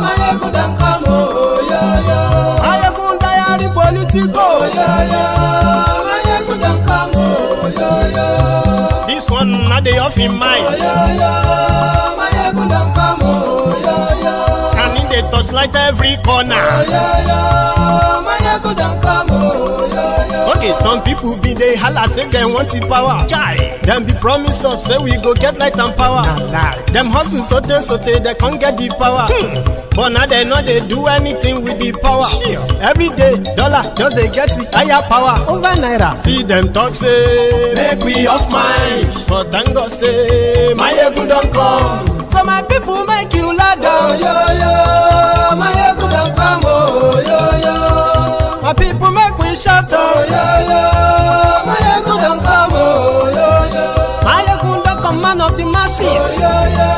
Maiyegun don come, oh, yo, yo. Maiyegun Diary Politico, yo, yo. Maiyegun don come, oh, yo, yo. This one not the off in mind. Oh, yo, yo. Maiyegun don come, oh, yo, yo. Can in the touchlight every corner. Oh, yo, yo. Maiyegun don come, oh, yo, yo. Okay, some people be they holla say they want the power. Chai, them be promise us say we go get light and power. Nah. Them hustle sote they can't get the power. But now they know they do anything with the power. Sure. Every day, dollar just they get the higher power. Over naira. See them talk say make we off mind. But thank God say Maiyegun don come. So my people make you ladder. Oh, yo, yo. Maiyegun don come, oh, yo, yo. My people make we shout. Oh, yo, yo. Maiyegun don come, oh, yo, yo. Maiyegun don come, man of the masses. Oh, yo, yo.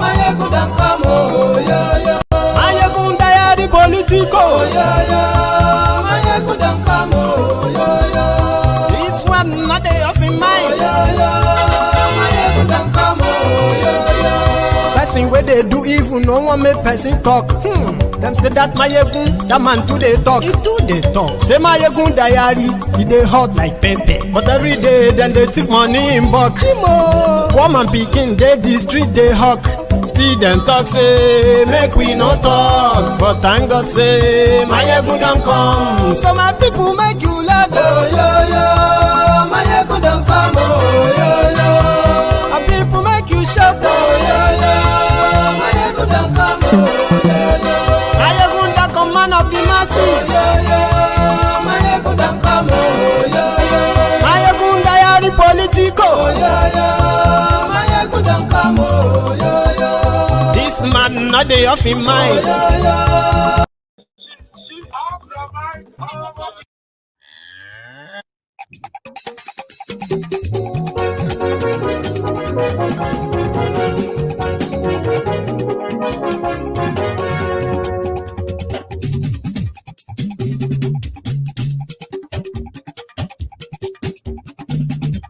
Maiyegun don come, oh, yo, yo. Maiyegun Diary Politico. Oh, yo, yo. Maiyegun don come, oh, yo, yo. This one not the off in mind. Oh, yo, yo. Maiyegun don come, oh, yo, yo. Person where they do evil, no one make person talk. Them say that Maiyegun, that man too they talk. He too they talk. Say Maiyegun Diary, he they hot like pepper. But every day, then they take money in bulk. Poor man picking, they the street they hawk. Still them talk say, make we no talk. But thank God say, Maiyegun don't come. So my people make you ladder. Oh, yo, yo. Maiyegun don come, oh, yo, yo. My people make you shout. Oh, yo, yo. Maiyegun don come, oh, yo, yo. Maiyegun don't come, man of the masses. Yo, yo. Maiyegun don come, oh, yo, yo. Maiyegun Diary Politico. Oh, yo, yo. Maiyegun don come, oh, yo, yo. This man not the off in mind. Oh, yo, yo.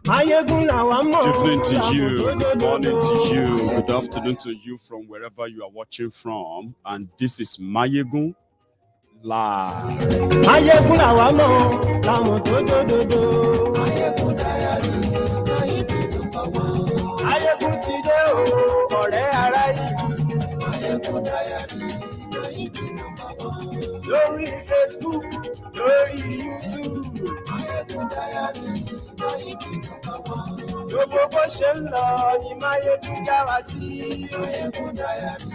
Maiyegun làwa mọ̀. Good evening to you, good morning to you, good afternoon to you from wherever you are watching from. And this is Maiyegun Live. Maiyegun làwa mọ̀, làwọn tó dòdòdò. Maiyegun Diary, Maiyegun number one. Maiyegun ti dé o, ọ̀rẹ́ ará ìlú. Maiyegun Diary, Maiyegun number one. Lórí Facebook, lórí YouTube. Maiyegun Diary, Maiyegun number one. Gbogbo bó ṣe ń lọ ni Maiyegun já wa sí. Maiyegun Diary,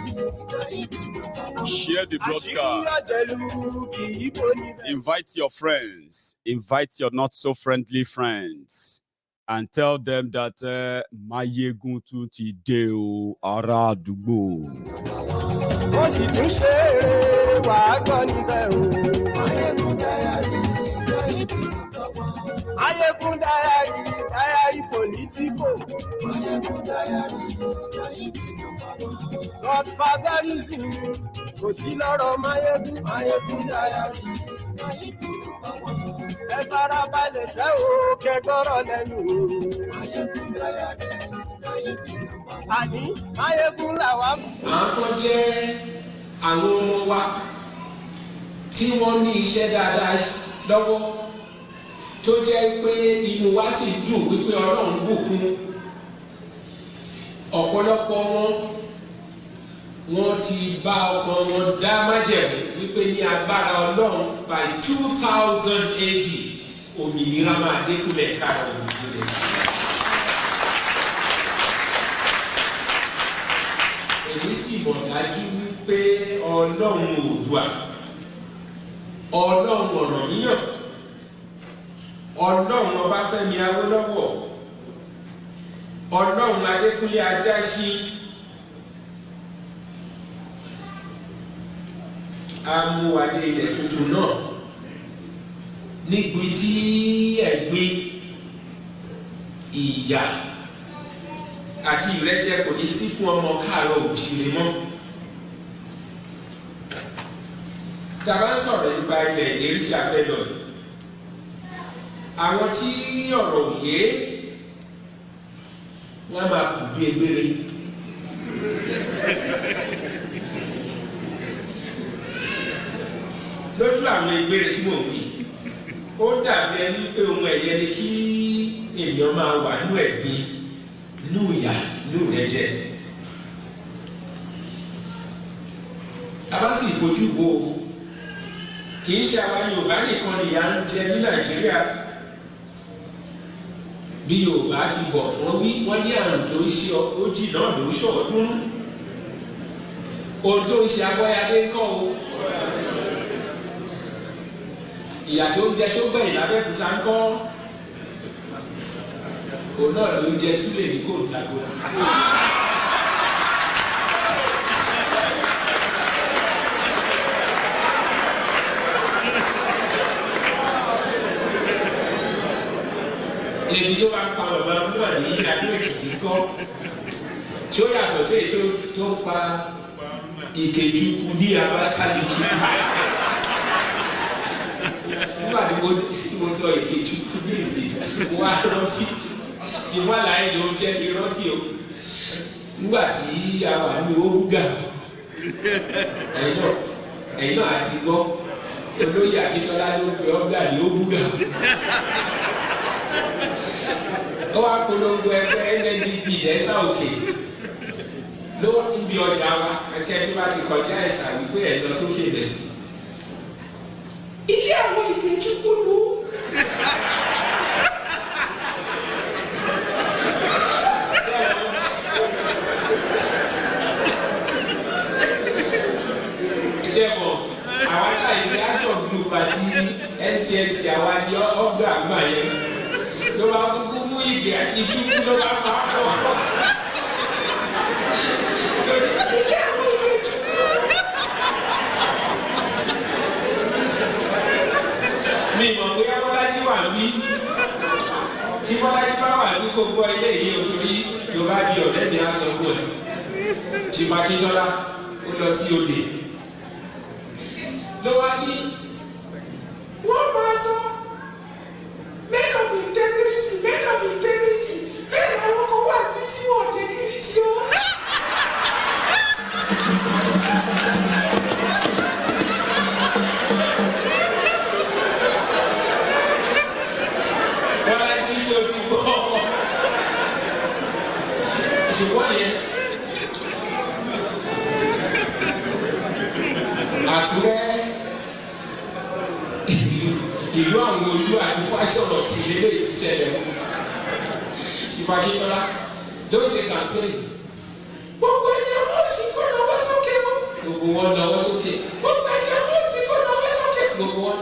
Maiyegun number one. Share the Àṣírí broadcast. ọ̀jẹ̀lú kì í bò níbẹ̀. Invite your friends, invite your not so friendly friends, and tell them that Maiyegun tún ti dé o, ará àdúgbò. Ó sì tún ṣe eré wàá gbọ́ níbẹ̀ o. Maiyegun Diary, Maiyegun number one. Maiyegun Diary, Diary Politico. Maiyegun Diary, Maiyegun number one. Godfatherism kò sí lọ́rọ̀ Maiyegun. Maiyegun Diary, Maiyegun number one. Ẹ farabalẹ̀ ṣẹ́ o, kẹ́gbọ́rọ̀ lẹ́nu o. Maiyegun Diary, Maiyegun number one. Àní Maiyegun làwa mọ̀. Àwọn kan jẹ́ àwọn ọmọ wa tí wọ́n ní iṣẹ́ dáadáa lọ́wọ́ tó jẹ́ pé inú wa sì dùn wípé Ọlọ́run bùkún ọ̀pọ̀lọpọ̀ wọn ti bá ọkàn wọn dá májẹ̀mú wípé ní agbára Ọlọ́run by 2000 AD òmìnira máa dé fúnlẹ̀ káàrọ̀ òmìnira. Èmi sì mọ̀ dájú wípé Ọlọ́run Oòduà, Ọlọ́run Ọ̀rànyàn, Ọlọ́run Ọbáfẹ́mi Awólọ́wọ̀, Ọlọ́run Adékúnlé Ajáṣin amúwadé ilẹ̀ tuntun náà níbi tí ẹ̀gbin ìyà àti ìrẹ́jẹ kò ní sí fún ọmọ káàárọ̀ òjìrè mọ́. Tàbá ń sọ̀rọ̀ nípa ilẹ̀ ìlérí tí a fẹ́ lọ yìí. Àwọn tí ọ̀rọ̀ òye wọ́n máa kù bí egbére. lójú àwọn ẹgbẹ́ rẹ̀ tí mò ń wí ó dàbí ẹni pé ohun ẹ̀yẹ ni kí ènìyàn máa wà nínú ẹ̀gbin nínú ìyà nínú ìrẹ́jẹ. a bá sì fojú wo kì í ṣe àwa Yorùbá nìkan nìyà ń jẹ ní Nàìjíríà. Bí Yorùbá ti bọ̀ wọ́n ní àrùn tó ń ṣe ojì náà ló ń ṣọ̀ọ́dún ohun tó ń ṣe Abọ́yadé kọ́ o ìyà tó ń jẹ Ṣógbẹ̀yìn l'Abẹ́òkúta ń kọ́ òun náà ló ń jẹ Súlè ní Kòńtàgó. Èmi tó bá ń pa bàbá múwà ní Adó-Èkìtì kọ́ tí ó yàtọ̀ sí èyí tó ń pa Ìkejùkù ní Abakaliki. Nígbà tí mo sọ Ìkejùkù ní ìsìn wá rántí tí wọ́n láyé ló jẹ́ kí rántí o. Nígbà tí a wà ní Òbúgà ẹ̀yin náà àti gbọ́ olóyè Akíntọ́lá ló ń pe ọ́gà ní Òbúgà. Ó wá polongo ẹgbẹ́ NNDP lẹ́sà òkè ló ń bí ọjà wa ẹkẹ tó bá ti kọjá ẹ̀sà wípé ẹ̀ lọ sókè lẹ́sì. Ilé àwọn Ìkejùkù lù. Jẹ́bọ̀ àwa náà ṣe àjọ group àti NCNC àwa ní ọgbà àgbà yẹn ló bá kúkú mú ìgbé àti ìtúkú ló bá pa á pọ̀. Mi mọ̀ bóyá Bọ́lájí wà ní tí Bọ́lájí bá wà ní kó gbọ́ ilé yìí o torí Yorùbá di ọ̀rẹ́ mi á sọ fún ẹ. Jìmọ̀ Akíntọ́lá ó lọ sí òde ló wá ní wọ́n máa sọ men of integrity bẹ́ẹ̀ làwọn kan wà ní tí wọ́n integrity o. Bọ́lá tí ṣe ti gbọ́ ṣùgbọ́n yẹn Àkúrẹ́ ìlú àwọn olú àti fásọ̀rọ̀ tí ilé ìṣiṣẹ́ rẹ̀ Ṣìbà Akíntọ́lá ló ṣe campaign. Gbogbo ènìyàn wọ́n sì kó lọ́wọ́ sókè o. Gbogbo wọn lọ́wọ́ sókè. Gbogbo ènìyàn wọ́n sì kó lọ́wọ́ sókè. Gbogbo wọn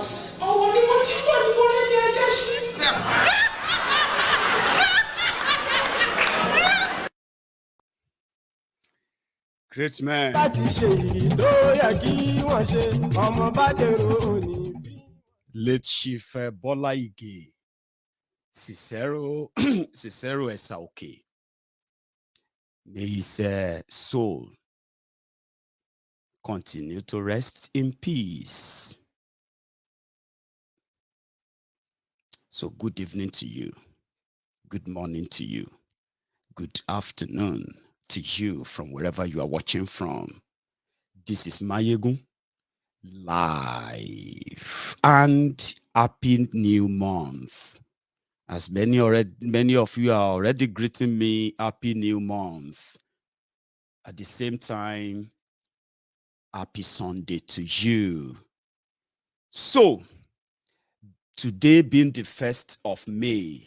ọwọ́ ni mo ti ń bọ̀ ní mo rẹ̀ ní ajá sí. Great man. láti ṣe èyí tó yẹ kí wọ́n ṣe ọmọ bá dèrò òní. Late Chief Bola Ige, Cicero Esaoke. May his soul continue to rest in peace. So good evening to you. Good morning to you. Good afternoon to you from wherever you are watching from. This is Maiyegun live, and happy new month. As many of you are already greeting me happy new month. At the same time, happy Sunday to you. So today being the 1st of May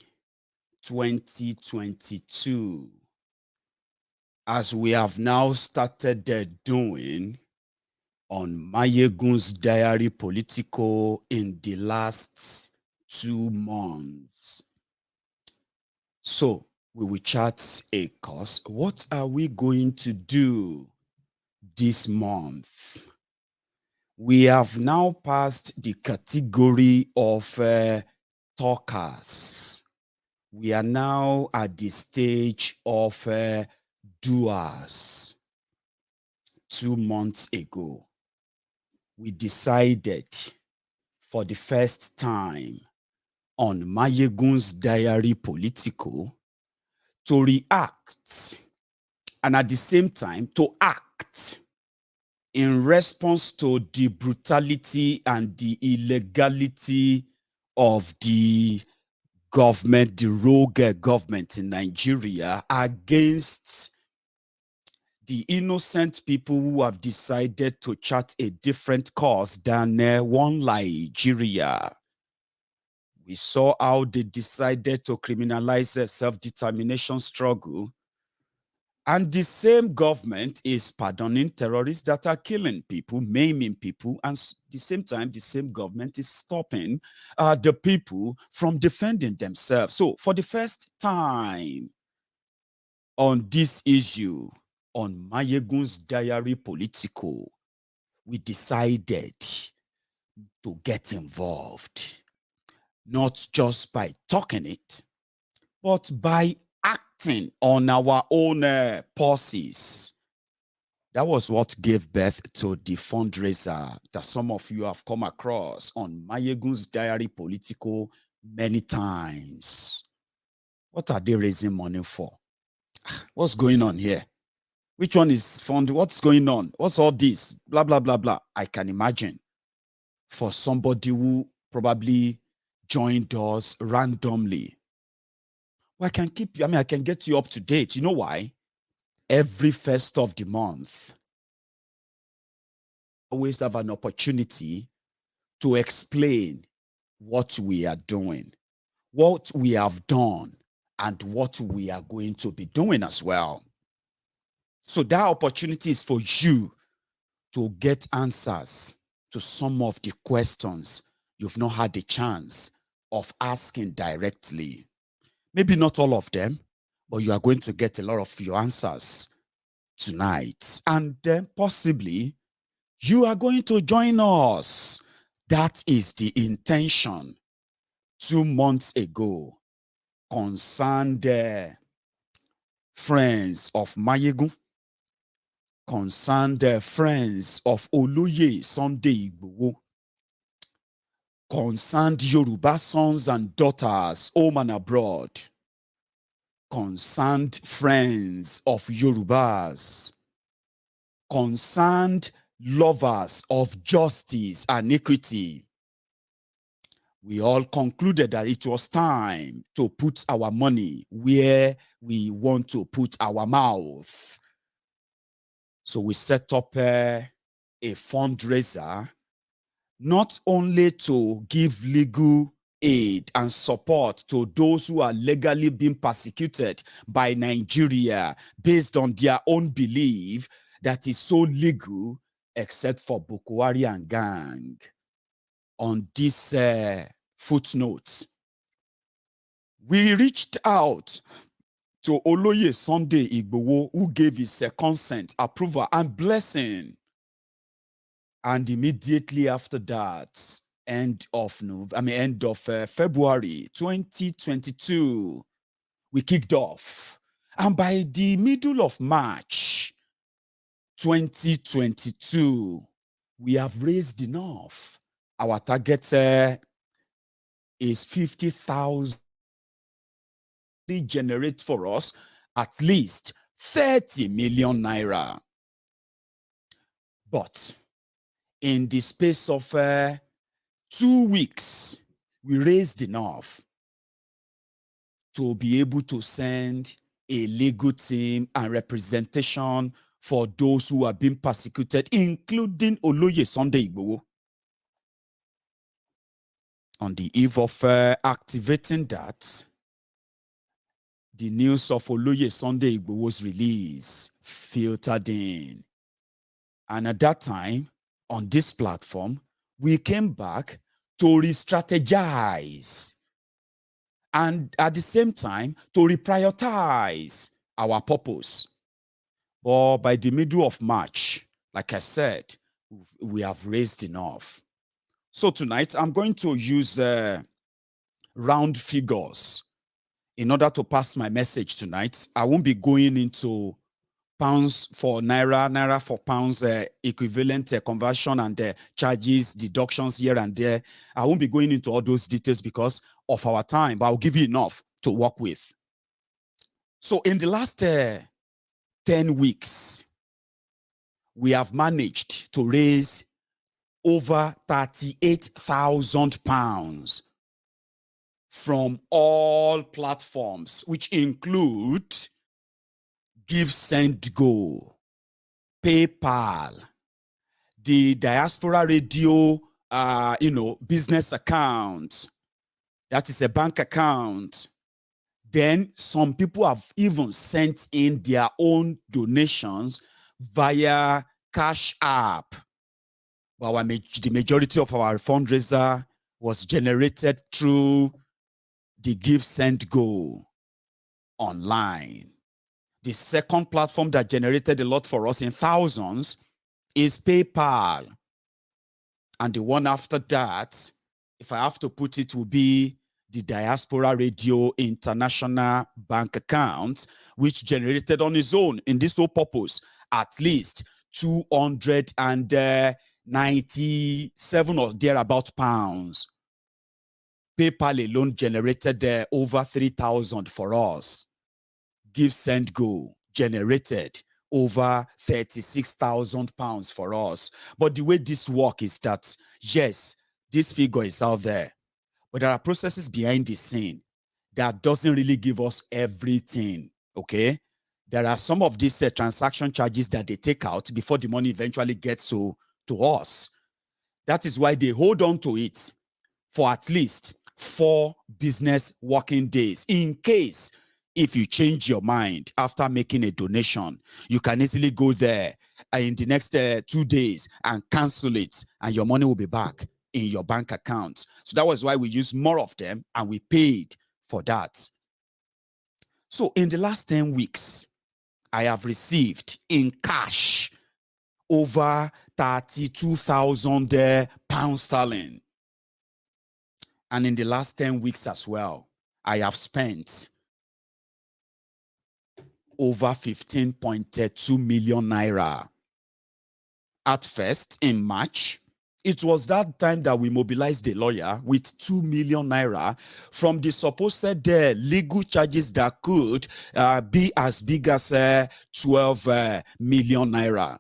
2022, as we have now started doing on MaiyegunsDiary Politico in the last 2 months. So we will chat a course. What are we going to do this month? We have now passed the category of talkers. We are now at the stage of doers. 2 months ago, we decided for the first time on MaiyegunsDiary Politico to react and at the same time to act in response to the brutality and the illegality of the government, the rogue government in Nigeria, against the innocent people who have decided to chart a different course than one Nigeria. We saw how they decided to criminalize a self-determination struggle. And the same government is pardoning terrorists that are killing people, maiming people, and at the same time, the same government is stopping the people from defending themselves. So for the first time on this issue, on Maiyegun's Diary Politico, we decided to get involved, not just by talking it, but by acting on our own pulses. That was what gave birth to the fundraiser that some of you have come across on Maiyegun's Diary Politico many times. What are they raising money for? What's going on here? Which one is fund? What's going on? What's all this? Blah, blah, blah, blah. I can imagine for somebody who probably joined us randomly. Well, I can get you up to date. You know why? Every first of the month, always have an opportunity to explain what we are doing, what we have done, and what we are going to be doing as well. So that opportunity is for you to get answers to some of the questions you've not had the chance of asking directly. Maybe not all of them, but you are going to get a lot of your answers tonight. And then possibly you are going to join us. That is the intention. 2 months ago, concerned friends of Maiyegun, concerned friends of Oloye Sunday Igboho, concerned Yoruba sons and daughters home and abroad, concerned friends of Yorubas, concerned lovers of justice and equity. We all concluded that it was time to put our money where we want to put our mouth. So we set up a fundraiser, not only to give legal aid and support to those who are legally being persecuted by Nigeria based on their own belief that is so legal, except for Boko Haram and gang. On this footnote, we reached out to Oloye Sunday Igboho, who gave his consent, approval, and blessing. And immediately after that, end of February 2022, we kicked off. And by the middle of March 2022, we have raised enough. Our target is 50,000. Generate for us at least 30 million naira. But in the space of 2 weeks, we raised enough to be able to send a legal team and representation for those who are being persecuted, including Oloye Sunday Igboho. On the eve of activating that, the news of Oloye Sunday Igboho's release filtered in. And at that time, on this platform, we came back to re-strategize and at the same time to reprioritize our purpose. But by the middle of March, like I said, we have raised enough. So tonight, I'm going to use round figures in order to pass my message tonight. I won't be going into pounds for naira, naira for pounds, equivalent conversion and charges, deductions here and there. I won't be going into all those details because of our time, but I'll give you enough to work with. So in the last 10 weeks, we have managed to raise over 38,000 pounds from all platforms, which include Give, Send, Go, PayPal, the Diaspora Radio, business account. That is a bank account. Then some people have even sent in their own donations via Cash App. But the majority of our fundraiser was generated through the Give, Send, Go online. The second platform that generated a lot for us in thousands is PayPal. And the one after that, if I have to put it, will be the Diaspora Radio International Bank account, which generated on its own, in this whole purpose, at least 297 or thereabout pounds. PayPal alone generated over 3,000 for us. Give, Send, Go generated over 36,000 pounds for us. But the way this works is that, yes, this figure is out there, but there are processes behind the scene that doesn't really give us everything, okay? There are some of these transaction charges that they take out before the money eventually gets to us. That is why they hold on to it for at least 4 business working days. In case, if you change your mind after making a donation, you can easily go there in the next 2 days and cancel it, and your money will be back in your bank account. So that was why we used more of them, and we paid for that. So in the last 10 weeks, I have received in cash over 32,000 pounds sterling. And in the last 10 weeks as well, I have spent over 15.2 million naira. At first, in March, it was that time that we mobilized a lawyer with 2 million naira from the supposed legal charges that could be as big as 12 million naira.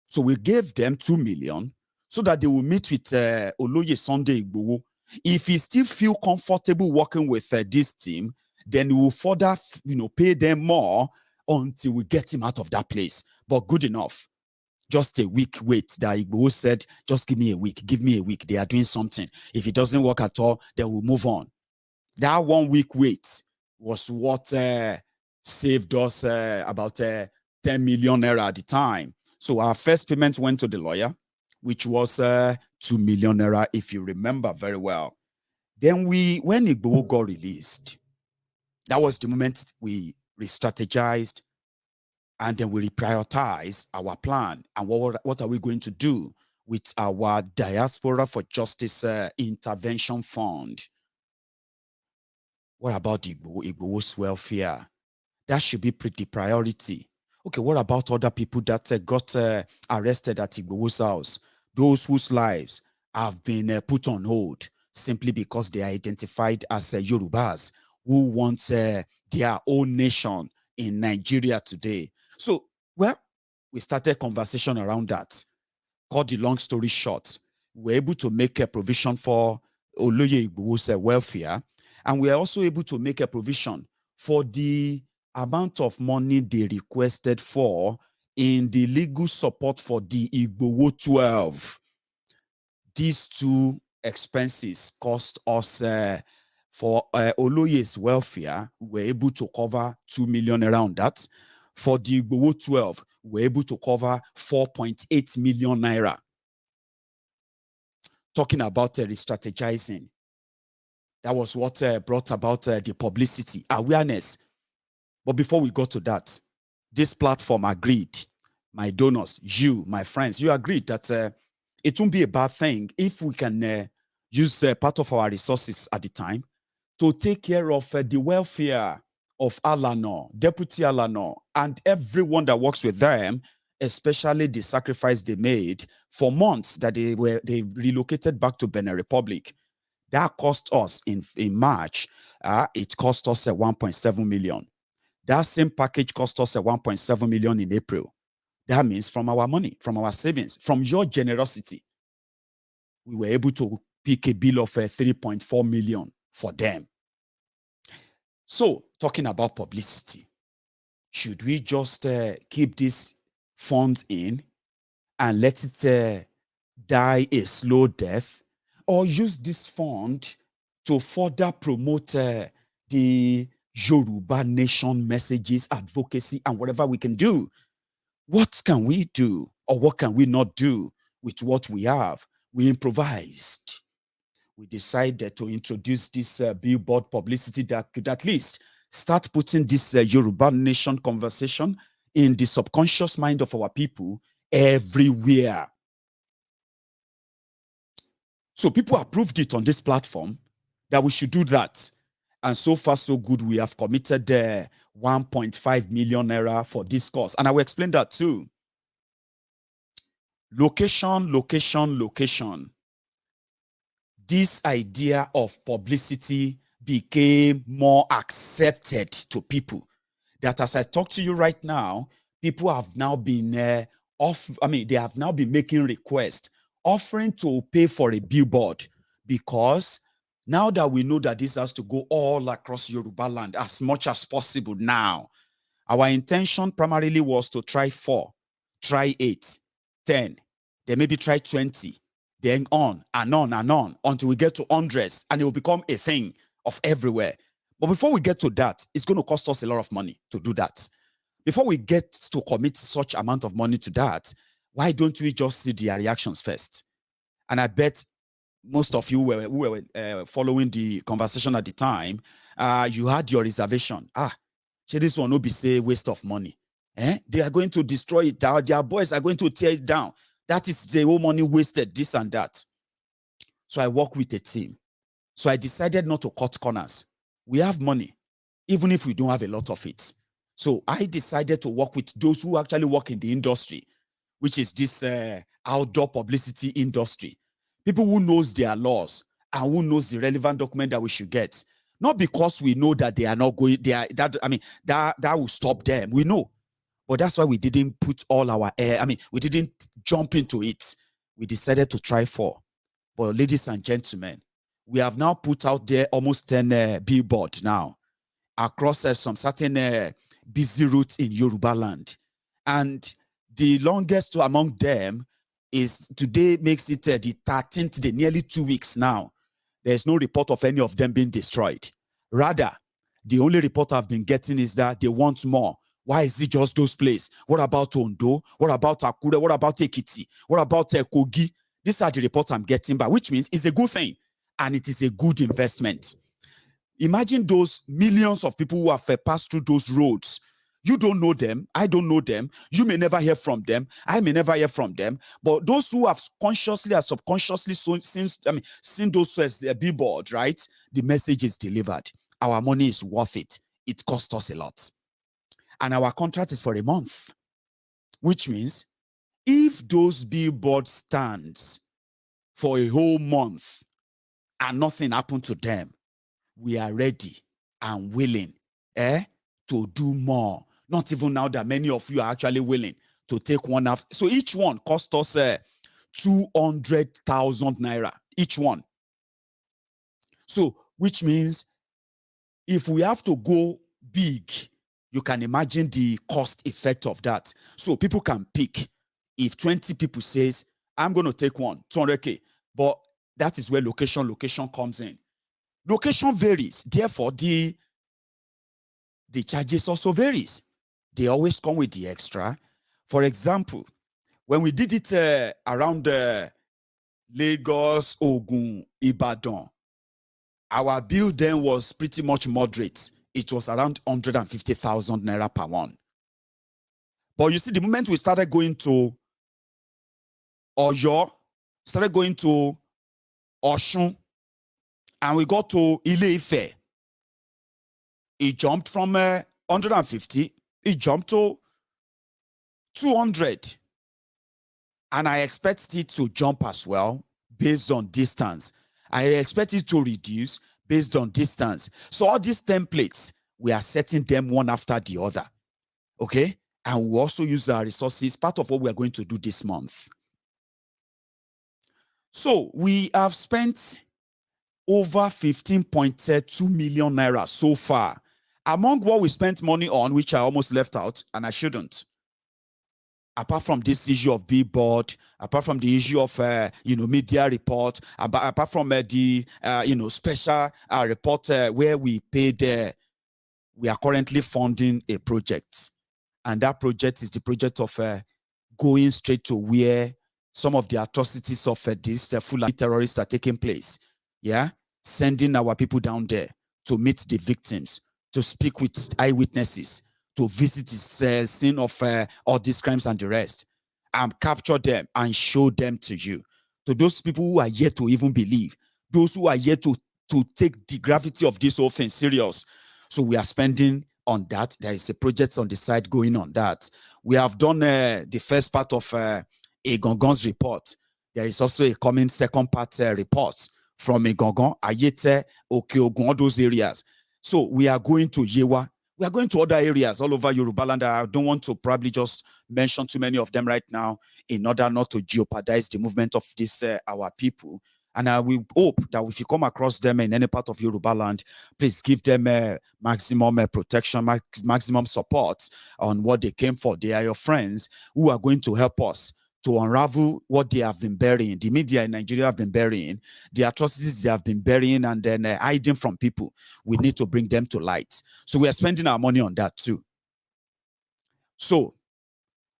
So we gave them 2 million so that they will meet with Oloye Sunday Igboho. If he still feel comfortable working with this team, then we will further, pay them more until we get him out of that place. But good enough. Just a week wait. That Igboho said, just give me a week. Give me a week. They are doing something. If it doesn't work at all, then we'll move on. That 1 week wait was what saved us about 10 million naira at the time. So our first payment went to the lawyer, which was 2 million naira, if you remember very well. Then when Igboho got released, that was the moment we re-strategized, and then we reprioritized our plan. And what are we going to do with our Diaspora for Justice Intervention Fund? What about Igboho's welfare? That should be pretty priority. Okay, what about other people that got arrested at Igboho's house? Those whose lives have been put on hold simply because they are identified as Yorubas who want their own nation in Nigeria today. So, well, we started conversation around that. Cut the long story short, we were able to make a provision for Oloye Igboho's welfare, and we are also able to make a provision for the amount of money they requested for in the legal support for the Igboho 12. These two expenses cost us for Oloye's welfare, we were able to cover 2 million around that. For the Igboho 12, we were able to cover 4.8 million naira. Talking about re-strategizing, that was what brought about the publicity, awareness. But before we got to that, this platform agreed, my donors, you, my friends, you agreed that it won't be a bad thing if we can use part of our resources at the time to take care of the welfare of Alano, Deputy Alano, and everyone that works with them, especially the sacrifice they made for months that they relocated back to Benin Republic. That cost us in March, it cost us 1.7 million. That same package cost us 1.7 million in April. That means from our money, from our savings, from your generosity, we were able to pick a bill of 3.4 million for them. So, talking about publicity, should we just keep these funds in and let it die a slow death, or use this fund to further promote the Yoruba nation messages, advocacy, and whatever we can do? What can we do, or what can we not do with what we have? We improvised. We decided to introduce this billboard publicity that could at least start putting this Yoruba nation conversation in the subconscious mind of our people everywhere. So people approved it on this platform that we should do that. And so far, so good. We have committed 1.5 million naira for this course. And I will explain that too. Location, location, location. This idea of publicity became more accepted to people. That as I talk to you right now, people have now been they have now been making requests, offering to pay for a billboard, because now that we know that this has to go all across Yoruba land as much as possible now, our intention primarily was to try 4, try 8, 10, then maybe try 20, then on and on and on until we get to hundreds, and it will become a thing of everywhere. But before we get to that, it's going to cost us a lot of money to do that. Before we get to commit such amount of money to that, why don't we just see their reactions first? And I bet most of you who were following the conversation at the time, you had your reservation. This one will be say waste of money. They are going to destroy it down. Their boys are going to tear it down. That is the whole money wasted, this and that. So I work with a team. So I decided not to cut corners. We have money, even if we don't have a lot of it. So I decided to work with those who actually work in the industry, which is this outdoor publicity industry. People who knows their laws and who knows the relevant document that we should get. Not because we know that they are not going, that will stop them. We know. But that's why we didn't put all our we didn't jump into it. We decided to try 4. But ladies and gentlemen, we have now put out there almost 10 billboards now across some certain busy routes in Yoruba land. And the longest among them is today makes it the 13th day, nearly 2 weeks now. There's no report of any of them being destroyed. Rather, the only report I've been getting is that they want more. Why is it just those places? What about Ondo? What about Akure? What about Ekiti? What about Kogi? These are the reports I'm getting back, which means it's a good thing. And it is a good investment. Imagine those millions of people who have passed through those roads. You don't know them. I don't know them. You may never hear from them. I may never hear from them. But those who have consciously or subconsciously seen those billboards, right? The message is delivered. Our money is worth it. It cost us a lot. And our contract is for a month. Which means if those billboards stands for a whole month and nothing happened to them, we are ready and willing to do more. Not even now that many of you are actually willing to take one after. So each one cost us 200,000 naira, each one. So, which means if we have to go big, you can imagine the cost effect of that. So people can pick. If 20 people says, I'm going to take one, 200K, but that is where location comes in. Location varies. Therefore, the charges also varies. They always come with the extra. For example, when we did it around Lagos, Ogun, Ibadan, our bill then was pretty much moderate. It was around 150,000 naira per one. But you see, the moment we started going to Oyo, started going to Oshun, and we got to Ile-Ife, it jumped from 150, it jumped to 200. And I expect it to jump as well based on distance. I expect it to reduce based on distance. So all these templates, we are setting them one after the other. Okay? And we also use our resources, part of what we are going to do this month. So we have spent over 15.2 million naira so far. Among what we spent money on, which I almost left out, and I shouldn't, apart from this issue of billboard, apart from the issue of media report, apart from the special report where we paid, we are currently funding a project, and that project is the project of going straight to where some of the atrocities of these Fulani terrorists are taking place. Yeah, sending our people down there to meet the victims, to speak with eyewitnesses, to visit the scene of all these crimes and the rest, and capture them and show them to you. To those people who are yet to even believe, those who are yet to take the gravity of this whole thing serious. So we are spending on that. There is a project on the side going on that. We have done the first part of Maiyegun's report. There is also a coming second part report from Maiyegun, Ayete, Okeogun, all those areas. So we are going to Yewa. We are going to other areas all over Yoruba land. I don't want to probably just mention too many of them right now in order not to jeopardize the movement of this our people. And I will hope that if you come across them in any part of Yoruba land, please give them maximum protection, maximum support on what they came for. They are your friends who are going to help us to unravel what they have been burying. The media in Nigeria have been burying, the atrocities they have been burying and then hiding from people. We need to bring them to light. So we are spending our money on that too. So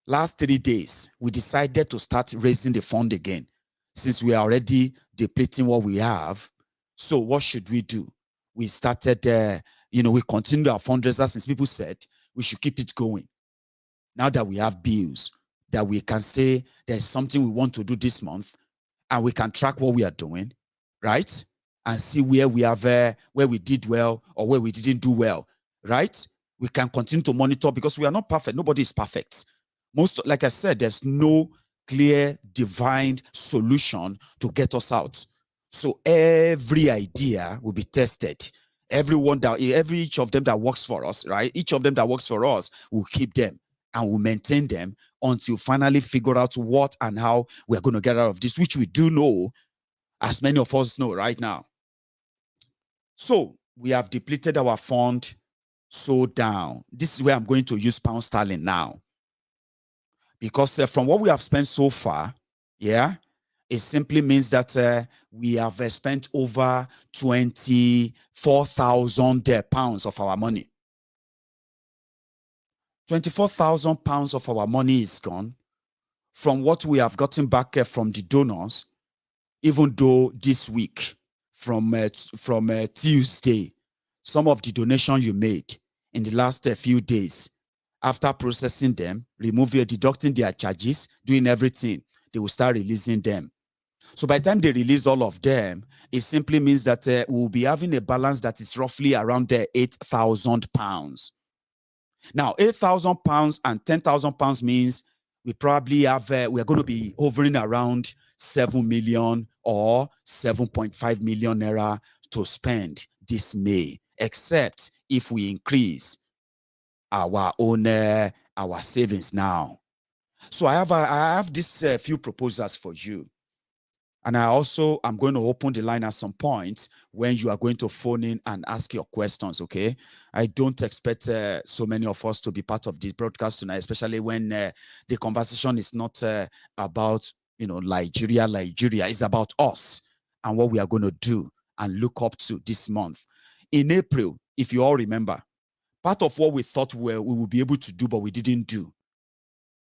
last 3 days, we decided to start raising the fund again, since we are already depleting what we have. So what should we do? We started, we continued our fundraiser since people said we should keep it going. Now that we have bills, that we can say there's something we want to do this month, and we can track what we are doing, right? And see where we have, where we did well or where we didn't do well, right? We can continue to monitor because we are not perfect. Nobody is perfect. Like I said, there's no clear divine solution to get us out. So every idea will be tested. Each of them that works for us, right? Each of them that works for us, will keep them and will maintain them until finally figure out what and how we're going to get out of this, which we do know, as many of us know right now. So we have depleted our fund so down. This is where I'm going to use pound sterling now. Because from what we have spent so far, yeah, it simply means that we have spent over 24,000 pounds of our money. 24,000 pounds of our money is gone from what we have gotten back from the donors, even though this week, from Tuesday, some of the donation you made in the last few days, after processing them, deducting their charges, doing everything, they will start releasing them. So by the time they release all of them, it simply means that we'll be having a balance that is roughly around 8,000 pounds. Now, 8,000 pounds and 10,000 pounds means we probably have, we're going to be hovering around 7 million or 7.5 million naira to spend this May, except if we increase our own our savings now. So I have this few proposals for you, and I'm going to open the line at some point when you are going to phone in and ask your questions. Okay, I don't expect so many of us to be part of the broadcast tonight, especially when the conversation is not about Nigeria. It's about us and what we are going to do and look up to this month. In April, if you all remember, part of what we thought we would be able to do, but we didn't do,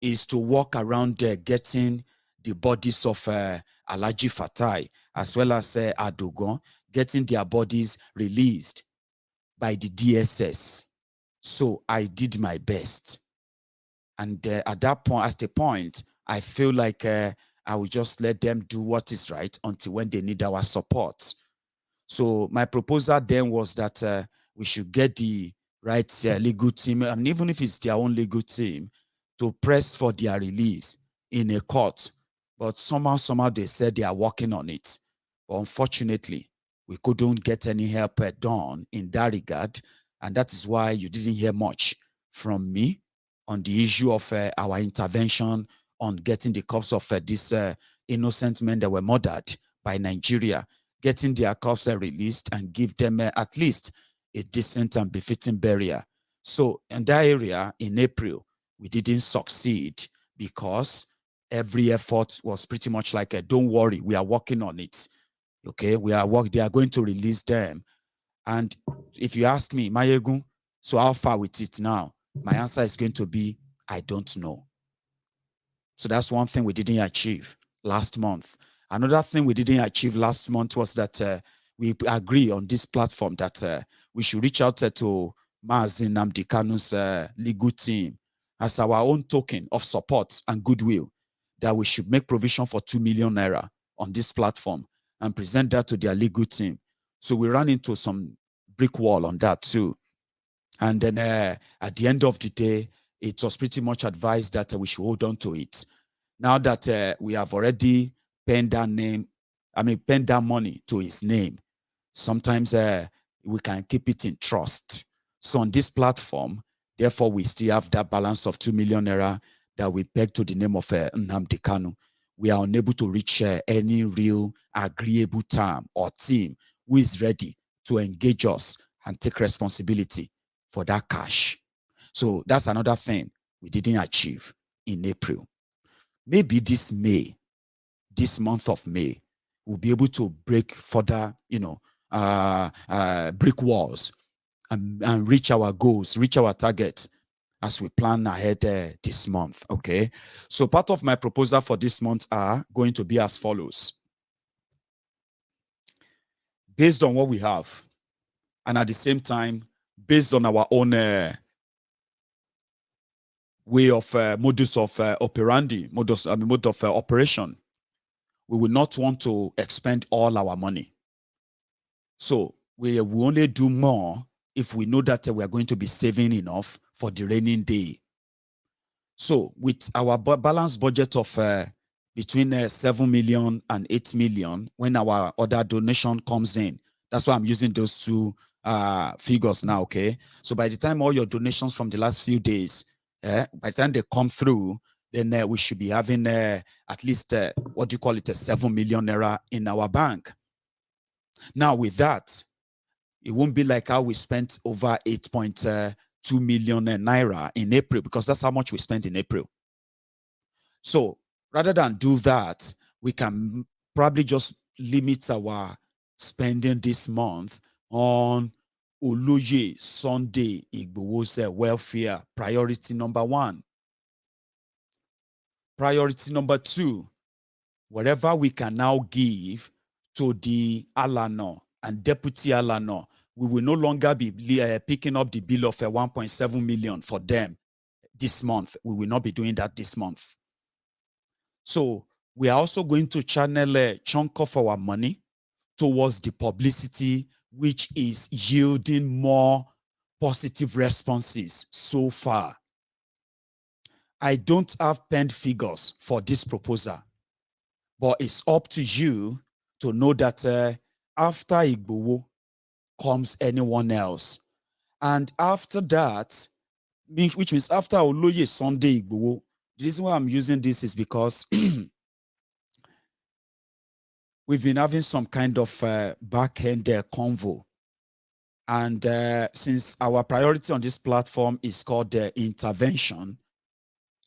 is to walk around there getting the bodies of Alhaji Fatai as well as Adogon, getting their bodies released by the DSS. So I did my best. And at that point, I feel like I will just let them do what is right until when they need our support. So my proposal then was that we should get the right legal team, and even if it's their own legal team, to press for their release in a court. But somehow they said they are working on it. But unfortunately, we couldn't get any help done in that regard. And that is why you didn't hear much from me on the issue of our intervention on getting the corpse of these innocent men that were murdered by Nigeria, getting their corpse released and give them at least a decent and befitting burial. So in that area, in April, we didn't succeed because every effort was pretty much like, don't worry, we are working on it. Okay, they are going to release them. And if you ask me, Maiyegun, so how far with it now? My answer is going to be, I don't know. So that's one thing we didn't achieve last month. Another thing we didn't achieve last month was that we agree on this platform that we should reach out to Mazi Nnamdi Kanu's legal team as our own token of support and goodwill, that we should make provision for 2 million naira on this platform and present that to their legal team. So we ran into some brick wall on that too. And then at the end of the day, it was pretty much advised that we should hold on to it. Now that we have already penned that money to his name, sometimes we can keep it in trust. So on this platform, therefore, we still have that balance of 2 million naira that we peg to the name of Nnamdi Kanu. We are unable to reach any real agreeable term or team who is ready to engage us and take responsibility for that cash. So that's another thing we didn't achieve in April. Maybe this month of May, we'll be able to break further, brick walls and reach our goals, reach our targets as we plan ahead this month. Okay. So part of my proposal for this month are going to be as follows. Based on what we have, and at the same time, based on our own way of modus of operandi, mode of operation, we will not want to expend all our money. So we will only do more if we know that we are going to be saving enough for the raining day. So with our balanced budget of between 7 million and 8 million, when our other donation comes in, that's why I'm using those two figures now, okay? So by the time all your donations from the last few days, by the time they come through, then we should be having at least, a 7 million naira in our bank. Now with that, it won't be like how we spent over 8.2 million naira in April, because that's how much we spent in April. So rather than do that, we can probably just limit our spending this month on Oloye Sunday Igbowo's welfare, priority number 1. Priority number 2, whatever we can now give to the Alano and Deputy Alano, we will no longer be picking up the bill of 1.7 million for them this month. We will not be doing that this month. So we are also going to channel a chunk of our money towards the publicity, which is yielding more positive responses so far. I don't have penned figures for this proposal, but it's up to you to know that after Igbowo comes anyone else. And after that, which means after Oloye Sunday Igbowo, the reason why I'm using this is because we've been having some kind of back-end convo. And since our priority on this platform is called intervention,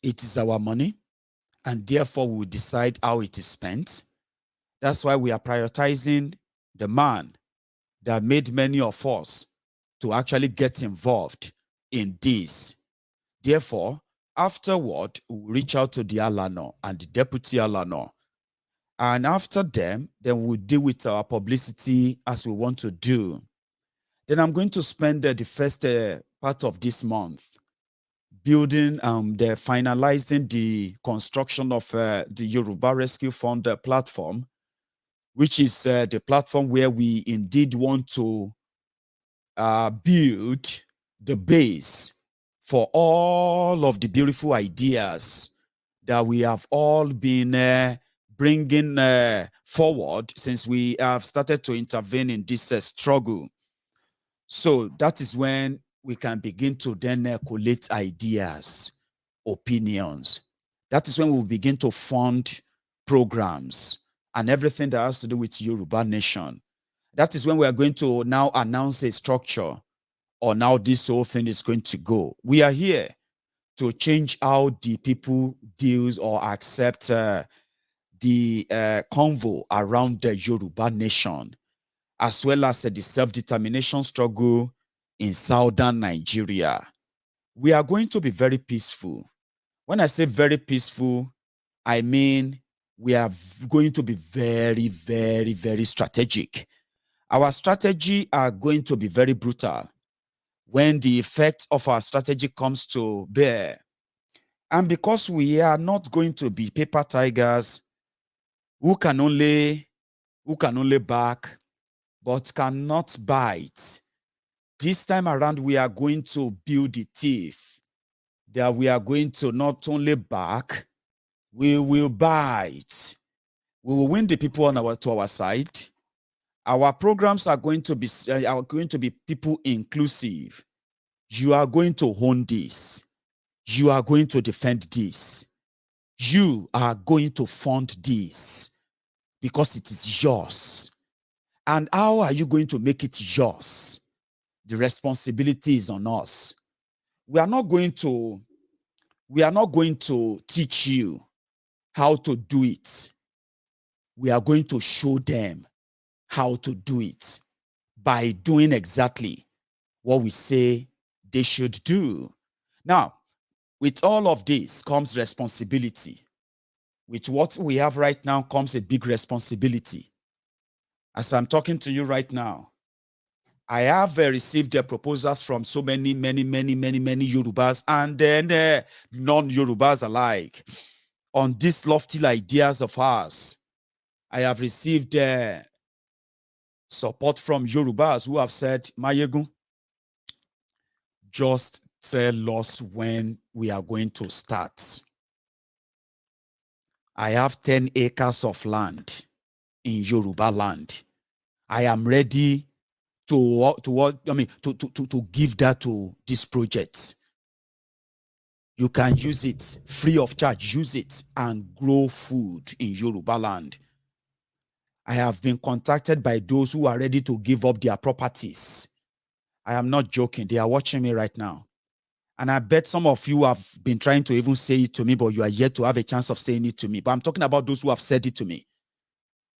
it is our money, and therefore we will decide how it is spent. That's why we are prioritizing the man that made many of us to actually get involved in this. Therefore, afterward, we'll reach out to the Alano and the Deputy Alano. And after them, then we'll deal with our publicity as we want to do. Then I'm going to spend the first part of this month building, finalizing the construction of the Yoruba Rescue Fund platform, which is the platform where we indeed want to build the base for all of the beautiful ideas that we have all been bringing forward since we have started to intervene in this struggle. So that is when we can begin to then collate ideas opinions. That is when we begin to fund programs and everything that has to do with Yoruba nation. That is when we are going to now announce a structure on how this whole thing is going to go. We are here to change how the people deals or accept the convo around the Yoruba nation, as well as the self-determination struggle in southern Nigeria. We are going to be very peaceful. When I say very peaceful, I mean we are going to be very, very, very strategic. Our strategy are going to be very brutal when the effect of our strategy comes to bear. And because we are not going to be paper tigers who can only bark but cannot bite, this time around we are going to build the teeth that we are going to not only bark, we will bite. We will win the people on to our side. Our programs are going to be people inclusive. You are going to own this. You are going to defend this. You are going to fund this because it is yours. And how are you going to make it yours? The responsibility is on us. We are not going to teach you how to do it. We are going to show them how to do it by doing exactly what we say they should do. Now, with all of this comes responsibility. With what we have right now comes a big responsibility. As I'm talking to you right now, I have received proposals from so many Yorubas and then non-Yorubas alike on these lofty ideas of ours. I have received support from Yorubas who have said, Maiyegun, just tell us when we are going to start. I have 10 acres of land in Yoruba land. I am ready to give that to this project. You can use it free of charge. Use it and grow food in Yoruba land. I have been contacted by those who are ready to give up their properties. I am not joking. They are watching me right now. And I bet some of you have been trying to even say it to me, but you are yet to have a chance of saying it to me. But I'm talking about those who have said it to me.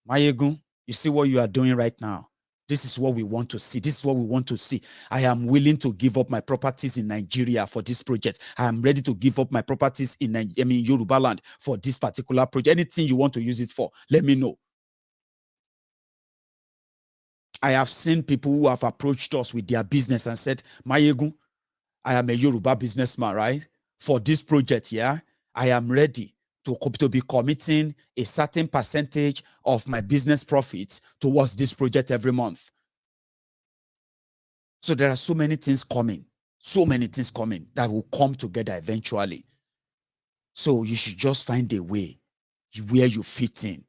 Maiyegun, you see what you are doing right now? This is what we want to see. This is what we want to see. I am willing to give up my properties in Nigeria for this project. I am ready to give up my properties in Yoruba land for this particular project. Anything you want to use it for, let me know. I have seen people who have approached us with their business and said, Maiyegun, I am a Yoruba businessman, right? For this project, yeah, I am ready to be committing a certain percentage of my business profits towards this project every month. So there are so many things coming that will come together eventually. So you should just find a way where you fit in.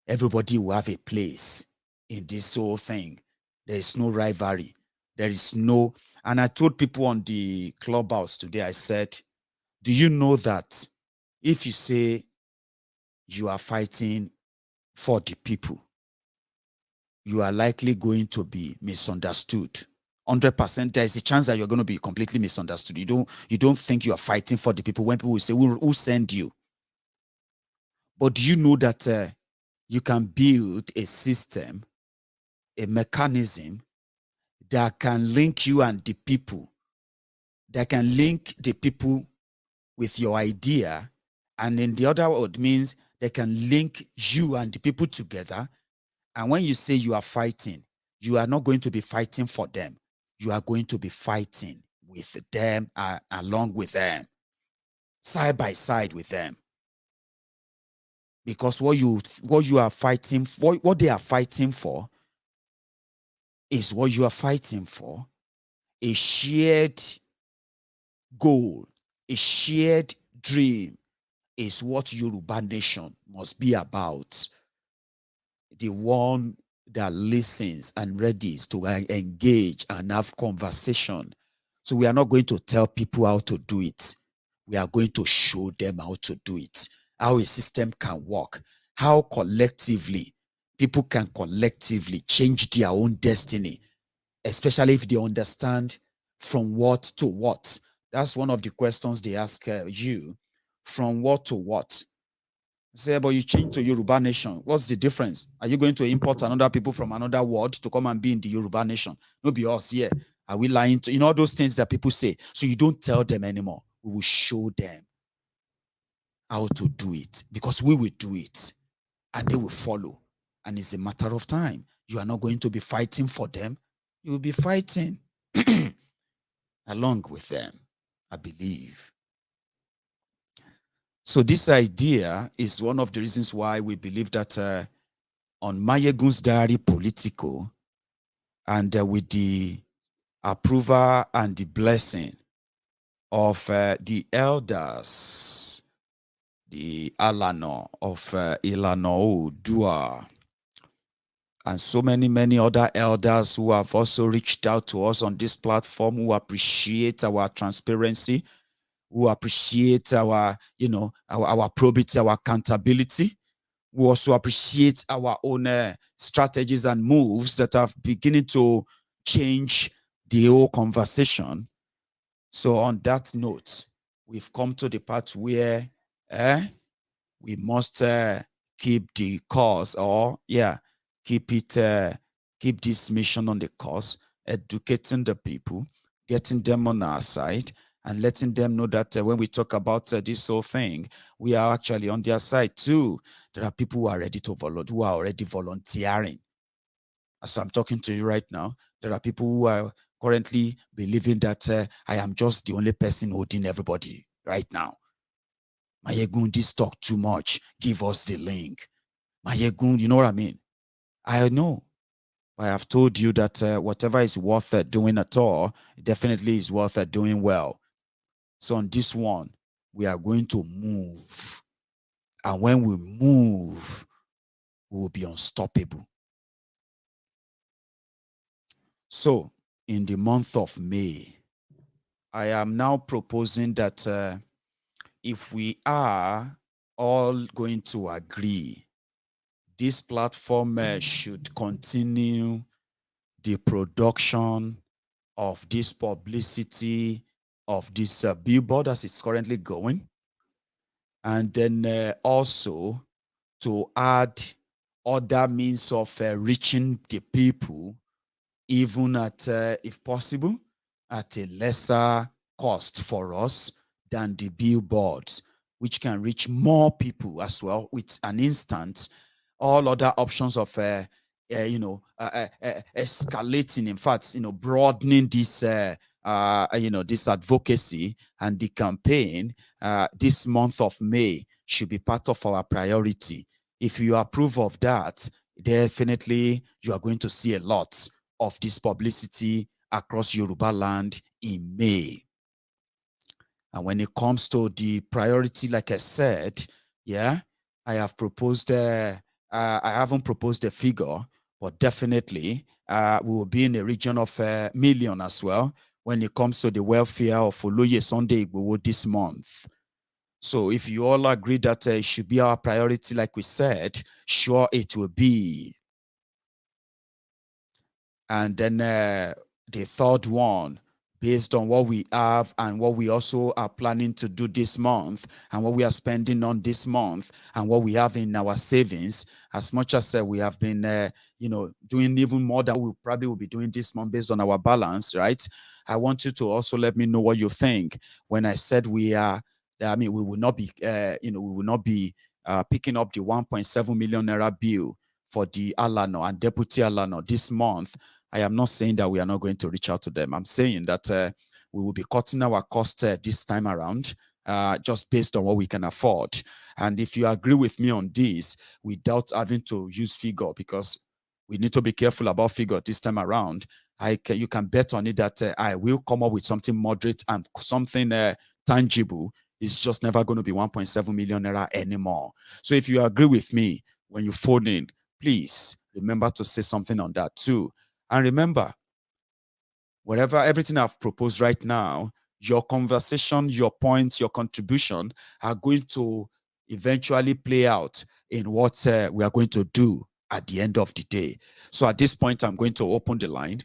Everybody will have a place in this whole thing. There is no rivalry. There is no, and I told people on the clubhouse today, I said, do you know that if you say you are fighting for the people, you are likely going to be misunderstood. 100%, there is a chance that you're going to be completely misunderstood. You don't think you are fighting for the people when people will say, who send you? But do you know that you can build a system, a mechanism that can link you and the people, that can link the people with your idea, and in the other word means they can link you and the people together. And when you say you are fighting, you are not going to be fighting for them. You are going to be fighting with them, along with them, side by side with them. Because what you are fighting for, what they are fighting for, is what you are fighting for, a shared goal, a shared dream, is what Yoruba nation must be about. The one that listens and ready to engage and have conversation. So we are not going to tell people how to do it. we are going to show them how to do it, how a system can work, how collectively people can collectively change their own destiny, especially if they understand from what to what. That's one of the questions they ask you, from what to what. Say, but you change to Yoruba nation. What's the difference? Are you going to import another people from another world to come and be in the Yoruba nation? No, be us, yeah. Are we lying to, all those things that people say? So you don't tell them anymore. We will show them how to do it, because we will do it and they will follow. And it's a matter of time. You are not going to be fighting for them. You will be fighting along with them, I believe. So this idea is one of the reasons why we believe that on MaiyegunsDiary Politico, and with the approval and the blessing of the elders, the Alano of Ilano Dua, and so many other elders who have also reached out to us on this platform, who appreciate our transparency, who appreciate our, our probity, our accountability. We also appreciate our own strategies and moves that are beginning to change the whole conversation. So on that note, we've come to the part where we must keep the course, or keep this mission on the course, educating the people, getting them on our side, and letting them know that when we talk about this whole thing, we are actually on their side too. There are people who are ready to volunteer, who are already volunteering. As I'm talking to you right now, there are people who are currently believing that I am just the only person holding everybody right now. Maiyegun, this talk too much. Give us the link. Maiyegun, you know what I mean? I know. I have told you that whatever is worth doing at all, it definitely is worth doing well. So on this one, we are going to move. And when we move, we will be unstoppable. So in the month of May, I am now proposing that if we are all going to agree, this platform should continue the production of this publicity of this billboard as it's currently going, and then also to add other means of reaching the people, even at, if possible, at a lesser cost for us than the billboards, which can reach more people as well with an instant. All other options of escalating, in fact, broadening this this advocacy and the campaign this month of May should be part of our priority. If you approve of that, definitely you are going to see a lot of this publicity across Yoruba land in May. And when it comes to the priority, like I said, I have proposed, I haven't proposed a figure, but definitely we will be in a region of $1 million as well when it comes to the welfare of Oloye Sunday Igboho this month. So if you all agree that it should be our priority, like we said, sure it will be. And then the third one, based on what we have and what we also are planning to do this month and what we are spending on this month and what we have in our savings, as much as we have been, doing even more than we probably will be doing this month based on our balance, right? I want you to also let me know what you think. When I said we are, we will not be, picking up the 1.7 million naira bill for the Alano and Deputy Alano this month. I am not saying that we are not going to reach out to them. I'm saying that we will be cutting our cost this time around, just based on what we can afford. And if you agree with me on this, without having to use figure, because we need to be careful about figure this time around, you can bet on it that I will come up with something moderate and something tangible. It's just never going to be 1.7 million naira anymore. So if you agree with me when you phone in, please remember to say something on that too. And remember, everything I've proposed right now, your conversation, your points, your contribution are going to eventually play out in what we are going to do at the end of the day. So at this point, I'm going to open the line,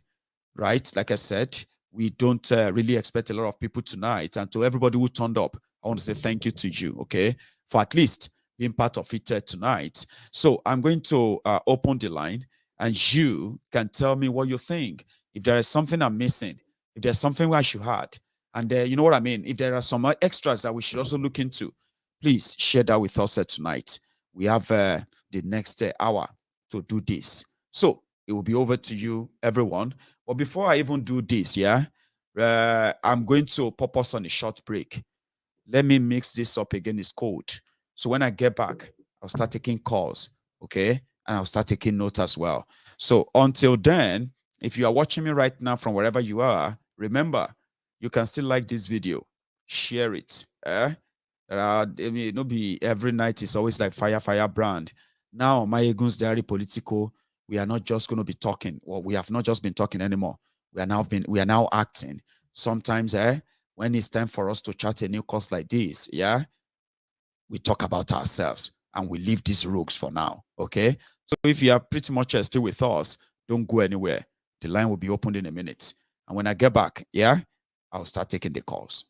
right? Like I said, we don't really expect a lot of people tonight. And to everybody who turned up, I want to say thank you to you, okay, for at least being part of it tonight. So I'm going to open the line, and you can tell me what you think. If there is something I'm missing, if there's something I should add, and you know what I mean, if there are some extras that we should also look into, please share that with us tonight. We have the next hour to do this. So it will be over to you, everyone. But before I even do this, yeah, I'm going to pop us on a short break. Let me mix this up again. It's cold. So when I get back, I'll start taking calls, okay? And I'll start taking notes as well. So until then, if you are watching me right now from wherever you are, remember, you can still like this video, share it. I mean, it'll be every night. It's always like fire brand. Now, MaiyegunsDiary Politico, we are not just going to be talking. Well, we have not just been talking anymore. We are now acting. Sometimes, when it's time for us to chat a new course like this, yeah, we talk about ourselves and we leave these rogues for now, okay? So if you are pretty much still with us, don't go anywhere. The line will be opened in a minute. And when I get back, yeah, I'll start taking the calls.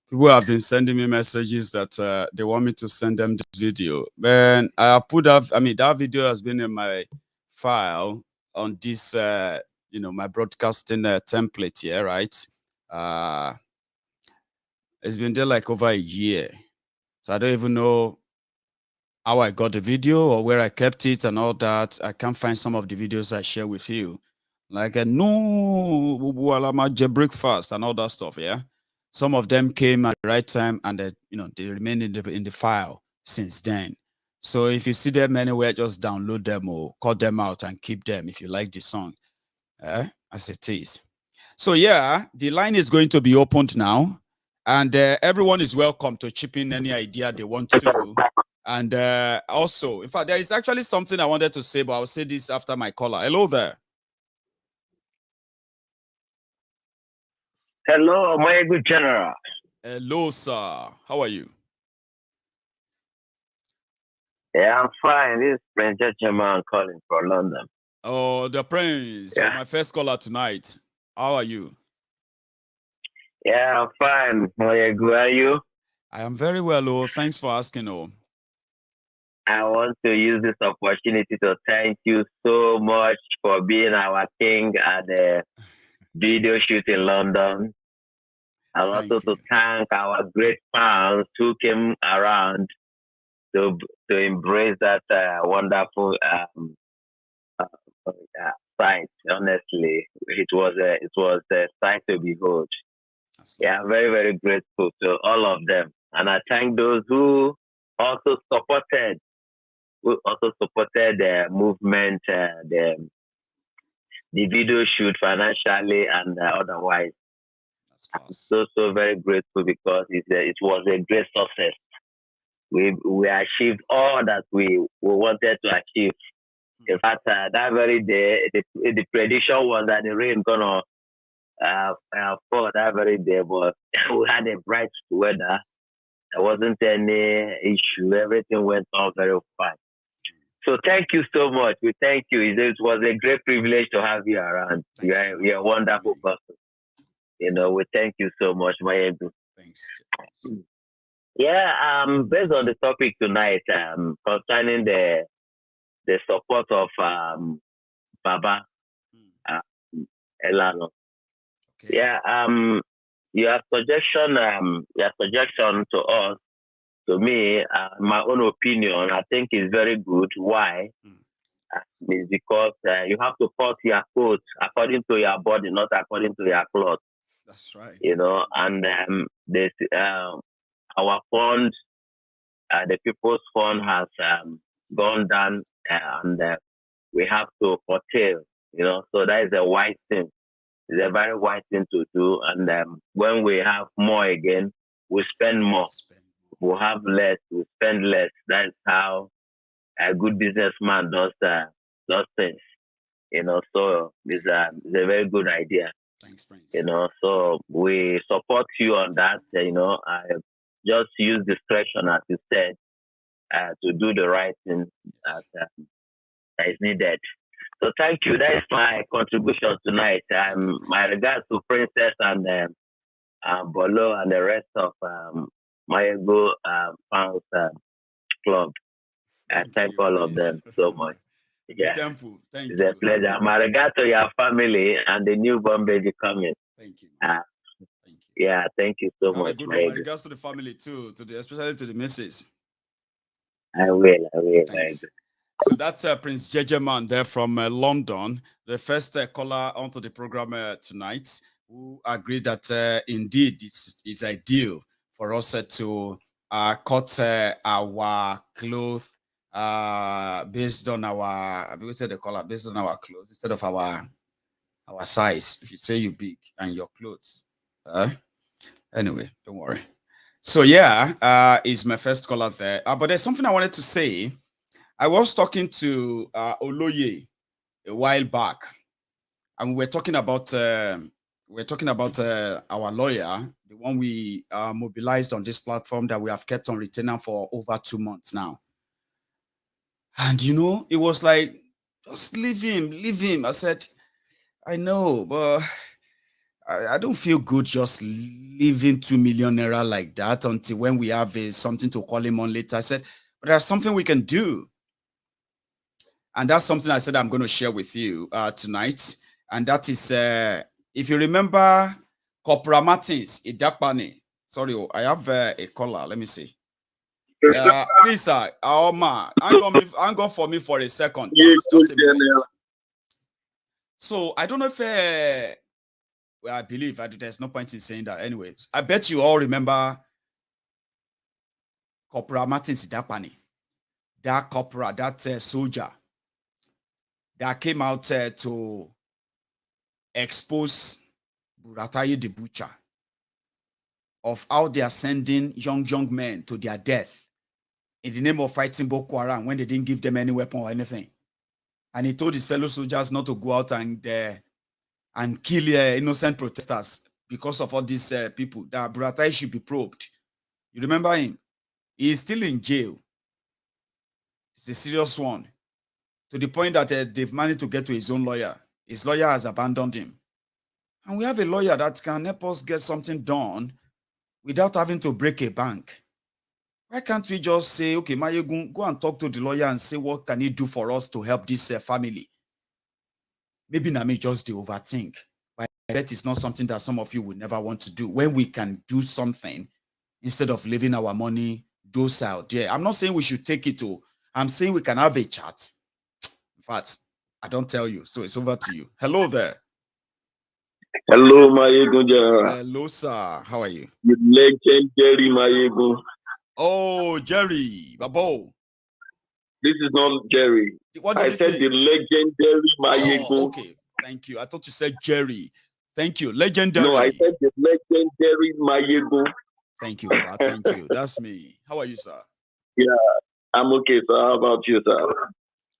People have been sending me messages that they want me to send them this video. Man, I put up, I mean, that video has been in my file on this, my broadcasting template here, right? It's been there like over a year. So I don't even know how I got the video or where I kept it and all that. I can't find some of the videos I share with you. Like no breakfast and all that stuff, yeah. Some of them came at the right time and they remain in the file since then. So if you see them anywhere, just download them or cut them out and keep them if you like the song. As it is. So yeah, the line is going to be opened now, and everyone is welcome to chip in any idea they want to. And also, in fact, there is actually something I wanted to say, but I'll say this after my caller. Hello there. Hello, my good general. Hello, sir. How are you? Yeah, I'm fine. This is Prince Chairman calling from London. Oh, the Prince. Yeah. My first caller tonight. How are you? Yeah, I'm fine. Maiyegun, are you? I am very well, oh. Thanks for asking, oh. I want to use this opportunity to thank you so much for being our king at the video shoot in London. And also Thank to you. thank our great fans who came around to embrace that wonderful uh, sight. Honestly, it was a sight to behold. That's Yeah, lovely. I'm very, very grateful to all of them. And I thank those also supported the movement, the video shoot financially and otherwise. That's I'm class. so very grateful because it was a great success. We achieved all that we wanted to achieve. In fact, that very day, the prediction was that the rain gonna fall that very day, but we had a bright weather. There wasn't any issue. Everything went on very fine. So thank you so much. We thank you. It was a great privilege to have you around. Thanks so much You're a for having wonderful me. person. We thank you so much, Maiyegun. Thanks. Yeah, based on the topic tonight, concerning the support of Baba Hmm. um, Elano. Okay. Yeah, your suggestion to us, to me, my own opinion, I think is very good. Why? Hmm. Is because you have to cut your clothes according to your body, not according to your clothes. That's right. And this our fund, the people's fund has gone down, and we have to curtail. So that is a wise thing. It's a very wise thing to do. And when we have more again, we spend more. Spend more. We have less, we spend less. That's how a good businessman does things. So it's a very good idea. Thanks, Prince. So we support you on that. I just use discretion, as you said, to do the right thing Yes. that is needed. So thank you. That is my contribution tonight. Thank you, My Prince. regards to Princess and Bolo and the rest of Maiyegun fans club. I Thank thank you, all of Prince. them so much. Be Yeah, thankful. it's Thank a you. pleasure. My regards to your family and the newborn baby coming. Thank you. Uh, Thank you. yeah, thank you so Have a much, good one. My Maiyegun. regards to the family too, especially to the missus. I will, Thanks. Maiyegun. So that's Prince Jejeman there from London, the first caller onto the program tonight, who agreed that indeed it's ideal for us to cut our clothes based on our, we say the color based on our clothes instead of our size. If you say you big and your clothes, anyway, don't worry. So yeah, is my first caller there. But there's something I wanted to say. I was talking to Oloye a while back, and we were talking about our lawyer, the one we mobilized on this platform that we have kept on retainer for over 2 months now. And it was like, just leave him, leave him. I said, I know, but I don't feel good just leaving 2 million naira like that until when we have something to call him on later. I said, but there's something we can do. And that's something I said I'm going to share with you tonight. And that is, if you remember Corporal Martins Idakpani. Sorry, I have a caller. Let me see. Please, Oma, hang on for me for a second, please. Just a minute. So I don't know if, well, I believe there's no point in saying that. Anyways, I bet you all remember Corporal Martins Idakpani. That corporal, that soldier that came out to expose Burataye the butcher of how they are sending young men to their death in the name of fighting Boko Haram when they didn't give them any weapon or anything. And he told his fellow soldiers not to go out and kill innocent protesters because of all these people, that Burataye should be probed. You remember him? He is still in jail. It's a serious one, to the point that they've managed to get to his own lawyer. His lawyer has abandoned him. And we have a lawyer that can help us get something done without having to break a bank. Why can't we just say, okay, Maiyegun, go and talk to the lawyer and say, what can he do for us to help this family? Maybe Nami just do overthink. But I bet it's not something that some of you would never want to do. When we can do something instead of leaving our money docile there. I'm not saying we should take it to, I'm saying we can have a chat. In fact, I don't tell you, so it's over to you. Hello there. Hello, Maiyegun. Hello, sir. How are you? The legendary Maiyegun. Oh, Jerry, Babo. This is not Jerry. What did I you said say? the legendary Maiyegun. Oh, okay. Thank you. I thought you said Jerry. Thank you. Legendary. No, I said the legendary Maiyegun. Thank you, Baba. Thank you. That's me. How are you, sir? Yeah, I'm okay, sir. How about you, sir?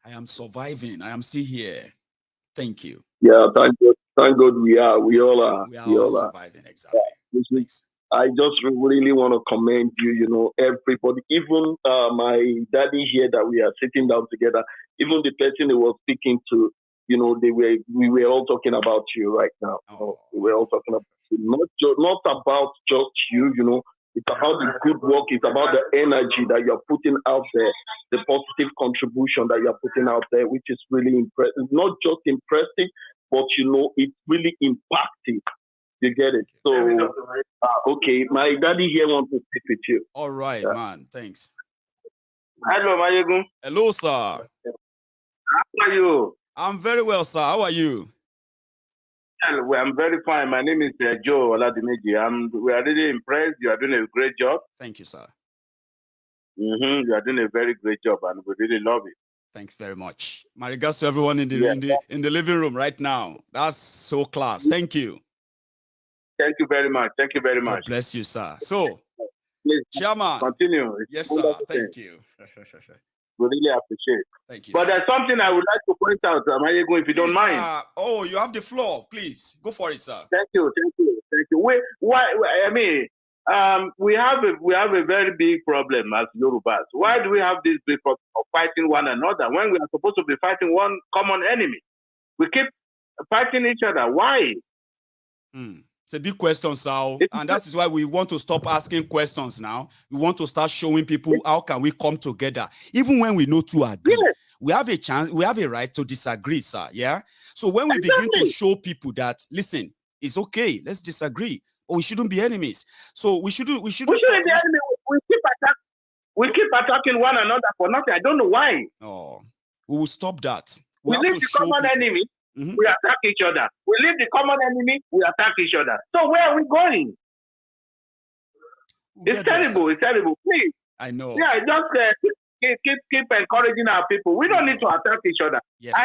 I am surviving. I am still here. Thank you. Yeah, thank God. Thank God we are. We all are. We are all surviving, exactly. Yeah. I just really want to commend you, you know, everybody, even my daddy here that we are sitting down together, even the person who was speaking to, you know, we were all talking about you right now. Oh. We were all talking about you, not about just you, you know, it's about the good work, it's about the energy that you're putting out there, the positive contribution that you're putting out there, which is really impressive. Not just impressive, but, you know, it's really impacting. You get it? So, okay, my daddy here wants to speak with you. All right, man. Thanks. Hello, Maiyegun. Hello, sir. How are you? I'm very well, sir. How are you? Well, I'm very fine. My name is Joe Oladimeji. We are really impressed. You are doing a great job. Thank you, sir. You are doing a very great job, and we really love it. Thanks very much. My regards to everyone in the living room right now. That's so class. Thank you. Thank you very much. Thank you very much. God bless you, sir. So, please, Chairman. Continue. Yes, sir. Thank you. We really appreciate. Thank you. But sir. There's something I would like to point out, Maiyegun, if you don't mind. Oh, you have the floor. Please go for it, sir. Thank you. We have a very big problem as Yorubas. Why do we have this big problem of fighting one another when we are supposed to be fighting one common enemy? We keep fighting each other. Why? It's a big question, sir. And that is why we want to stop asking questions now. We want to start showing people how can we come together. Even when we know to agree, we have a chance, we have a right to disagree, sir. Yeah. So when we begin to show people that, listen, it's okay, let's disagree, or we shouldn't be enemies. So we shouldn't be enemies. We keep attacking one another for nothing. I don't know why. Oh, we will stop that. We leave the common enemy. We attack each other. We leave the common enemy. We attack each other. So where are we going? It's terrible. It's terrible. Please. I know. Yeah, just keep encouraging our people. We don't need to attack each other. Yes.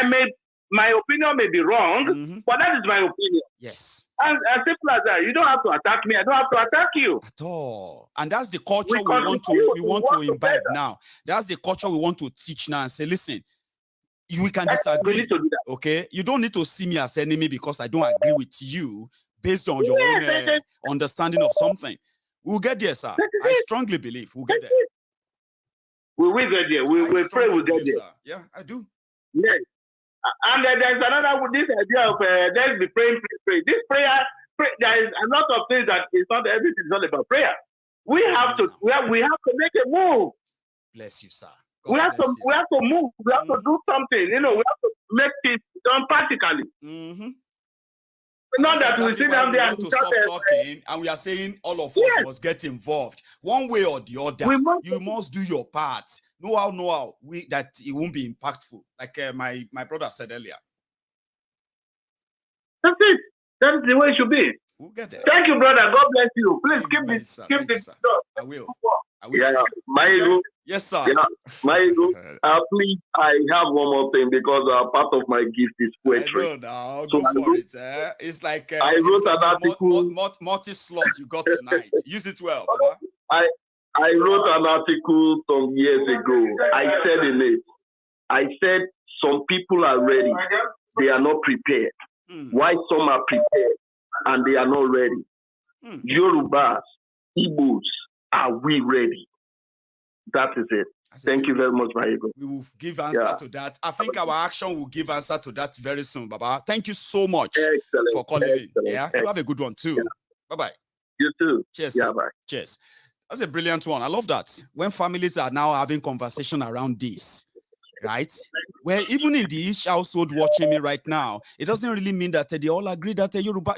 My opinion may be wrong, but that is my opinion. Yes. And as simple as that, you don't have to attack me. I don't have to attack you at all. And that's the culture we want to imbibe now. That's the culture we want to teach now and say, listen, we can disagree. Okay, you don't need to see me as enemy because I don't agree with you based on your own understanding of something. We'll get there, sir. I strongly believe we'll get there. We will get there. We pray we'll get there. Sir. Yeah, I do. Yes. And there's another this idea of let's be praying. This prayer, there is a lot of things that is not everything is not about prayer. We have to make a move. Bless you, sir. We have to move. We have to do something. You know, we have to make it done practically. Not that we sit down there and stop talking, and we are saying all of us must get involved one way or the other. You must do your part. No how that it won't be impactful. Like my brother said earlier. That's it. That's the way it should be. We'll get there. Thank you, brother. God bless you. Please keep this. I will. Yeah, Maiyegun. Yes, sir. Yeah, Maiyegun. Please, I have one more thing because part of my gift is poetry. I know now. Go for it. It's like I wrote an article. Multi-slot you got tonight. Use it well, Baba. I wrote an article some years ago. I said in it, I said some people are ready. They are not prepared. Why some are prepared and they are not ready? Yorubas, Igbos, are we ready? That is it. Thank you very much, Maiyegun. We will give answer to that. I think our action will give answer to that very soon, Baba. Thank you so much for calling in. Yeah, you have a good one too. Yeah. Bye-bye. You too. Cheers. Yeah, bye. Cheers. That's a brilliant one. I love that. When families are now having conversation around this, right? Where even in the each household watching me right now, it doesn't really mean that they all agree that Yoruba,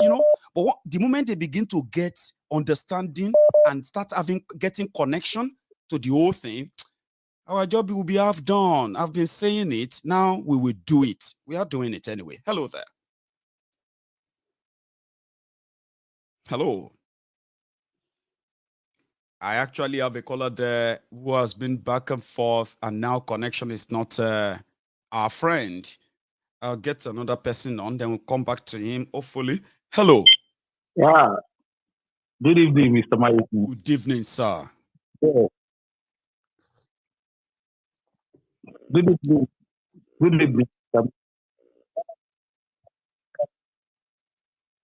but the moment they begin to get understanding and start getting connection to the whole thing, our job will be half done. I've been saying it. Now we will do it. We are doing it anyway. Hello there. Hello. I actually have a caller there who has been back and forth, and now connection is not our friend. I'll get another person on, then we'll come back to him, hopefully. Hello. Yeah. Good evening, Mr. Maiyegun. Good evening, sir. Yeah. Good evening. Good evening.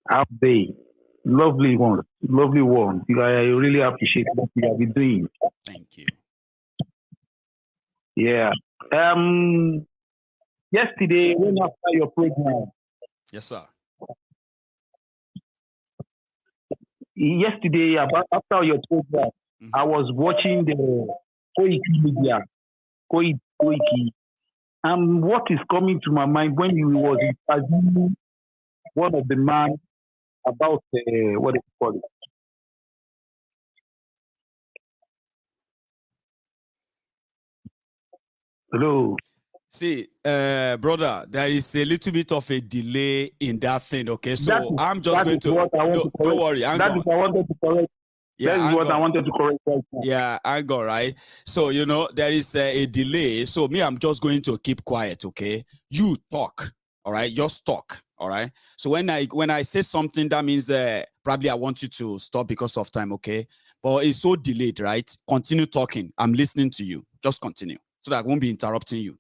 How they? Lovely one. Lovely one. I really appreciate what you have been doing. Thank you. Yeah. Yesterday, when after your program. Yes, sir. Yesterday, after your program, I was watching the Koiki media. Koiki. And what is coming to my mind when you was interviewing one of the man about what is it called? Hello. See, brother, there is a little bit of a delay in that thing, okay? So I'm just going to... No, don't worry, hang on. I wanted to correct. Yeah, that is what I wanted to correct right now. Yeah, hang on, right? So, there is a delay. So me, I'm just going to keep quiet, okay? You talk, all right? Just talk, all right? So when I say something, that means probably I want you to stop because of time, okay? But it's so delayed, right? Continue talking. I'm listening to you. Just continue so that I won't be interrupting you.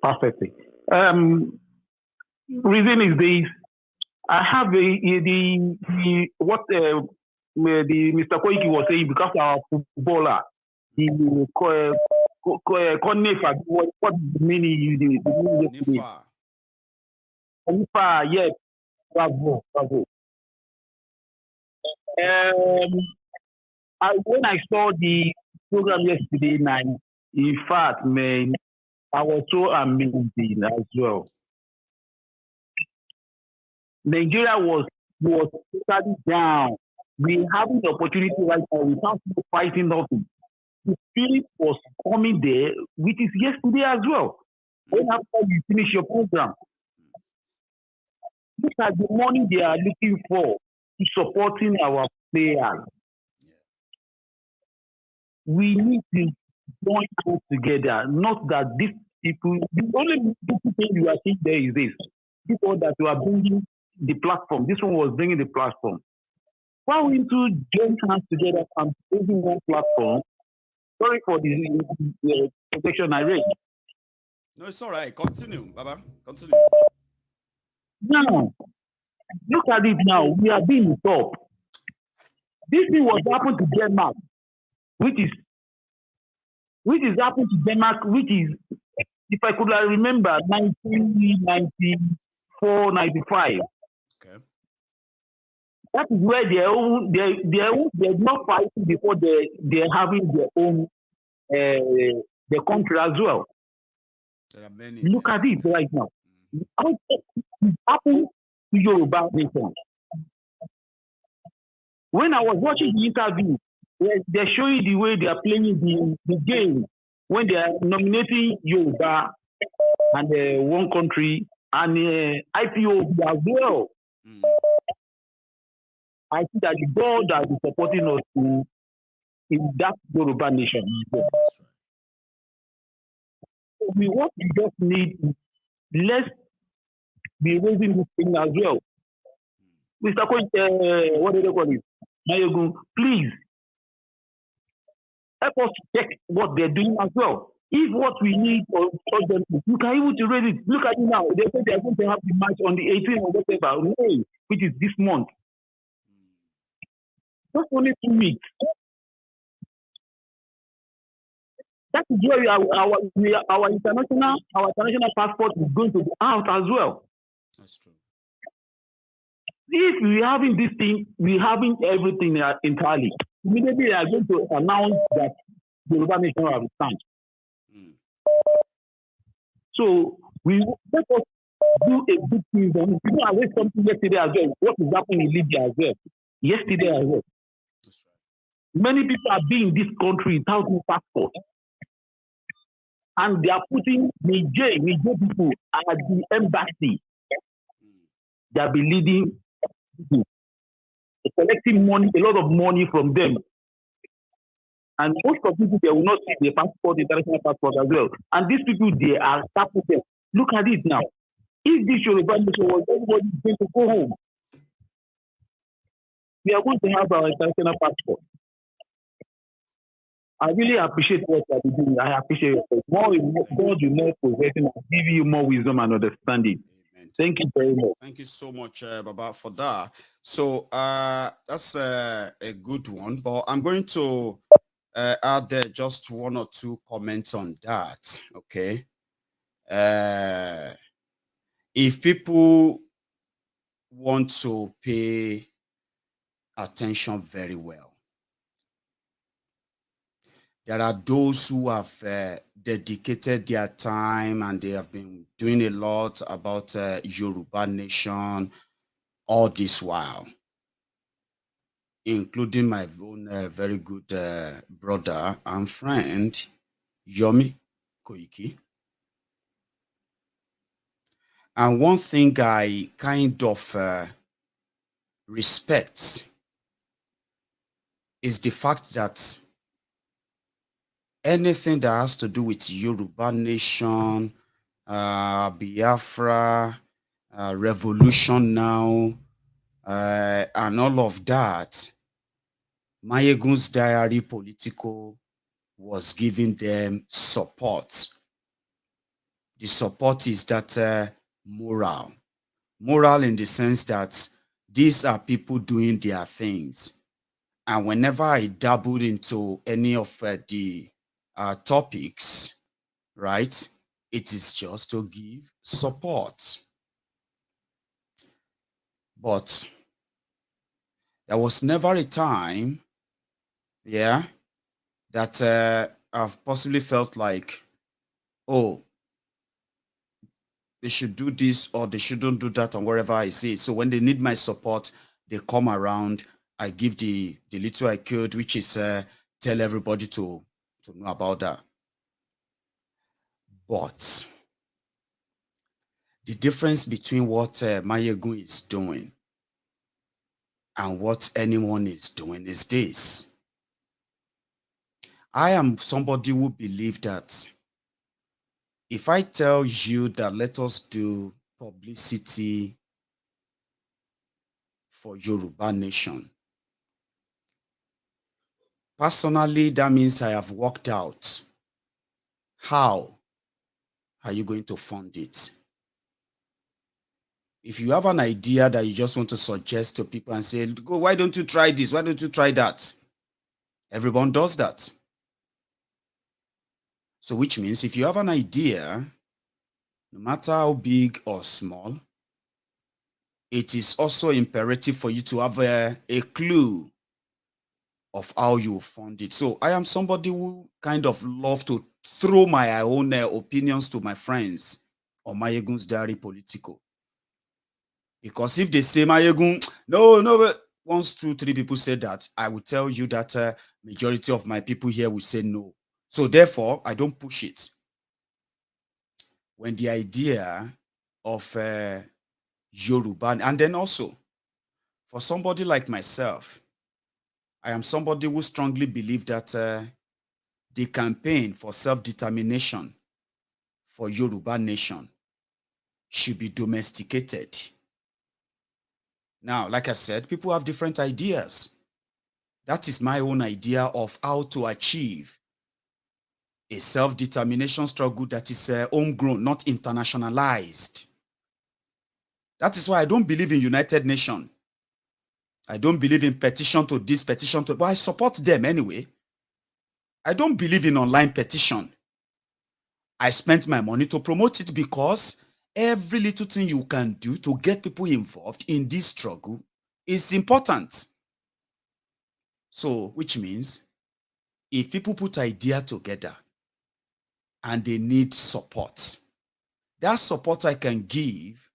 Perfectly. Reason is this: I have what the Mr. Koiki was saying, because our footballer, what the meaning? Nifa, yes, bravo. When I saw the program yesterday night, in fact, man, I was so amazing as well. Nigeria was totally down. We having the opportunity right now without fighting nothing. The spirit was coming there, which is yesterday as well. When after you finish your program, look at the money they are looking for to supporting our players. We need to join us together. Not that these people, the only thing you are seeing there is this. This one that you are bringing the platform. This one was bringing the platform. Why we need to join hands together and bring one platform? Sorry for the protection I raised. No, it's all right. Continue, Baba. Continue. Now, look at it now. We are being top. This thing was happened to Denmark, which is happened to Denmark, which is, if I could remember, 1994, 95. Okay. That is where they're not fighting before they're having their own their country as well. There are many. Look at it right now. It happened to Yoruba nation. When I was watching the interview, they're showing the way they are playing the game when they are nominating Yoruba and one country and IPO as well. I think that the God that is supporting us in that Yoruba nation. What we just need is, let's be raising this thing as well. Mr. What do they call it? Maiyegun, please help us check what they're doing as well. If what we need for them, you can even to raise it. Look at it now. They say they are going to have the match on the 18th of whatever, May, which is this month. Just only 2 weeks. That is where our international passport is going to be out as well. That's true. If we having this thing, we having everything entirely. Immediately they are going to announce that the Yoruba nation have returned. So let us do a good thing. We don't arrange something yesterday as well. What is happening in Libya as well? Yesterday as well. That's right. Many people are being in this country without no passport. And they are putting Niger people at the embassy. They be leading people, collecting money, a lot of money from them. And most of people, they will not see the passport, international passport as well. And these people, they are supported. Look at it now. If this Yoruba nation was, everybody is going to go home. We are going to have our international passport. I really appreciate what you are doing. I appreciate it. God will more possessing and give you more wisdom and understanding. Amen. Thank you very much. Thank you so much, Baba, for that. So that's a good one. But I'm going to add just one or two comments on that. Okay. If people want to pay attention very well, there are those who have dedicated their time and they have been doing a lot about Yoruba nation all this while, including my own very good brother and friend, Yomi Koiki. And one thing I kind of respect is the fact that anything that has to do with Yoruba nation, Biafra, revolution now, and all of that, MaiyegunsDiary Politico was giving them support. The support is that moral in the sense that these are people doing their things. And whenever I dabbled into any of the topics, right, it is just to give support. But there was never a time, that I've possibly felt like, oh, they should do this or they shouldn't do that, and wherever I see it. So when they need my support, they come around. I give the little I could, which is tell everybody to know about that. But the difference between what Maiyegun is doing and what anyone is doing is this. I am somebody who believes that if I tell you that let us do publicity for Yoruba nation, personally, that means I have worked out how are you going to fund it. If you have an idea that you just want to suggest to people and say, go, why don't you try this? Why don't you try that? Everyone does that. So which means if you have an idea, no matter how big or small, it is also imperative for you to have a clue of how you fund it. So I am somebody who kind of love to throw my own opinions to my friends on MaiyegunsDiary Politico. Because if they say Maiyegun, no, once 2, 3 people said that, I will tell you that majority of my people here will say no. So therefore, I don't push it. When the idea of Yoruba, and then also, for somebody like myself, I am somebody who strongly believes that the campaign for self-determination for Yoruba nation should be domesticated. Now, like I said, people have different ideas. That is my own idea of how to achieve a self-determination struggle that is homegrown, not internationalized. That is why I don't believe in United Nations. I don't believe in petition to this, petition to, but I support them anyway. I don't believe in online petition. I spent my money to promote it because every little thing you can do to get people involved in this struggle is important. So, which means if people put idea together and they need support, that support I can give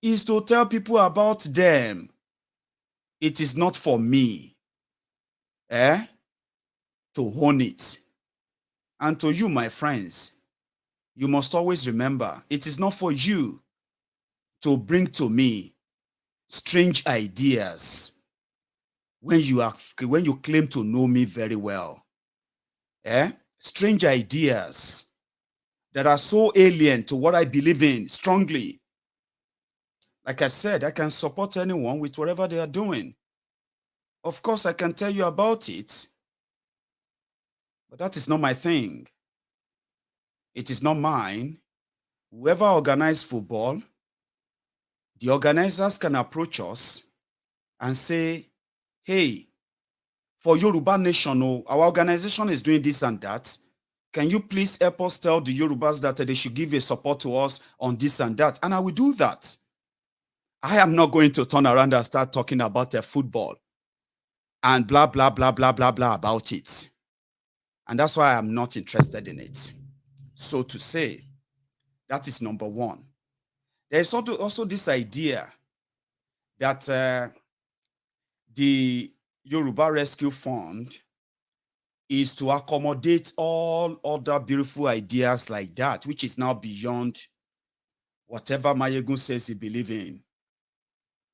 is to tell people about them. It is not for me to own it. And to you, my friends, you must always remember, it is not for you to bring to me strange ideas when you claim to know me very well. Strange ideas that are so alien to what I believe in strongly. Like I said, I can support anyone with whatever they are doing. Of course, I can tell you about it, but that is not my thing. It is not mine. Whoever organizes football, the organizers can approach us and say, hey, for Yoruba Nation, our organization is doing this and that. Can you please help us tell the Yorubas that they should give a support to us on this and that? And I will do that. I am not going to turn around and start talking about football and blah, blah, blah, blah, blah, blah about it. And that's why I'm not interested in it. So to say, that is number one. There is also this idea that the Yoruba Rescue Fund is to accommodate all other beautiful ideas like that, which is now beyond whatever Maiyegun says he believes in.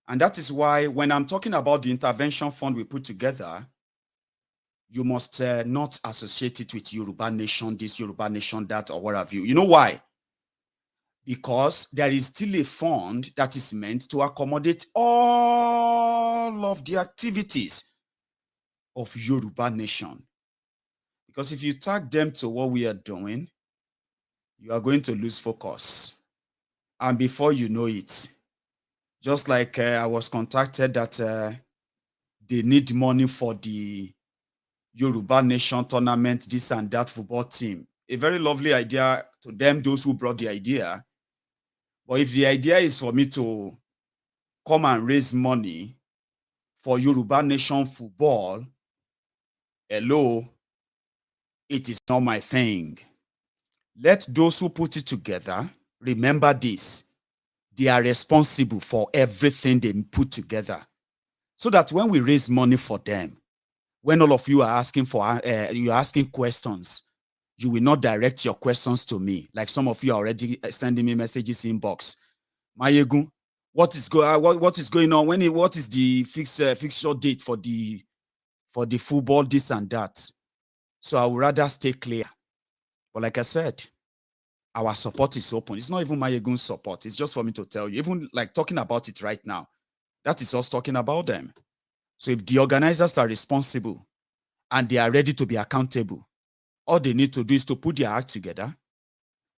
And that is why when I'm talking about the intervention fund we put together, you must not associate it with Yoruba Nation, this Yoruba Nation, that, or what have you. You know why? Because there is still a fund that is meant to accommodate all of the activities of Yoruba Nation. Because if you tag them to what we are doing, you are going to lose focus. And before you know it, just like I was contacted that they need money for the Yoruba Nation tournament, this and that football team. A very lovely idea to them, those who brought the idea. But if the idea is for me to come and raise money for Yoruba Nation football, hello, it is not my thing. Let those who put it together remember this. They are responsible for everything they put together. So that when we raise money for them, when all of you are asking for, you're asking questions, you will not direct your questions to me. Like some of you are already sending me messages inbox. Maiyegun, what is going on? What is the fixture date for the football, this and that? So I would rather stay clear. But like I said, our support is open. It's not even Maiyegun's support. It's just for me to tell you. Even like talking about it right now, that is us talking about them. So if the organizers are responsible and they are ready to be accountable, all they need to do is to put their act together,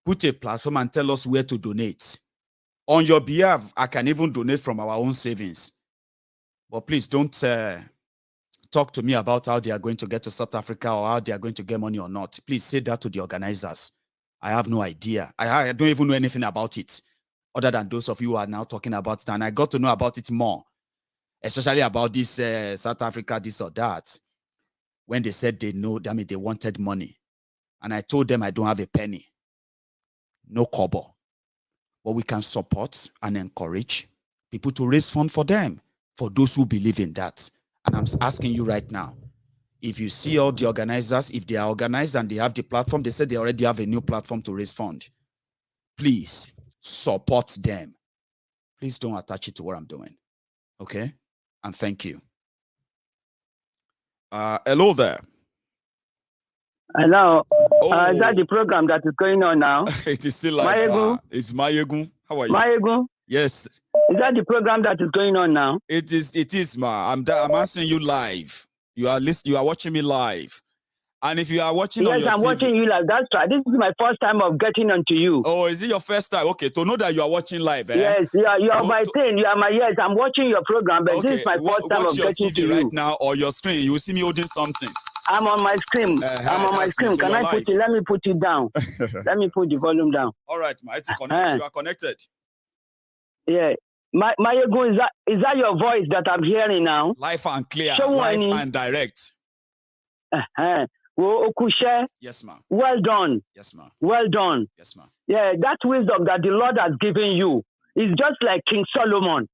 put a platform and tell us where to donate. On your behalf, I can even donate from our own savings. But please don't talk to me about how they are going to get to South Africa or how they are going to get money or not. Please say that to the organizers. I have no idea. I don't even know anything about it, other than those of you who are now talking about it. And I got to know about it more, especially about this South Africa, this or that, when they said they wanted money. And I told them I don't have a penny, no kobo. But we can support and encourage people to raise funds for them, for those who believe in that. And I'm asking you right now, if you see all the organizers, if they are organized and they have the platform, they said they already have a new platform to raise funds. Please support them. Please don't attach it to what I'm doing. Okay? And thank you. Hello there. Hello. Is that the program that is going on now? It is still live. Maiyegun? It's Maiyegun. How are you? Maiyegun? Yes. Is that the program that is going on now? It is, ma. I'm answering you live. You are watching me live. And if you are watching yes, on your I'm TV, watching you live. That's right. This is my first time of getting onto you. Oh, is it your first time? Okay, to know that you are watching live, eh? Yes, you are my thing. You are my yes. I'm watching your program, but this is my first time of getting to you. Watch your TV right now or your screen. You will see me holding something. I'm on my screen. I'm on my screen. Can I put it? Let me put it down. Let me put the volume down. All right, Maite, connect. You are connected. Yeah. Maiyegun, is that your voice that I'm hearing now? Live and clear, live and direct. Yes, ma'am. Well done. Yes, ma'am. Well done. Yes, ma'am. Yeah, that wisdom that the Lord has given you is just like King Solomon.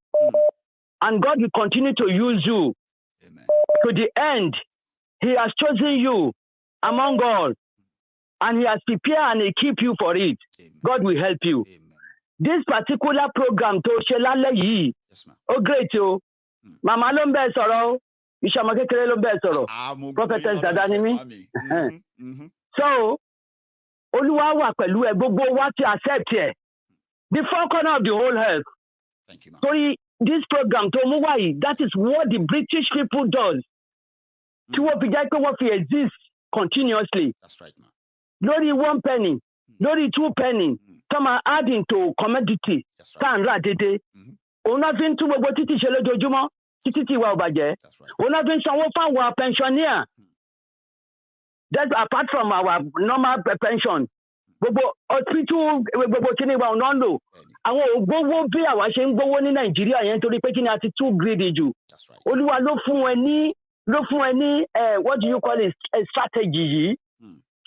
And God will continue to use you. Amen. To the end. He has chosen you among all. And he has prepared and he keep you for it. Amen. God will help you. Amen. This particular program to Shelale yi. Yes, ma'am. Oh, great, yo. Mama Lombe Soro. Ishamakekere Lombe Soro. Prophetess Dadanimi. So, Oluwa wa pẹ̀lú ẹ, gbogbo wa ti accept here. The four corner of the whole earth. Thank you, ma'am. So this program, Tomuwai, that is what the British people does. To what we exist continuously. That's right, ma'am. Lori 1 penny, lori 2 penny. Some are adding to commodity. That's right. Ona fin tu gbogbo títí ṣe lójoojúmọ́, títí wa ò bàjẹ́. That's right. Ona fin sanwó fún our pensioner. That's apart from our normal pension. Gbogbo hospital gbogbo kíni wa ọ̀nà lò. Àwọn ògbówó bí àwa ṣe ń gbówó ní Nàìjíríà yẹn torí pé kíni a ti too greedy jù. That's right. Olúwa ló fún ẹ ní what do you call it, a strategy yìí.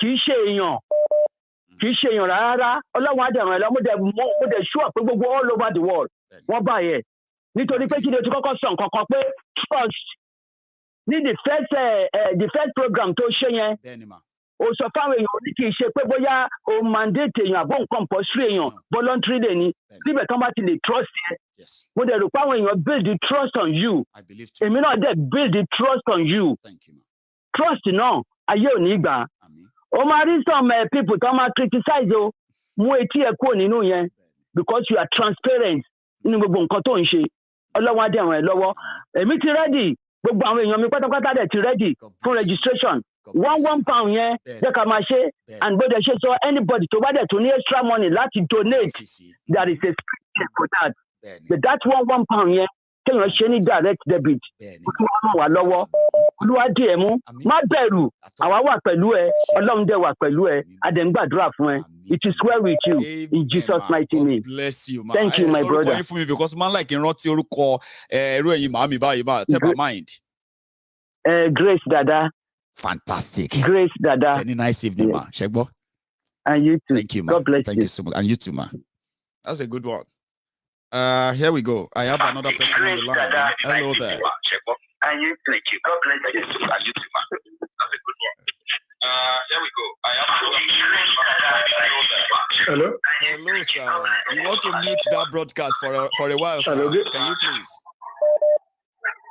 Kì í ṣe èèyàn rárá. Ọlọ́run á dẹ̀ràn ẹ̀ lọ, mo dẹ̀ sure pé gbogbo all over the world wọ́n bá yẹ. Nítorí pé kí ni o ti kọ́kọ́ sọ nǹkan kan pé trust ní the first program tó ṣe yẹn. O sọ fáwọn èèyàn ní kì í ṣe pé bóyá o mandate èèyàn àbọ̀ compulsory èèyàn voluntary lè ní. Síbẹ̀ tán bá ti lè trust yẹn. Mo dẹ̀ rò pé àwọn èèyàn build the trust on you. Èmi náà dẹ̀ build the trust on you. Thank you, ma'am. Trust náà ayé ò ní gbà. O máa rí some people tó máa criticize o. Mú etí ẹ kúrò nínú yẹn because you are transparent nínú gbogbo nǹkan tó ń ṣe. Ọlọ́run á dẹ̀ ràn ẹ́ lọ́wọ́. Èmi ti ready. Gbogbo àwọn èèyàn mi pátápátá dẹ̀ ti ready fún registration. £1 yẹn jẹ́ ká máa ṣe and bó dẹ̀ ṣe sọ anybody tó bá dẹ̀ tó ní extra money láti donate there is a script for that. But that £1 yẹn kéèyàn ṣe ní direct debit. Olúwa ràn wá lọ́wọ́. Olúwa dì ẹ́ mú. Má bẹ̀rù. Àwa wà pẹ̀lú ẹ. Ọlọ́run dẹ̀ wà pẹ̀lú ẹ. A dẹ̀ ń gbàdúrà fún ẹ. It is well with you in Jesus' mighty name. Bless you, man. Thank you, my brother. For me because man like in rántí orúkọ ẹ̀rọ ẹ̀yìn màmí báyìí bá tap my mind. Grace Dada. Fantastic. Grace Dada. Any nice evening, man. Shegbo. And you too. Thank you, man. God bless Thank you so much. And you too, man. That's a good one. Here we go. I have another person on the line. Hello there. And you thank you. God bless you. And you too, man. That's a good one. Here we go. I have Hello? Hello, sir. You want to mute that broadcast for a while, sir? Hello? Can you please?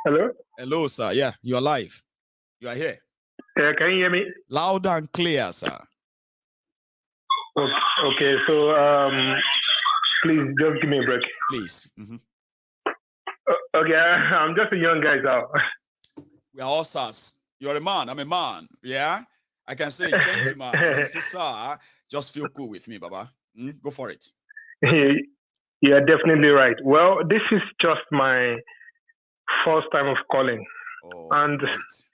Hello? Hello, sir. Yeah, you're live. You are here. Can you hear me? Loud and clear, sir. Okay, so please just give me a break. Please. Okay, I'm just a young guy now. We are all sirs. You're a man. I'm a man. Yeah? I can say gentleman. I can say sir. Just feel cool with me, Baba. Go for it. You're definitely right. Well, this is just my first time of calling. Oh, and great.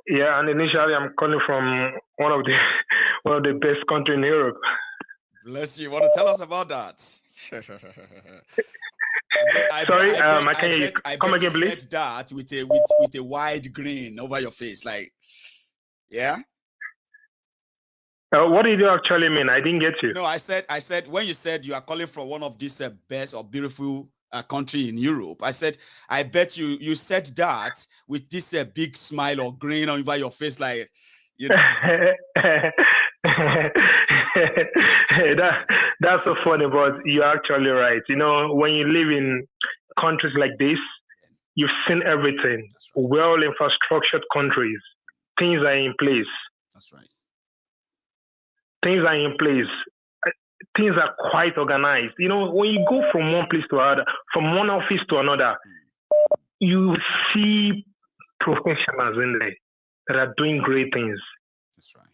Yeah, and initially I'm calling from one of the best countries in Europe. Bless you. Want to tell us about that? Sorry, I can't hear you. Come again, please. Said that with a wide grin over your face, like, yeah. What did you actually mean? I didn't get you. No, I said when you said you are calling from one of these best or beautiful country in Europe, I said I bet you said that with this big smile or grin over your face, like, you know. That's so funny, but you're actually right. You know, when you live in countries like this, you've seen everything. Right. Well infrastructured countries, things are in place. That's right. Things are in place. Things are quite organized. You know, when you go from one place to another, from one office to another, you see professionals in there. that are doing great things. That's right.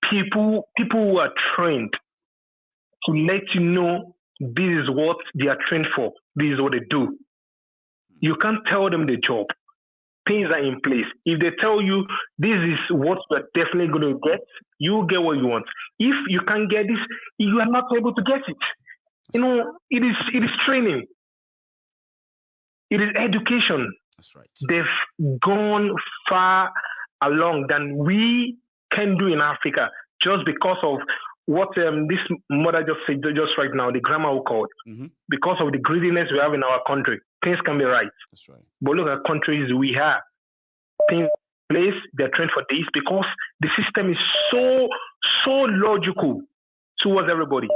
People who are trained to let you know this is what they are trained for. This is what they do. You can't tell them the job. Things are in place. If they tell you this is what you're definitely going to get, you get what you want. If you can't get this, you are not able to get it. You know, it is training. It is education. That's right. They've gone far along than we can do in Africa just because of what this mother just said just right now, the grammar we called. Because of the greediness we have in our country, things can be right. That's right. But look at countries we have. Things in place, they're trained for this because the system is so logical towards everybody.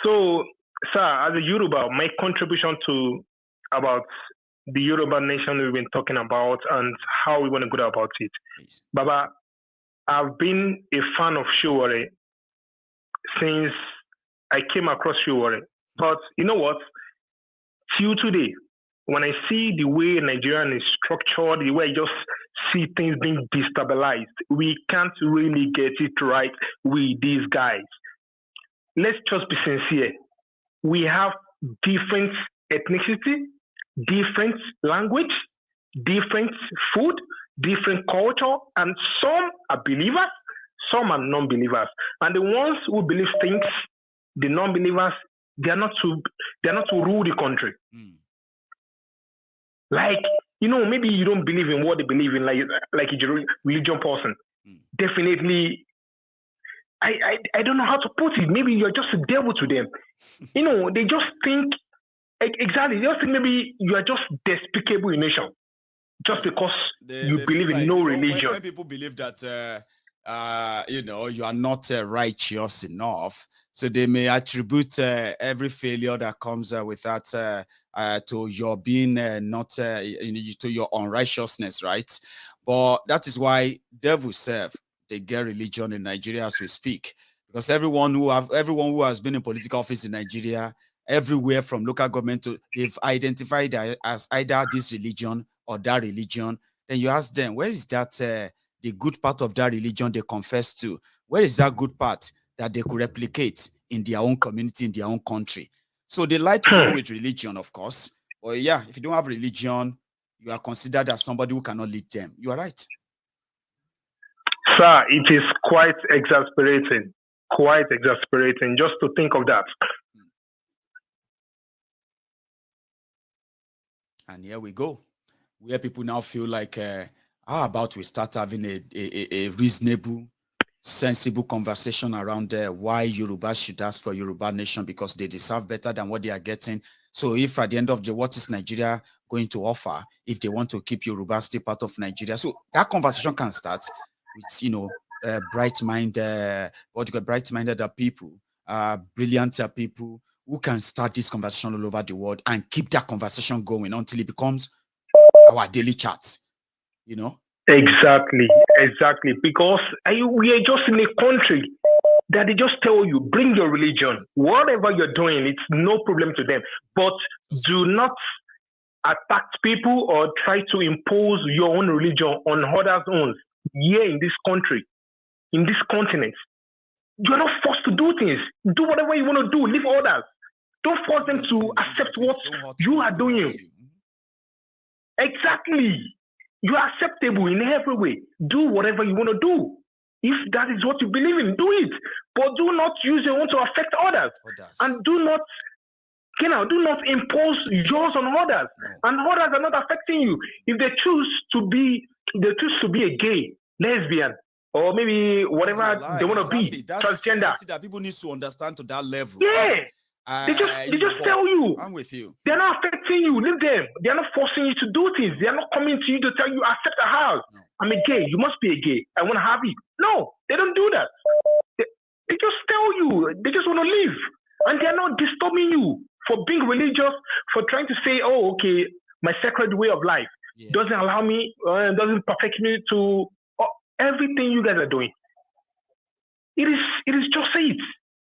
So, sir, as a Yoruba, my contribution to about the Yoruba nation we've been talking about and how we want to go about it. Please. Baba, I've been a fan of Shiwore since I came across Shiwore. But you know what? Till today, when I see the way Nigerian is structured, the way I just see things being destabilized, we can't really get it right with these guys. Let's just be sincere. We have different ethnicity, different language, different food, different culture, and some are believers, some are non-believers. And the ones who believe things, the non-believers, they are not to rule the country. Like, you know, maybe you don't believe in what they believe in, like a religion person. Definitely, I don't know how to put it. Maybe you're just a devil to them. You know, they just think, exactly, they just think maybe you are just despicable in nation. Just because you believe in no religion. When people believe that, you know, you are not righteous enough, so they may attribute every failure that comes with that to your being not, to your unrighteousness, right? But that is why devils serve. They get religion in Nigeria as we speak, because everyone who has been in political office in Nigeria, everywhere from local government to, they've identified as either this religion or that religion. Then you ask them, where is that the good part of that religion they confess to? Where is that good part that they could replicate in their own community, in their own country? So they like to go with religion, of course. But yeah, if you don't have religion, you are considered as somebody who cannot lead them. You are right. Sir, it is quite exasperating just to think of that. And here we go, where people now feel like, how about we start having a reasonable, sensible conversation around why Yorubas should ask for Yoruba nation, because they deserve better than what they are getting. So if at the end of the day, what is Nigeria going to offer if they want to keep Yoruba still part of Nigeria? So that conversation can start with, you know, bright-minded people, brilliant people who can start this conversation all over the world and keep that conversation going until it becomes our daily chat, you know? Exactly. Because we are just in a country that they just tell you, bring your religion. Whatever you're doing, it's no problem to them. But do not attack people or try to impose your own religion on others' own. Here in this country, in this continent, you're not forced to do things. Do whatever you want to do. Leave others. Don't force them to accept what you are doing. Exactly. You are acceptable in every way. Do whatever you want to do. If that is what you believe in, do it. But do not use your own to affect others. And do not impose yours on others. And others are not affecting you. If they choose to be a gay, lesbian, or maybe whatever they want to be, transgender. That people need to understand to that level. Yeah. They just tell you. I'm with you. They're not affecting you. Leave them. They're not forcing you to do things. They're not coming to you to tell you, accept a house. No. I'm a gay. You must be a gay. I want to have you. No, they don't do that. They just tell you. They just want to live. And they're not disturbing you for being religious, for trying to say, oh, okay, my sacred way of life doesn't allow me, doesn't perfect me to everything you guys are doing. It is just it.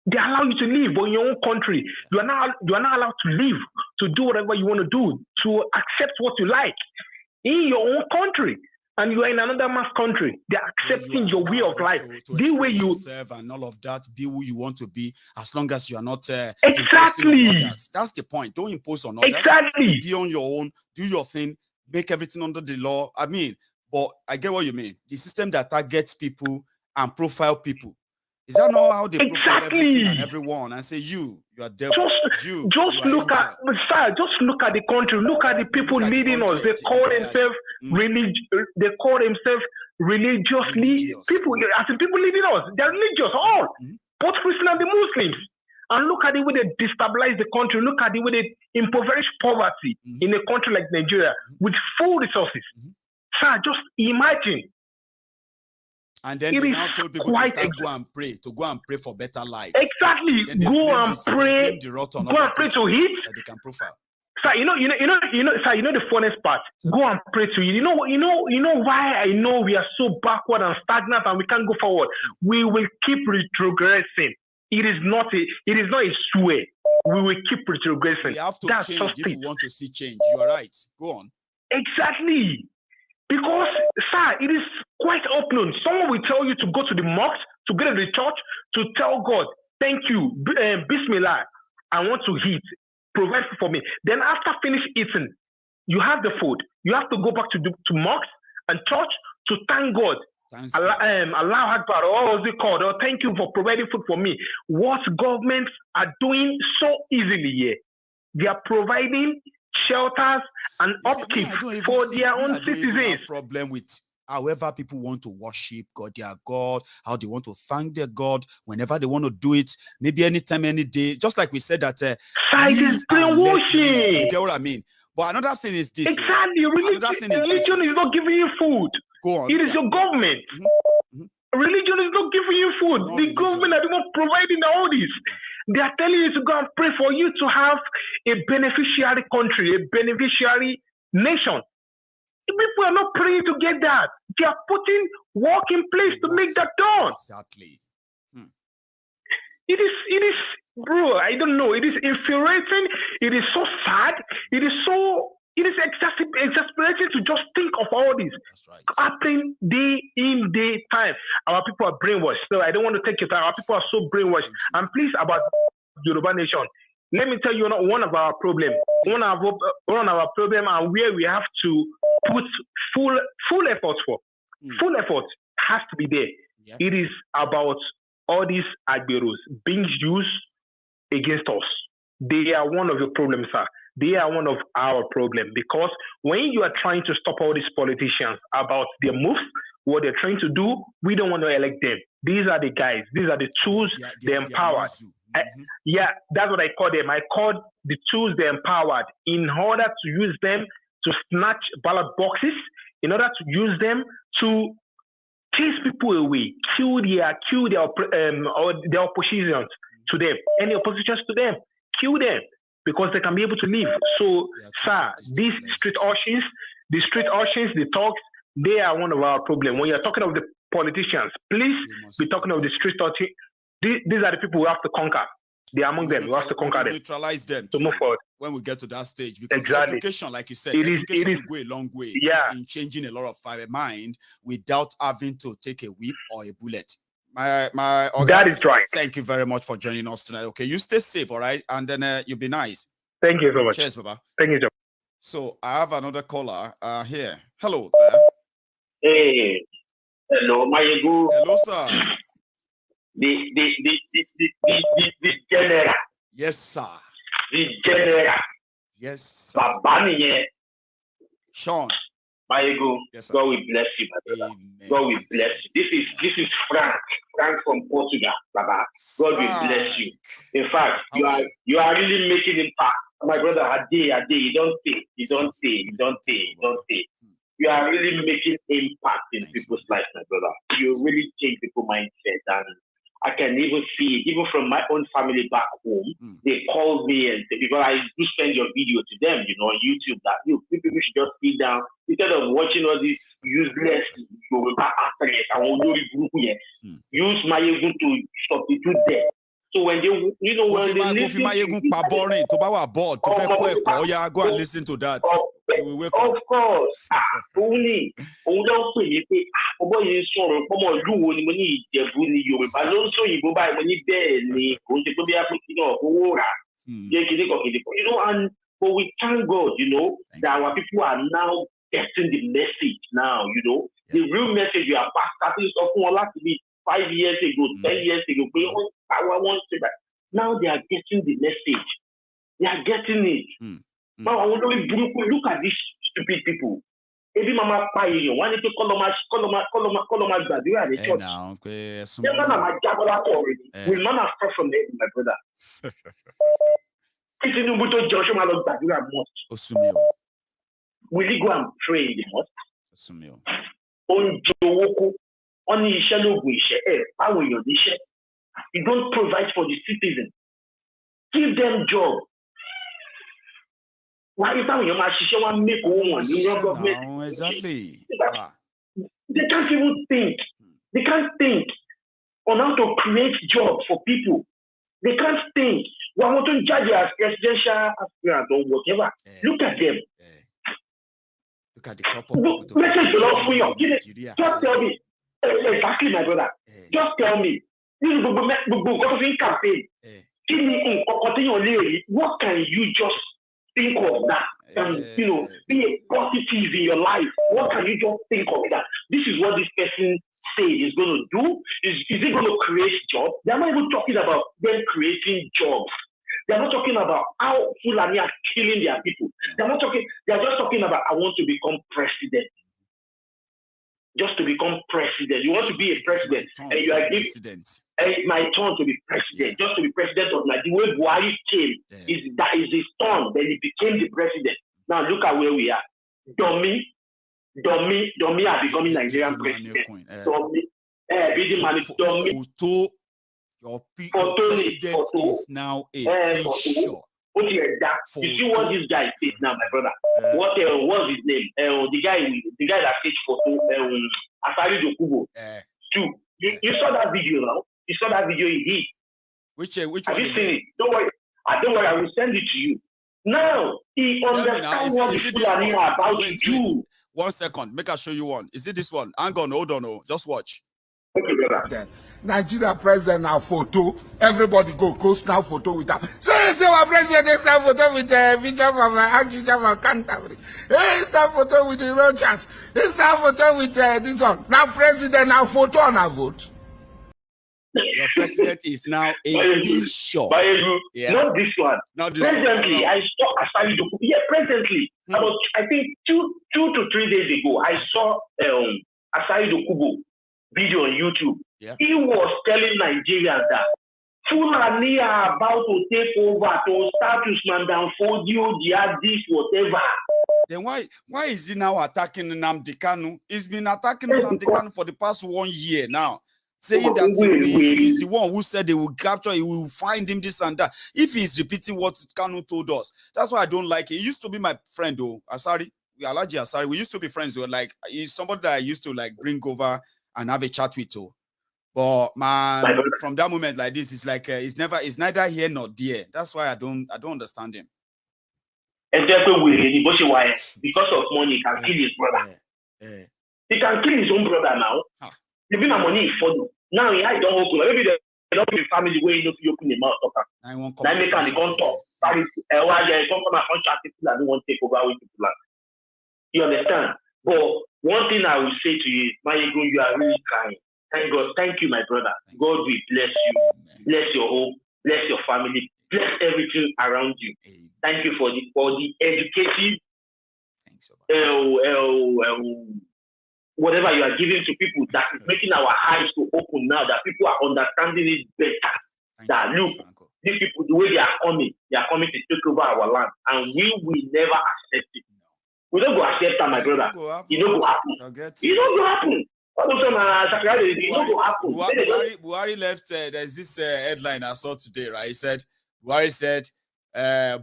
They allow you to live, but in your own country, you are not allowed to live, to do whatever you want to do, to accept what you like in your own country. and you are in another man's country. They're accepting your way of life. The way you serve and all of that, be who you want to be, as long as you are not exactly. On others. That's the point. Don't impose on others. Exactly. Be on your own. Do your thing. Make everything under the law. I mean, but I get what you mean. The system that targets people and profile people. Is that not how they profile everything and everyone and say you are devil? Just look at the country. Look at the people leading us. They call themselves They call themselves religiously. People leading us. They're religious, all both Christian and the Muslims. And look at the way they destabilize the country. Look at the way they impoverish poverty in a country like Nigeria with full resources. Sir, just imagine. And then they now told people to go and pray for better life. Exactly. Go and pray. Go and pray to eat. They can profile. Sir, you know the funniest part. Go and pray to eat. You know why I know we are so backward and stagnant and we can't go forward. We will keep retrogressing. It is not a swear. We will keep retrogressing. We have to change if we want to see change. You are right. Go on. Exactly. Because, sir, it is quite open. Someone will tell you to go to the mosque, to go to the church, to tell God, thank you, Bismillah, I want to eat, provide food for me. Then after finish eating, you have the food. You have to go back to mosque and church to thank God. Allah Akbar, or what's it called? Oh, thank you for providing food for me. What governments are doing so easily here? They are providing shelters and upkeep for their own citizens. Problem with however people want to worship God, their God, how they want to thank their God whenever they want to do it, maybe anytime, any day. Just like we said that it is brainwashing. You get what I mean? But another thing is this. Exactly. Religion is not giving you food. Go on. It is your government. Religion is not giving you food. The government are not providing all this. They are telling you to go and pray for you to have a beneficiary country, a beneficiary nation. People are not praying to get that. They are putting work in place to make that done. Exactly. It is, bro, I don't know. It is infuriating. It is so sad. It is exasperating to just think of all this happening day in, day time. Our people are brainwashed. So I don't want to take your time. Our people are so brainwashed. And please, about Yoruba nation, let me tell you one of our problems. One of our problem and where we have to put full effort for. Full effort has to be there. Yeah. It is about all these agberos being used against us. They are one of your problems, sir. They are one of our problems, because when you are trying to stop all these politicians about their moves, what they're trying to do, we don't want to elect them. These are the guys. These are the tools they're empowered. That's what I call them. I call the tools they're empowered in order to use them to snatch ballot boxes, in order to use them to chase people away, kill their oppositions to them, any oppositions to them, kill them, because they can be able to live. So, sir, these street urchins, the talks, they are one of our problems. When you're talking of the politicians, please be talking of the street urchins. These are the people we have to conquer. They are among them. We have to conquer them. Neutralize them to move forward. When we get to that stage. Because education, like you said, education will go a long way in changing a lot of mind without having to take a whip or a bullet. My that is right. Thank you very much for joining us tonight. Okay, you stay safe, all right? And then you'll be nice. Thank you so much. Cheers, Baba. Thank you, John. So I have another caller here. Hello there. Hey. Hello, Maiyegun. Hello, sir. The general. Yes, sir. The general. Yes, sir. Babaniye. Sean. Maiyegun, yes, God will bless you, my brother. God will bless you. This is Frank from Portugal, Baba. God will bless you. In fact, you are really making impact. My brother, Ade, you don't say. You are really making impact in people's lives, my brother. You really change people's mindset, and I can even see it, even from my own family back home. They called me and said, because I do send your video to them, on YouTube, that people should just sit down instead of watching all these useless actors. Use Maiyegun to substitute them. So when they, when they listen to Maiyegun boring, to board, to go and listen to that. Of course. Only pè mí pé ọgbọ́n yìí sọ̀rọ̀ pọ́mọ ìlú wo ni mo ní Ìjẹ̀bú ni Yorùbá ló ń sọ òyìnbó báyìí mo ní bẹ́ẹ̀ ni kò ń ṣe pé bí a pín kí náà owó rà jẹ́ kìdíkọ̀. And but we thank God, that our people are now getting the message now, the real message you are starting off from last week, 5 years ago, 10 years ago, now they are getting the message. They are getting it. Now I want to look at these stupid people. Every mama pay one need to call them gbadura at the church. Them man are jagola already. We man are far from there, my brother. Will he go and pray in the mosque? You don't provide for the citizens. Give them job. Why is that when you make one in your government? Exactly. They can't even think. They can't think on how to create jobs for people. They can't think. We want to judge as presidential aspirant or whatever. Look at them. Look at the couple. Just tell me. Exactly, my brother. Just tell me. This is the campaign. What can you just think of that? And be a positive in your life. What can you just think of that? This is what this person said is going to do. Is it going to create jobs? They're not even talking about them creating jobs. They're not talking about how Fulani are killing their people. They're just talking about I want to become president. Just to become president. You want to be a president and you are giving my turn to be president. Just to be president of Nigeria. The way Buhari came that is his turn. Then he became the president. Now look at where we are. Dummy are becoming Nigerian president. Your president is now a bishop. You see what this guy said now, my brother. What's his name? The guy that takes photo, Asari Dokubo. You saw that video now. You saw that video he did. Which Have one? you seen it? Don't worry, I will send it to you. Now he understands what the Fulani are about to do. 1 second, make I show you one. Is it this one? Hang on, hold on, just watch. Okay, brother. Nigeria president now photo. Everybody go snap photo with that. Say our president snap photo with the Bishop of Archbishop of Canterbury. Hey, snap photo with the Rogers. Hey, snap photo with this one. Now president now photo on a vote. Your president is now a bishop. Not this one. Presently, I saw Asari Dokubo. Yeah, presently. About I think two to 3 days ago, I saw Asari Dokubo video on YouTube. Yeah. He was telling Nigerians that Fulani are about to take over to status man down for you, this, whatever. Then why is he now attacking Nnamdi Kanu? He's been attacking Nnamdi Kanu for the past 1 year now, saying that he's the one who said they will capture, he will find him this and that. If he's repeating what Kanu told us, that's why I don't like it. He used to be my friend, though. Asari, we used to be friends. Though. Like he's somebody that I used to like bring over and have a chat with. Though. But man, from that moment like this, it's like it's neither here nor there. That's why I don't understand him. Because of money, he can kill his brother. He can kill his own brother now. Even the money is for you. Now he don't open. Maybe they don't be family where you open the mouth. I won't come. They can't talk. Why they come from a bunch of people that don't want to take over with people. You understand? But one thing I will say to you, Maiyegun, you are really trying. Thank God. Thank you, my brother. God will bless you. Bless your home. Bless your family. Bless everything around you. Thank you for the educative, whatever you are giving to people that is making our eyes to open now, that people are understanding it better. That look, these people, the way they are coming to take over our land, and we will never accept it. We don't go accept that, my brother. It don't go happen. It don't go happen. Buhari left. There's this headline I saw today, right? Buhari said,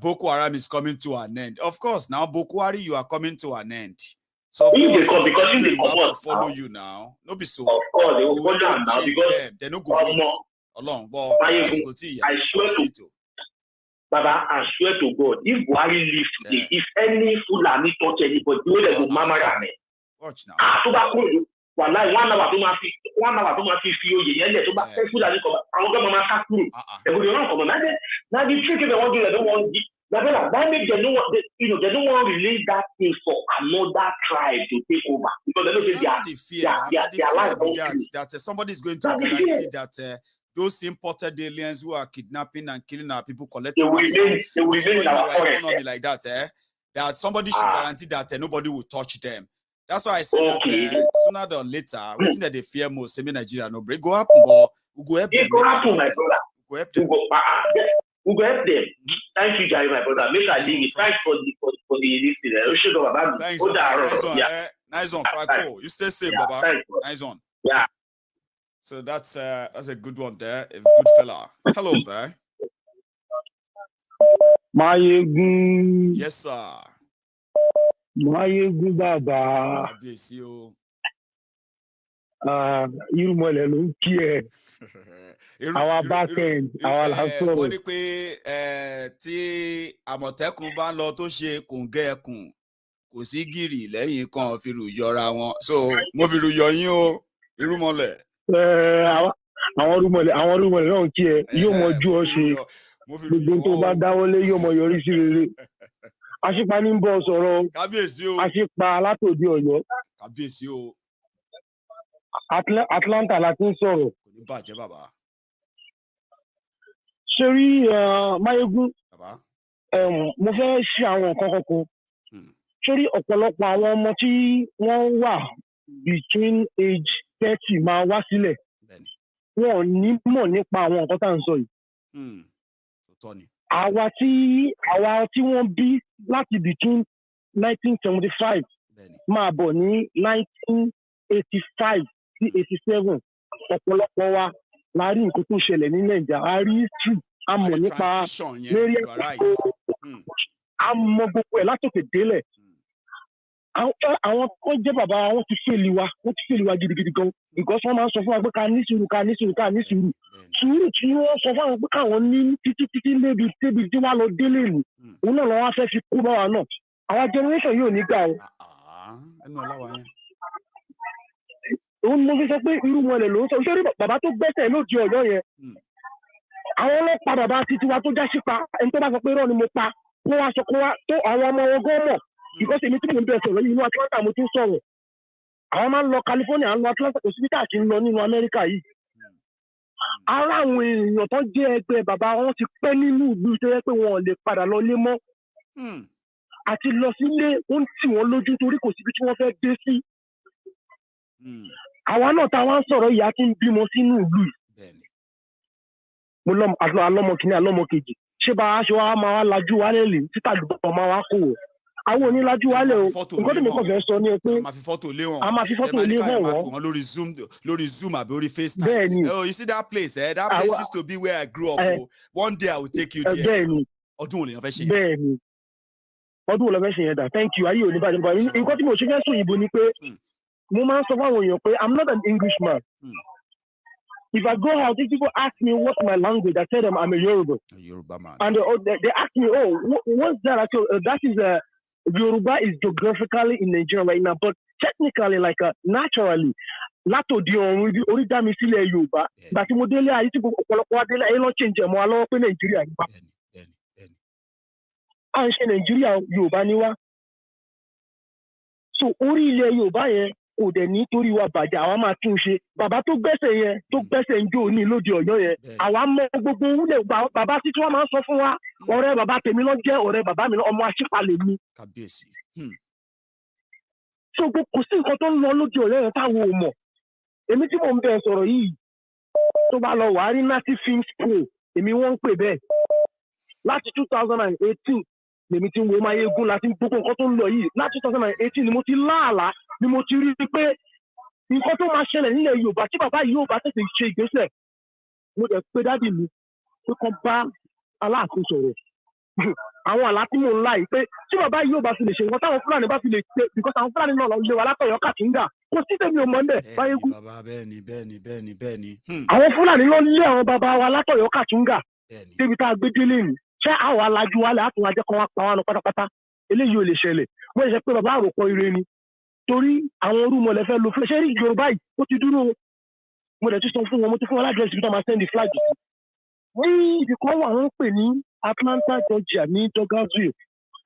Boko Haram is coming to an end. Of course, now Boko Haram, you are coming to an end. So of course, because they will have to follow you now. No be so. Of course, they will follow now because they no go along. But I swear to Baba, I swear to God, if Buhari leaves today, if any Fulani touch anybody, they go mama rame. Watch now. Wallahi, 1 hour to my 50 years, so back Fulani come. I'm going to mama sakuru. They go don't come. Now the trick they want to do, they don't want. That makes they don't want. They don't want to release that thing for another tribe to take over because they don't say their life that somebody is going to guarantee that. Those imported aliens who are kidnapping and killing our people, collecting destroying our economy like that, that somebody should guarantee that nobody will touch them. That's why I said that sooner or later, waiting that they fear most, semi Nigeria no break. Go happen, but we go help them. Go happen, my brother. Go help them. We go help them. Thank you, Jerry, my brother. Make I leave it. Thanks for the listening. Thanks. Nice one, Franco. You stay safe, Baba. Nice one. Yeah. So that's a good one there, a good fella. Hello there. Maiyegun. Yes, sir. Maiyegun Baba. Bless you. Irumole ló kí ẹ. Our back end, our last one. Wọ́n ní pé tí Àmọ̀tẹ́kùn bá ń lọ tó ṣe kòǹgẹ́ ẹkùn kò sí gìrì lẹ́yìn kan fi rù yọra wọn. So mo fi rù yọ yín o, Irúmọlẹ̀. Àwọn rúmọlẹ̀ náà kí ẹ yóò mọ ju ọ ṣe gbogbo tó bá dáwọ́lé yóò mọ yọrí sí rere. Àṣìpa ní bọ́ sọ̀rọ̀ àṣìpa látòdì Ọ̀yọ́. Kábíyèsí o. Atlanta la ti ń sọ̀rọ̀. Kò ní bàjẹ́ bàbá. Ṣé rí Maiyegun? Mo fẹ́ ṣe àwọn nǹkan kankan. Ṣé rí ọ̀pọ̀lọpọ̀ àwọn ọmọ tí wọ́n wà between age 30 máa wá sílẹ̀. Wọn ò ní mọ̀ nípa àwọn nǹkan tá à ń sọ yìí. Àwa tí wọ́n bí láti between 1975 máa bọ̀ ní 1985 sí 87 ọ̀pọ̀lọpọ̀ wa la rí nǹkan tó ṣẹlẹ̀ ní Nàìjíríà. A rí history, a mọ̀ nípa lérí a mọ̀ gbogbo ẹ̀ látòkè délẹ̀. Àwọn tó jẹ́ bàbá wọn ti fèlì wa gidigidi gan because wọ́n máa ń sọ fún wa pé ká ní sùúrù sùúrù tí wọ́n sọ fún wa pé káwọn ní títí lébi tí wọ́n lọ délé ìlú òun náà lọ́wọ́ fẹ́ fi kú bá wa náà àwọn generation yóò ní gbà o. Òun mo fi sọ pé Irúmọlẹ̀ ló ń sọ nítorí bàbá tó gbẹ́sẹ̀ lóde Ọ̀yọ́ yẹn àwọn ọlọ́pàá bàbá títí wa tó já sípa ẹni tó bá sọ pé irọ́ ni mo pa kó wá sọ kó wá tó àwọn ọmọ wọn gán mọ̀. Because èmi tí mo ń bẹ sọ̀rọ̀ yìí inú Atlanta mo ti ń sọ̀rọ̀. Àwọn máa ń lọ California, à ń lọ Atlanta, kò síbi tá a ti ń lọ nínú Amẹ́ríkà yìí. Ara àwọn èèyàn tó jẹ́ ẹgbẹ́ bàbá wọn ti pẹ́ nínú ìlú tó yẹ pé wọn ò lè padà lọ lé mọ́. Àti lọ sílé ó ń tì wọ́n lójú torí kò síbi tí wọ́n fẹ́ dé sí. Àwa náà tá a wá ń sọ̀rọ̀ yìí a ti ń bímọ sínú ìlú yìí. Mo lọ alọ́mọ kìíní alọ́mọ kejì. Ṣé bá a ṣe wá máa wá lajú wálé lè títà lùbọ̀ máa wá kó o? Àwọn onílájú wálé o nǹkan tí mi kàn fẹ́ sọ ni pé a máa fi fọ́tò lé wọn wọ́n lórí Zoom àbí lórí FaceTime. Bẹ́ẹ̀ni. Oh, you see that place, that place used to be where I grew up. One day I will take you there. Bẹ́ẹ̀ni. Ọdún wo lè yàn fẹ́ ṣe yẹn? Bẹ́ẹ̀ni. Ọdún wo lè fẹ́ ṣe yẹn dà? Thank you. Ayé òní bàjẹ́ bàjẹ́. Nǹkan tí mo ṣe fẹ́ sọ ìbò ni pé mo máa ń sọ fún àwọn èèyàn pé I'm not an Englishman. If I go out, if people ask me what's my language, I tell them I'm a Yoruba. A Yoruba man. And they ask me, what's that? I tell that is Yoruba is geographically in Nigeria right now, but technically, like naturally, látòdì ọ̀run orí dá mi sílẹ̀ Yorùbá. Gbàtí mo délé ayé tí ọ̀pọ̀lọpọ̀ wa délé ayé lọ́ọ́ change ẹ̀mọ́ alọ́wọ́ pé Nàìjíríà nípa. À ń ṣe Nàìjíríà Yorùbá ní wá. So orí ilẹ̀ Yorùbá yẹn kò dẹ̀ nítorí wa bàjẹ́ àwa máa tún ṣe. Bàbá tó gbẹ́sẹ̀ ń jó ní lóde Ọ̀yọ́ yẹn àwa mọ gbogbo wúlẹ̀ bàbá tí wọ́n máa ń sọ fún wa ọ̀rẹ́ bàbá tèmi lọ jẹ́ ọ̀rẹ́ bàbá mi ọmọ aṣípalẹ̀ mi. Kábíyèsí. So kò sí nǹkan tó ń lọ lóde Ọ̀yọ́ yẹn táwọn ò mọ̀. Èmi tí mò ń bẹ̀ sọ̀rọ̀ yìí tó bá lọ wàá rí Nati Films Pro èmi wọ́n ń pè bẹ́ẹ̀ láti 2018 lèmi tí ń wo Maiyegun láti gbogbo nǹkan tó ń lọ yìí láti 2018 ni mo ti láàlá ni mo ti rí i pé nǹkan tó máa ṣẹlẹ̀ nílẹ̀ Yorùbá tí bàbá yìí yóò bá tètè ṣe ìgbésẹ̀ mo dẹ̀ pé dádì mi pé kán bá Aláàfin sọ̀rọ̀ àwọn àlá tí mò ń lá yìí pé tí bàbá yìí yóò bá fi lè ṣe nǹkan táwọn Fúlàní bá fi lè ṣe because àwọn Fúlàní náà lọ lé wa látọ̀yọ́ Kàtúngà kò sí tèmi ò mọ̀ ń bẹ̀ Maiyegun. Bẹ́ẹ̀ni. Àwọn Fúlàní ló lé àwọn bàbá wa látọ̀yọ́ Kàtúngà débi tá a gbé délé ni ṣé àwọn alájú wa lè àtúnwá jẹ́ kó wá pa wá lọ pátápátá eléyìí ò lè ṣẹlẹ̀ wọ́n ṣe pé bàbá àròpọ̀ ire ni torí àwọn orúmọlẹ̀ fẹ́ lo fún ṣé rí Yorùbá yìí ó ti dúró mo dẹ̀ ti sọ fún wọn mo ti fún wọn ládírẹ́sì bí wọ́n máa sẹ́ndì flag sí ní ibi kan wà wọ́n ń pè ní Atlanta Georgia ní Douglasville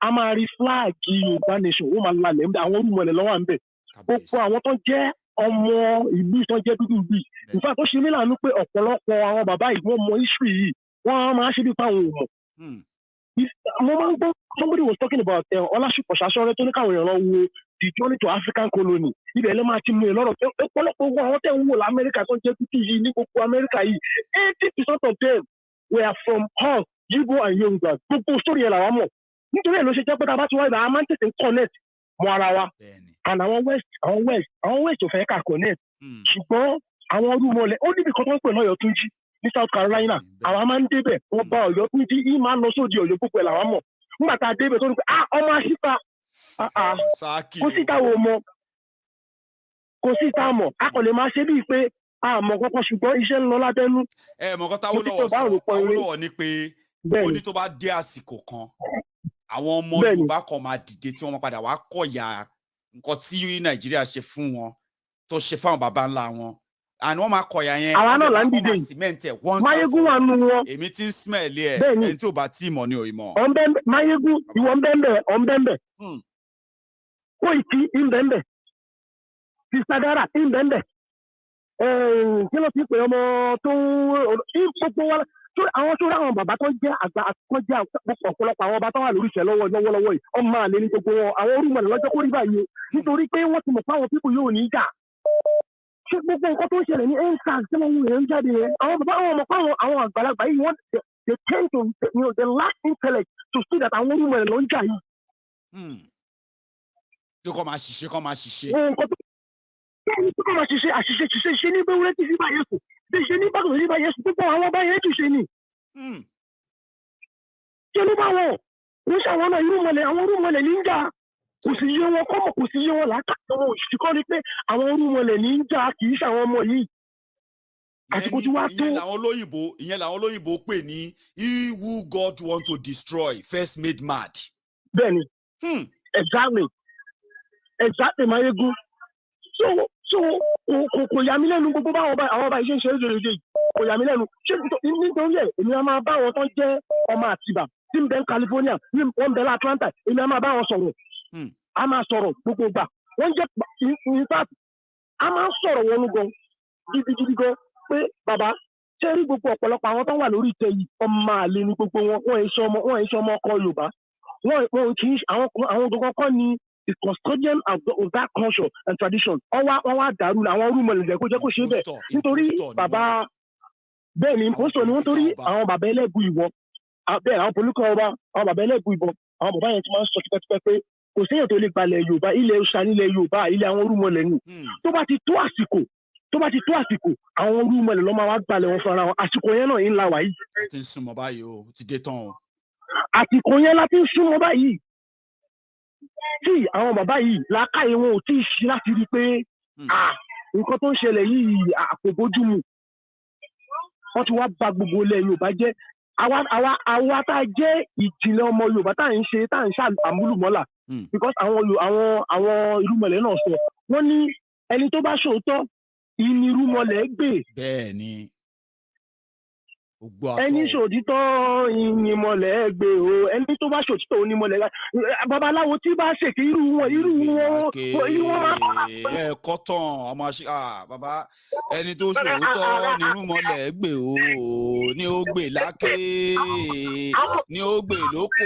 a máa rí flag Yorùbá nation ó máa lalẹ̀ ń bẹ àwọn orúmọlẹ̀ lọ́wọ́ à ń bẹ̀ gbogbo àwọn tó jẹ́ ọmọ ìlú tó jẹ́ dúdú bíi nǹkan tó ṣe mí láàánú pé ọ̀pọ̀lọpọ̀ àwọn bàbá yìí wọ́n mọ history yìí wọ́n máa ṣe bí fáwọn ò mọ̀. mo máa ń gbọ́ somebody was talking about Ọlásùpọ̀ Ṣàṣọrẹ́ tó ní káwọn èèyàn lọ wo the journey to African colony ibẹ̀ ló máa ti mú ẹ lọ́rọ̀ ọ̀pọ̀lọpọ̀ owó àwọn tẹ̀ ń wò lamẹ́ríkà tó jẹ́ dúdú yìí ní gbogbo Amẹ́ríkà yìí 80% of them were from us Igbo and Yorubas gbogbo story yẹn làwọn mọ̀ nítorí ẹ̀ ló ṣe jẹ́ pé tá a bá ti wáyé a máa ń tètè connect mọ́ ara wa and àwọn west ò fẹ́ ká connect ṣùgbọ́n àwọn orúmọlẹ̀ ó níbi kan tó ń pè lọ́yọ̀ tún jí ní South Carolina àwọn máa ń débẹ̀ wọ́n bá Ọ̀yọ́ tún jí yìí máa ń lọ sóde Ọ̀yọ́ gbogbo ẹ̀ làwọn mọ̀ nígbà tá a débẹ̀ tó ní pé ọmọ àṣìta kò sí táwọn mọ̀ kò sí táwọn mọ̀ a kò lè máa ṣe bíi pé àmọ́ kọ́kọ́ ṣùgbọ́n iṣẹ́ ń lọ lábẹ́nú. mọ̀kọ́ táwọn lọ́wọ́ sọ àwọn lọ́wọ́ ni pé ó ní tó bá dé àsìkò kan àwọn ọmọ Yorùbá kan máa dìde tí wọ́n máa padà wá kọ̀yà nǹkan tí Nàìjíríà ṣe fún wọn tó ṣe fáwọn baba ńlá wọn and wọ́n máa kọ̀yà yẹn àwa náà là ń dìde Maiyegun wà nù wọn èmi ti ń smell ẹ̀ ẹni tí ò bá tí ì mọ̀ ni ò ì mọ̀. Maiyegun ìwọ ń bẹ́ẹ̀ kó ìtì ń bẹ́ẹ̀ Sisadara ń bẹ́ẹ̀ kí ló ti pè ọmọ tó ń gbogbo wa àwọn tó ráwọn bàbá tó jẹ́ àgbà tó jẹ́ ọ̀pọ̀lọpọ̀ àwọn bàbá tó wà lórí ìṣẹ́ lọ́wọ́lọ́wọ́ yìí ọmọ àlè ní gbogbo wọn àwọn orúmọlẹ̀ lọ́jọ́ kó rí báyìí nítorí pé wọ́n ti mọ̀ pé àwọn pípò yóò ní í jà ṣé gbogbo nǹkan tó ń ṣẹlẹ̀ ní endsars tí wọ́n ń jáde yẹn àwọn bàbá wọn mọ̀ pé àwọn àgbàlagbà yìí wọ́n they tend to they lack intellect to see that àwọn orúmọlẹ̀ ló ń jà yìí. tó kọ́ máa ṣiṣẹ́ kọ́ máa ṣiṣẹ́. kọ́ máa ṣiṣẹ́ àṣìṣe ní bẹ́ẹ̀ wúrẹ́ tí sí báyẹn sùn ṣe ní bákan sí báyẹn sùn gbogbo àwọn báyẹn tún ṣe ni. ṣé ló bá wọn ń ṣàwọn náà àwọn orúmọlẹ̀ ní ń jà kò sì yé wọn kọ́mọ̀ kò sì yé wọn làákàtà wọn òṣìṣẹ́ kọ́ ni pé àwọn orúmọlẹ̀ ní ń jà kì í ṣàwọn ọmọ yìí. àsìkò tí wàá tó. ìyẹn làwọn olóyìnbó pè ní he who God want to destroy first made mad. bẹ́ẹ̀ni exactly Maiyegun so kò yà mí lẹ́nu gbogbo báwọn àwọn ọba ìṣe ń ṣe lójoojúmọ́ yìí kò yà mí lẹ́nu ṣé nítorí ẹ̀ èmi á máa bá wọn tó jẹ́ ọmọ Àtìbà tí ń bẹ ní California wọ́n ń bẹ ní Atlanta èmi á máa bá wọn sọ̀rọ̀ á máa sọ̀rọ̀ gbogbo gbà wọ́n jẹ́ in fact á máa sọ̀rọ̀ wọn gan gidigidi gan pé bàbá ṣé rí gbogbo ọ̀pọ̀lọpọ̀ àwọn tó wà lórí ìtẹ́ yìí ọmọ àlè ni gbogbo wọn wọ́n ń ṣe ọmọ ọkọ Yorùbá wọ́n kì í àwọn gbogbo kan ní the custodian of that culture and tradition wọ́n wá dàrú àwọn orúmọlẹ̀ kó jẹ́ kó ṣe bẹ́ẹ̀ nítorí bàbá bẹ́ẹ̀ ni pọ́sọ̀ ni wọ́n torí àwọn bàbá ẹlẹ́gùn ìwọ bẹ́ẹ̀ àwọn Politico ọba àwọn bàbá ẹlẹ́gùn ìbọn àwọn bàbá yẹn ti máa ń sọ tipẹ́tipẹ́ pé kò séèyàn tó lè gbalẹ̀ Yorùbá ilẹ̀ Ọ̀ṣà nílẹ̀ Yorùbá ilẹ̀ àwọn orúmọlẹ̀ ni tó bá ti tó àsìkò àwọn orúmọlẹ̀ ló máa wá gbalẹ̀ wọn fúnra wọn àsìkò yẹn náà ń la wà yìí. a ti ń súnmọ́ báyìí o ti dé tán o. àsìkò yẹn la ti ń súnmọ́ báyìí tí àwọn bàbá yìí làákàyè wọn ò tí ì ṣí láti rí i pé nǹkan tó ń ṣẹlẹ̀ yìí kò bójú mu wọ́n ti wá ba gbogbo ilẹ̀ Yorùbá jẹ́ àwa tá a jẹ́ ìjìnlẹ̀ ọmọ Yorùbá tá à ń ṣe àmúlùmọ́là because àwọn irúmọlẹ̀ náà sọ wọ́n ní ẹni tó bá ṣòótọ́ ìní irúmọlẹ̀ gbè. bẹ́ẹ̀ ni ẹni ṣòtítọ́ ìyìnmọ̀lẹ̀ gbé o ẹni tó bá ṣòtítọ́ onímọ̀lẹ̀ babaláwo tí bá ṣèké irú wọn ẹ kọ́tàn ọmọ bàbá ẹni tó ṣòtítọ́ nírúmọ̀lẹ̀ gbé o ní ó gbé láké ní ó gbé lóko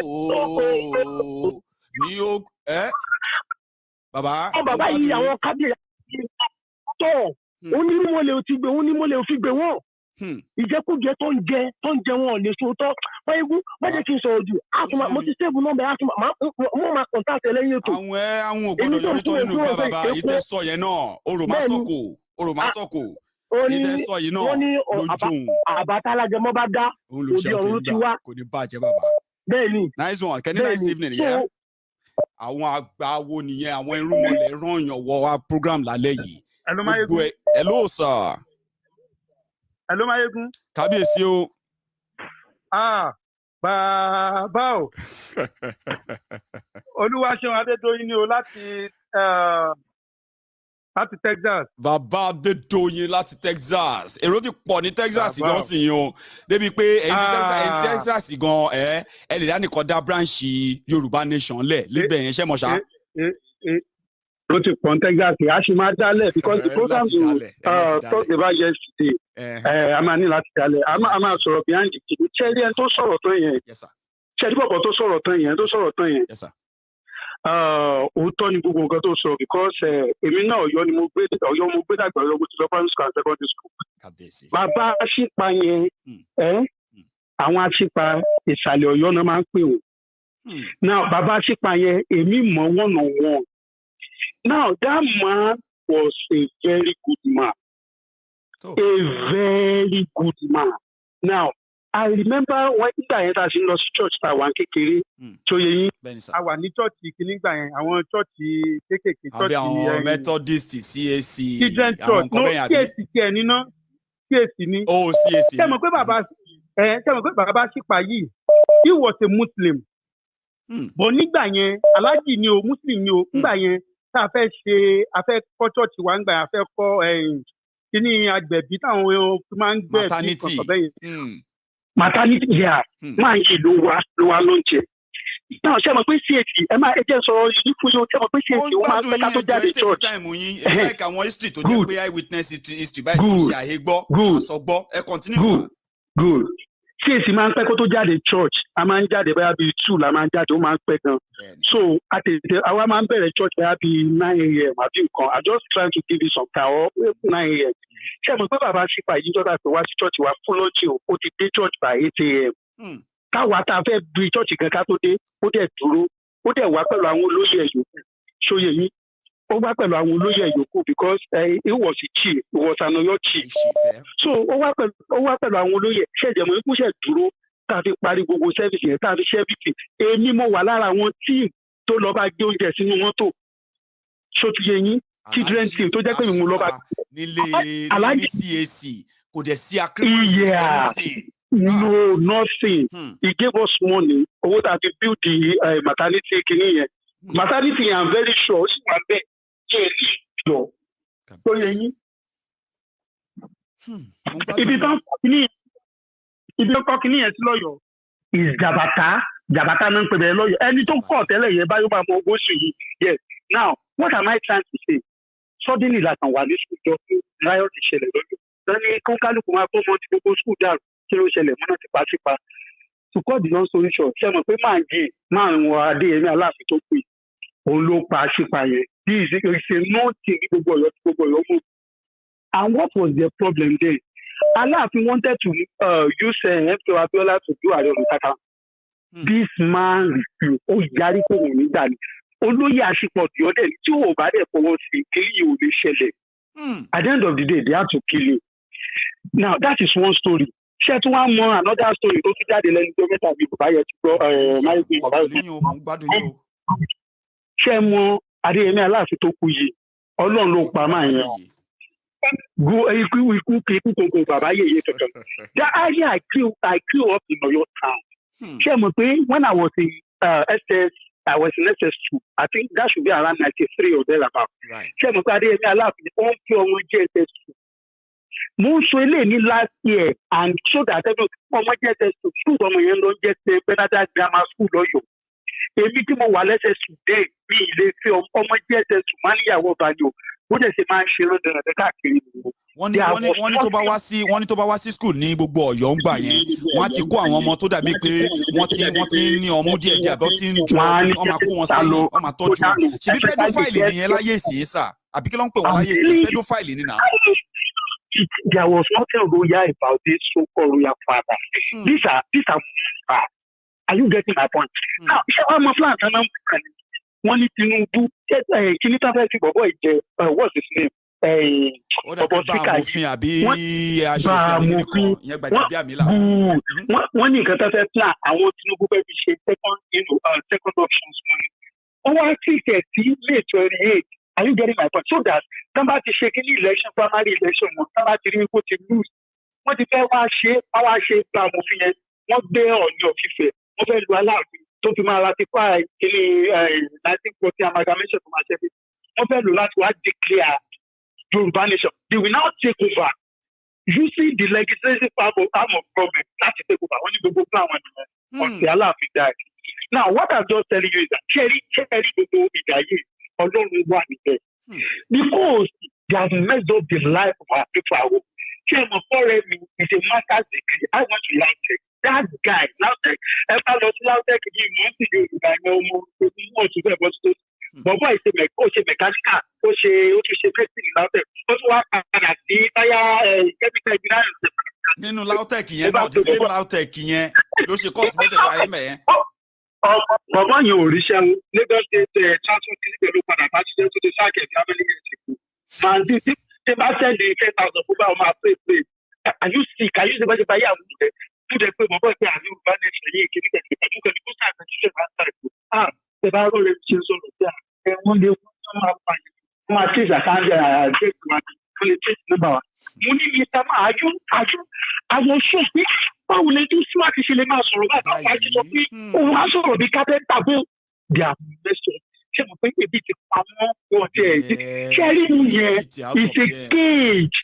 ní ó bàbá yìí àwọn kábíyèsí tọ̀ onímọ̀lẹ̀ ò ti gbé onímọ̀lẹ̀ ò fi gbé wọ́n. ìjẹkújẹ tó ń jẹ wọn ò lè sòótọ́ Maiyegun má jẹ́ kí n sọ̀rọ̀ jù mo ti sẹ́ẹ̀bù nọ́mbà mo máa kọ̀ǹtàtì lẹ́yìn ètò. àwọn ògbódò yọrí tó nínú gbà bàbá ìtẹ́ sọ yẹn náà orò má sọ̀kò ìtẹ́ sọ yìí náà lójú. àbátalájẹmọ́ bá dá òde ọ̀run ti wá. kò ní bàjẹ́ bàbá. bẹ́ẹ̀ni nice one kẹ́ni nice evening yẹn. àwọn àgbà wo nìyẹn àwọn irúnmọlẹ̀ ràn yàn wọ wa program lálẹ́ yìí. hello sir. Hello Maiyegun. Kábíyèsí o. bàbá o Olúwaṣeun Adédoyin ni o láti Texas. Bàbá Adédoyin láti Texas. Èrò ti pọ̀ ní Texas gan sí yín o. Débi pé ẹ̀yin Texas gan ẹ lè dá nìkan dá branch Yorùbá Nation lẹ̀ líbẹ̀ yẹn ṣẹ́ mọ̀ ṣá. Ó ti pọ̀ ní Texas a ṣì máa dálẹ̀ because the program you talked about yesterday a máa ní láti dálẹ̀ a máa sọ̀rọ̀ behind the table. Ṣẹ́rí ẹni tó sọ̀rọ̀ tán yẹn. Ṣẹ́rí pọ̀pọ̀ tó sọ̀rọ̀ tán yẹn òótọ́ ni gbogbo nǹkan tó sọ because èmi náà Ọ̀yọ́ mo gbé dàgbà Ọ̀yọ́ mo ti lọ primary school and secondary school. Bàbá aṣípa yẹn àwọn aṣípa ìsàlẹ̀ Ọ̀yọ́ náà máa ń pè wọ́n. Now bàbá aṣípa yẹn èmi mọ̀ one on one. Now that man was a very good man. A very good man. Now I remember when nígbà yẹn tá a ṣe ń lọ sí church tá a wà kékeré tó yẹ yín. A wà ní church kìíní gbà yẹn àwọn church kéékèèké church àwọn Methodist CAC children church no CAC kẹ níná CAC ní. Oh CAC ní. Ṣé mo pé bàbá ṣípa yìí he was a Muslim. Bọ̀ nígbà yẹn alájì ni o Muslim ni o nígbà yẹn tá a fẹ́ kọ́ church wa nígbà yẹn a fẹ́ kọ́ kíní agbẹ̀bí táwọn máa ń gbẹ̀ bí kọ̀ọ̀kan bẹ́yẹn. Maternity yeah máa ń ṣe ló wá ló ń jẹ. Náà ṣe mọ̀ pé CAC ẹ jẹ́ sọ̀rọ̀ yìí fún yóò ṣe mọ̀ pé CAC wọ́n máa ń fẹ́ ká tó jáde church. Ẹ̀ka àwọn history tó jẹ́ pé eyewitness history báyìí tó ṣe àhẹ́gbọ́ àsọgbọ́ ẹ continue sir. Good. CAC máa ń pẹ́ kó tó jáde church a máa ń jáde bóyá bíi 2 la máa ń jáde ó máa ń pẹ́ gan. So àwa máa ń bẹ̀rẹ̀ church bóyá bíi 9 a.m. àbí nǹkan I just trying to give you some time or 9 a.m. Ṣé mo pé bàbá ṣípa yìí jọ́dá pé wá sí church wa fún lọ́ọ̀tì ó ti dé church by 8 a.m. Káwa tá a fẹ́ bí church kan ká tó dé ó dẹ̀ dúró ó dẹ̀ wá pẹ̀lú àwọn olóyè yòókù ṣóyè yín ó wá pẹ̀lú àwọn olóyè yòókù because it was a chief it was an Ọ̀yọ́ chief so ó wá pẹ̀lú àwọn olóyè ṣẹ̀jẹ̀mọ̀ ikú ṣẹ̀ dúró tá a fi parí gbogbo service yẹn tá a fi ṣe everything èmi mo wà lára àwọn team tó lọ bá gbé oúnjẹ sínú mọ́tò ṣótúyẹ yín children team tó jẹ́ pé mi mo lọ bá nílé CAC kò dẹ̀ sí akérèmọ́lẹ̀ no nothing he gave us money owó tá a fi build the maternity kìíní yẹn maternity yẹn I'm very sure ó sì wà bẹ́ẹ̀ kí ẹ sì jọ tó yẹ yín. Ibi tó ń kọ́ kìíní yẹn sí lọ́yọ̀ọ́ is jàbàtà náà ń pè bẹ́ẹ̀ lọ́yọ̀ọ́ ẹni tó kọ̀ tẹ́lẹ̀ yẹn báyọ̀ máa mọ ogún sí yìí yes now what am I trying to say suddenly làtàn wà ní sùkúl jọ riot ìṣẹ̀lẹ̀ lọ́yọ̀ọ́ lẹ́ni kó kálukú máa bọ́ mọ́ ti gbogbo sùkúl dàrú kí ló ṣẹlẹ̀ mọ́nà tipátipá to cut the long story short ṣe mọ̀ pé máa ń wọ Adéyẹmí Aláàfin tó pè òun ló pa àṣìpa yẹn this is a nothing ní gbogbo Ọ̀yọ́ mú and what was their problem then Aláàfin wanted to use Mko Abiola to do Ààrẹ Ọ̀nà Kakanfò this man refused ó yarí kó òun nígbà ni olóyè àṣìpọ̀ tí ó dẹ̀ tí ò bá dẹ̀ fọwọ́ sí kí yóò lè ṣẹlẹ̀ at the end of the day they had to kill him now that is one story. Ṣé tí wọ́n mọ another story tó tún jáde lẹ́nu tó mẹ́ta bíi bàbá yẹn ti gbọ́ Maiyegun bàbá yẹn. Ṣé mọ Adéyẹmí Aláàfin tó kú yìí Ọlọ́run ló pa máa yẹn. Ikú kòkò bàbá yẹyẹ tuntun. That area I grew up in Ọ̀yọ́ town. Ṣé mo pé when I was in I was in SS2 I think that should be around 93 or thereabout. Ṣé mo pé Adéyẹmí Aláàfin ó ń fi ọmọ jẹ́ SS2. Mo ń sọ eléyìí ní last year and so that ọmọ jẹ́ SS2 school ọmọ yẹn ló ń jẹ́ ṣe Bernarda Grammar School lọ́yọ̀ọ́. Èmi tí mo wà lẹ́sẹ̀sù dé mi ilé fi ọmọ jẹ́ SS2 máa níyàwó balẹ̀ o bó dẹ̀ ṣe máa ń ṣe lọ́dọ̀ọ̀dọ̀ káàkiri nìyẹn. Wọ́n ní tó bá wá sí school ní gbogbo Ọ̀yọ́ ń gbà yẹn wọ́n á ti kó àwọn ọmọ tó dàbí pé wọ́n ti ní ọmú díẹ̀ àbí wọ́n ti ń jọ wọ́n máa kó wọn sẹ́yìn wọ́n máa tọ́jú wọn ṣebí pedophile nìyẹn láyé ìsìn sà àbí kí ló ń pè wọ́n láyé ìsìn pedophile nìyẹn. There was nothing royal about this so-called royal father. These are are you getting my point? Now, ṣé wàá mọ fúlàǹtà náà wọ́n ní Tinubu kí ní táfẹ́ sí bọ̀bọ̀ ìjẹ what's his name? Bọ̀bọ̀ síkà yìí wọ́n ní nǹkan táfẹ́ plan àwọn Tinubu fẹ́ fi ṣe second options money. Wọ́n wá sí ìṣẹ̀ sí May 28. Are you getting my point? So that tán bá ti ṣe kí ní election primary election wọn tán bá ti rí kó ti lose wọ́n ti fẹ́ wá ṣe gba amòfin yẹn wọ́n gbé Ọọ̀ni of Ifẹ̀ wọ́n fẹ́ lu Aláàfin tó fi máa ratify kíní 1940 amalgamation tó máa ṣẹ́bi wọ́n fẹ́ lò láti wá declare Yorùbá nation. They will now take over using the legislative arm of government láti take over. Wọ́n ní gbogbo plan wọn nìyẹn ọ̀sẹ̀ Aláàfin die. Now what I'm just telling you is that ṣẹ́rí gbogbo ìjà yìí Ọlọ́run wà níbẹ̀. Because they have messed up the life of our people. Chairman Foremi is a master's degree. I want to LAUTECH. That guy, LAUTECH, ever lost LAUTECH, he wants to do Bọ̀bọ̀ ìṣe mẹ̀káníkà, ó ṣe medicine ní LAUTECH, ó tún wá padà sí táyà chemical engineering. Nínú LAUTECH yẹn náà, the same LAUTECH yẹn ló ṣe course mẹ́tẹ̀ẹ̀ta ayé mẹ́yẹn. Bọ̀bọ̀ yẹn ò ríṣẹ́ o, Lagos State Transport Clinic ló padà bá ṣiṣẹ́ tó ti sáàkì ẹ̀sìn abẹ́lé yẹn ti kú. They must send the 10,000 people on my place. Are you sick? Are you the best buyer? Do the people who are new managed to make it? You can go to the Bible reaches on the and one day, my kids are kind of take my politics number. Money, Mr. I will show you. I will let you smart if you let us or that. I just want to also be captain taboo. They are ṣé mo pé ebi ti pa wọ́n ọ̀tẹ̀ ṣẹ́rí yẹn is a cage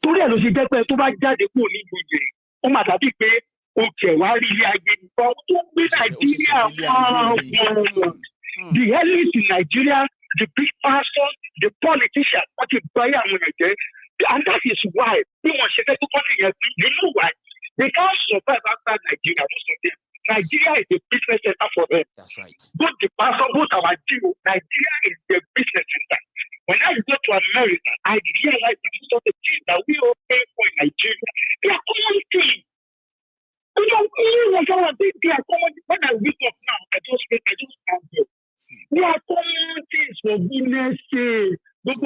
torí ẹ̀ ló ṣe jẹ́ pé tó bá jáde kúrò nínú ìyẹn ó máa dàbí pé o jẹ̀ wá rí ilé ayé nìkan tó ń gbé Nàìjíríà the elites in Nigeria the big pastors the politicians wọ́n ti báyé àwọn ẹ̀jẹ̀ and that is why bí wọ́n ṣe fẹ́ tó kọ́ nìyẹn you know why they can't survive outside Nigeria most of them. Nigeria is a business center for them. That's right. Both the pastor, both our Jew, Nigeria is the business center. When I go to America, I realize that most of the things that we all pay for in Nigeria, they are common things. They are common. When I wake up now, I just stand there. They are common things for goodness sake. Gbogbo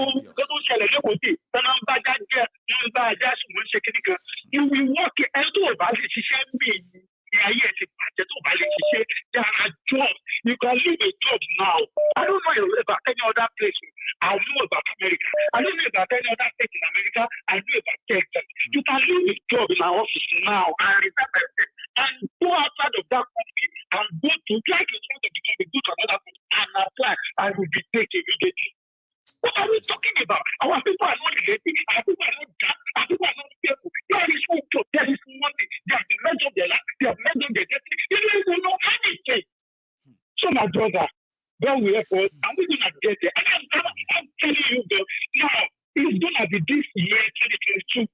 ṣẹlẹ̀ lẹ́kọ̀ọ́ tí tọ́nà ń bá jáde wọ́n ń bá ajá ṣùgbọ́n ṣe kíní kan. Ìwé wọ́ọ̀kì ẹ̀ tó bá lè ṣiṣẹ́ ń bì ní. There are jobs. You can leave a job now. I don't know about any other place. I know about America. I don't know about any other state in America. I know about Texas. You can leave a job in our office now and go outside of that country and go to like in front of the country, go to another country and apply and will be taken immediately. What are we talking about? Our people are not related. Our people are not that. Our people are not careful. There is no job. There is nothing. They have messed up their life. They have messed up their destiny. They don't even know anything. So my brother, God will help us and we're going to get there. And I'm telling you, though, now, it's going to be this year, 2022.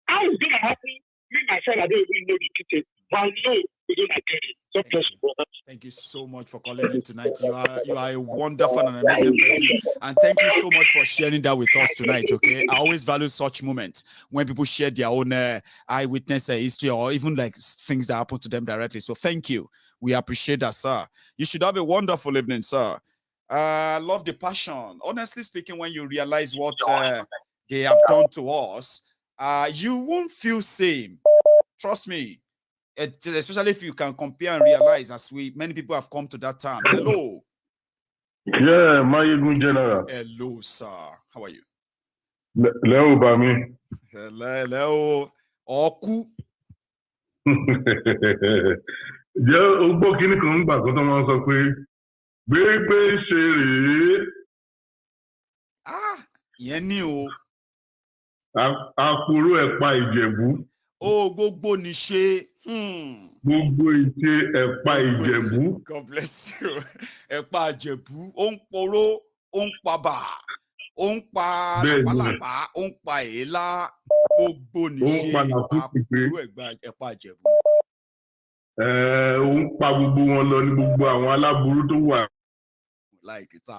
How is it going to happen? Me, myself, I don't even know the details. But I know we're going to get it. So bless you, brother. Thank you so much for calling in tonight. You are a wonderful and amazing person. And thank you so much for sharing that with us tonight, okay? I always value such moments when people share their own eyewitness history or even like things that happen to them directly. So thank you. We appreciate that, sir. You should have a wonderful evening, sir. Love the passion. Honestly speaking, when you realize what they have done to us, you won't feel same. Trust me. Especially if you can compare and realize, as many people have come to that time. Hello. Yeah, Maiyegun General. Hello, sir. How are you? Hello, Bami. Hello. Oku. Jẹ́ o gbọ́ kíní kan gbà kó tó máa sọ pé gbégbé ṣe rèé. Ìyẹn ni o. Àkúrò ẹ̀pà Ìjẹ̀bú. Gbogbo ní ṣe. Gbogbo ìṣe ẹ̀pà Ìjẹ̀bú. God bless you. Ẹ̀pà Ìjẹ̀bú, ó ń poró, ó ń pa bà, ó ń pa làpálàpá, ó ń pa èélá. Gbogbo ní ṣe àkúrò ẹ̀pà Ìjẹ̀bú. Ó ń pa gbogbo wọn lọ ní gbogbo àwọn aláburú tó wà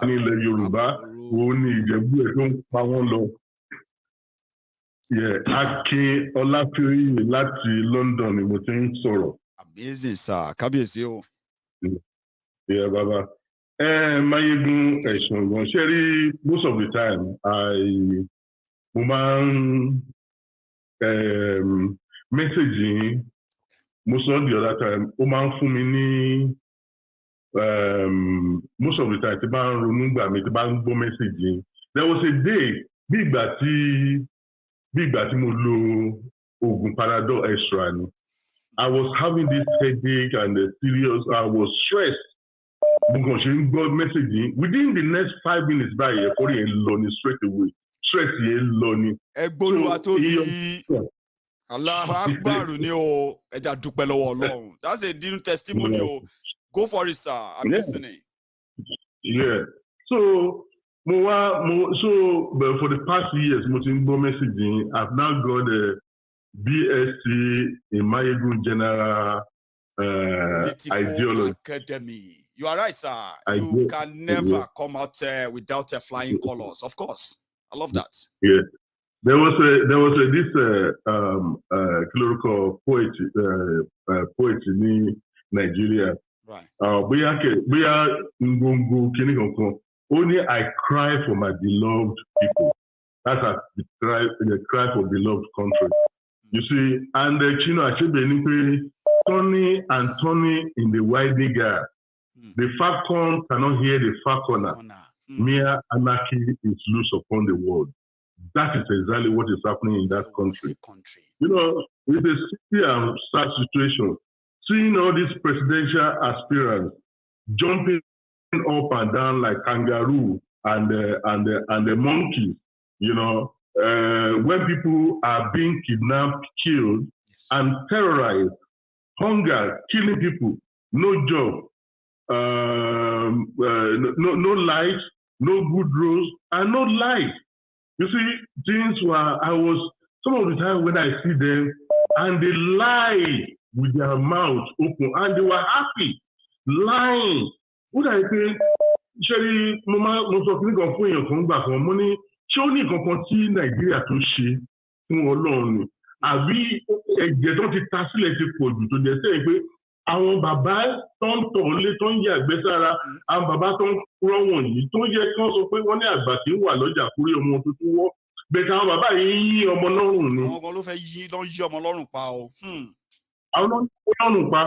ní ilẹ̀ Yorùbá. Òun ni Ìjẹ̀bú ẹ̀ tó ń pa wọ́n lọ. Akin Ọláfíòyè láti London ni mo ti ń sọ̀rọ̀. Amazing, sir. Kábíyèsí o. Yeah, baba. Maiyegun ẹ̀sùn gan. Ṣé rí most of the time mo máa ń message yín. Most of the other time, ó máa ń fún mi ní most of the time tí bá ń ronú gbà mí tí bá ń gbọ́ message yín. There was a day bí ìgbà tí mo lo oògùn Panadol extra ni. I was having this headache and I was stressed. Because messaging within the next 5 minutes by straight away. Stress learning. Allah Akbar ni o eja dúpẹ́ lọ́wọ́ Ọlọ́run. That's a new testimony. Go for it, sir. I'm listening. Yeah. So but for the past years, messaging, I've now got a BSc in Maiyegun General Ideology Academy. You are right, sir. You can never come out without flying colors. Of course, I love that. Yeah. There was this clerical poet in Nigeria. Right. Only I cry for my beloved people. That's the cry for beloved country. You see, and Tony and Tony in the widening gap. The falcon cannot hear the falconer. Mere anarchy is loose upon the world. That is exactly what is happening in that country. You know, it's a sad situation. Seeing all these presidential aspirants jumping up and down like kangaroo and the monkeys, you know, when people are being kidnapped, killed, and terrorized, hunger, killing people, no job, no light, no good roads, and no light. You see, things were, some of the time when I see them, and they lie with their mouths open, and they were happy, lying. What I say, Sherry, most of you go for your come back on money. Show me continue Nigeria to share alone. Àbí ẹ̀jẹ̀ tó ti ta sílẹ̀ ti pọ̀ jù tó jẹ́ sẹ́yìn pé àwọn bàbá tó ń tọ̀ lé tó ń yẹ àgbẹ̀ sára àwọn bàbá tó ń rọ́ wọ̀nyí tó yẹ kí wọ́n sọ pé wọ́n ní àgbà tí ń wà lọ́jà kúrẹ́ ọmọ tuntun wọ́ bẹ̀ẹ̀ àwọn bàbá yìí yí ọmọ lọ́rùn ni. Àwọn kan ló fẹ́ yí ọmọ lọ́rùn pa o. Àwọn lọ́rùn pa.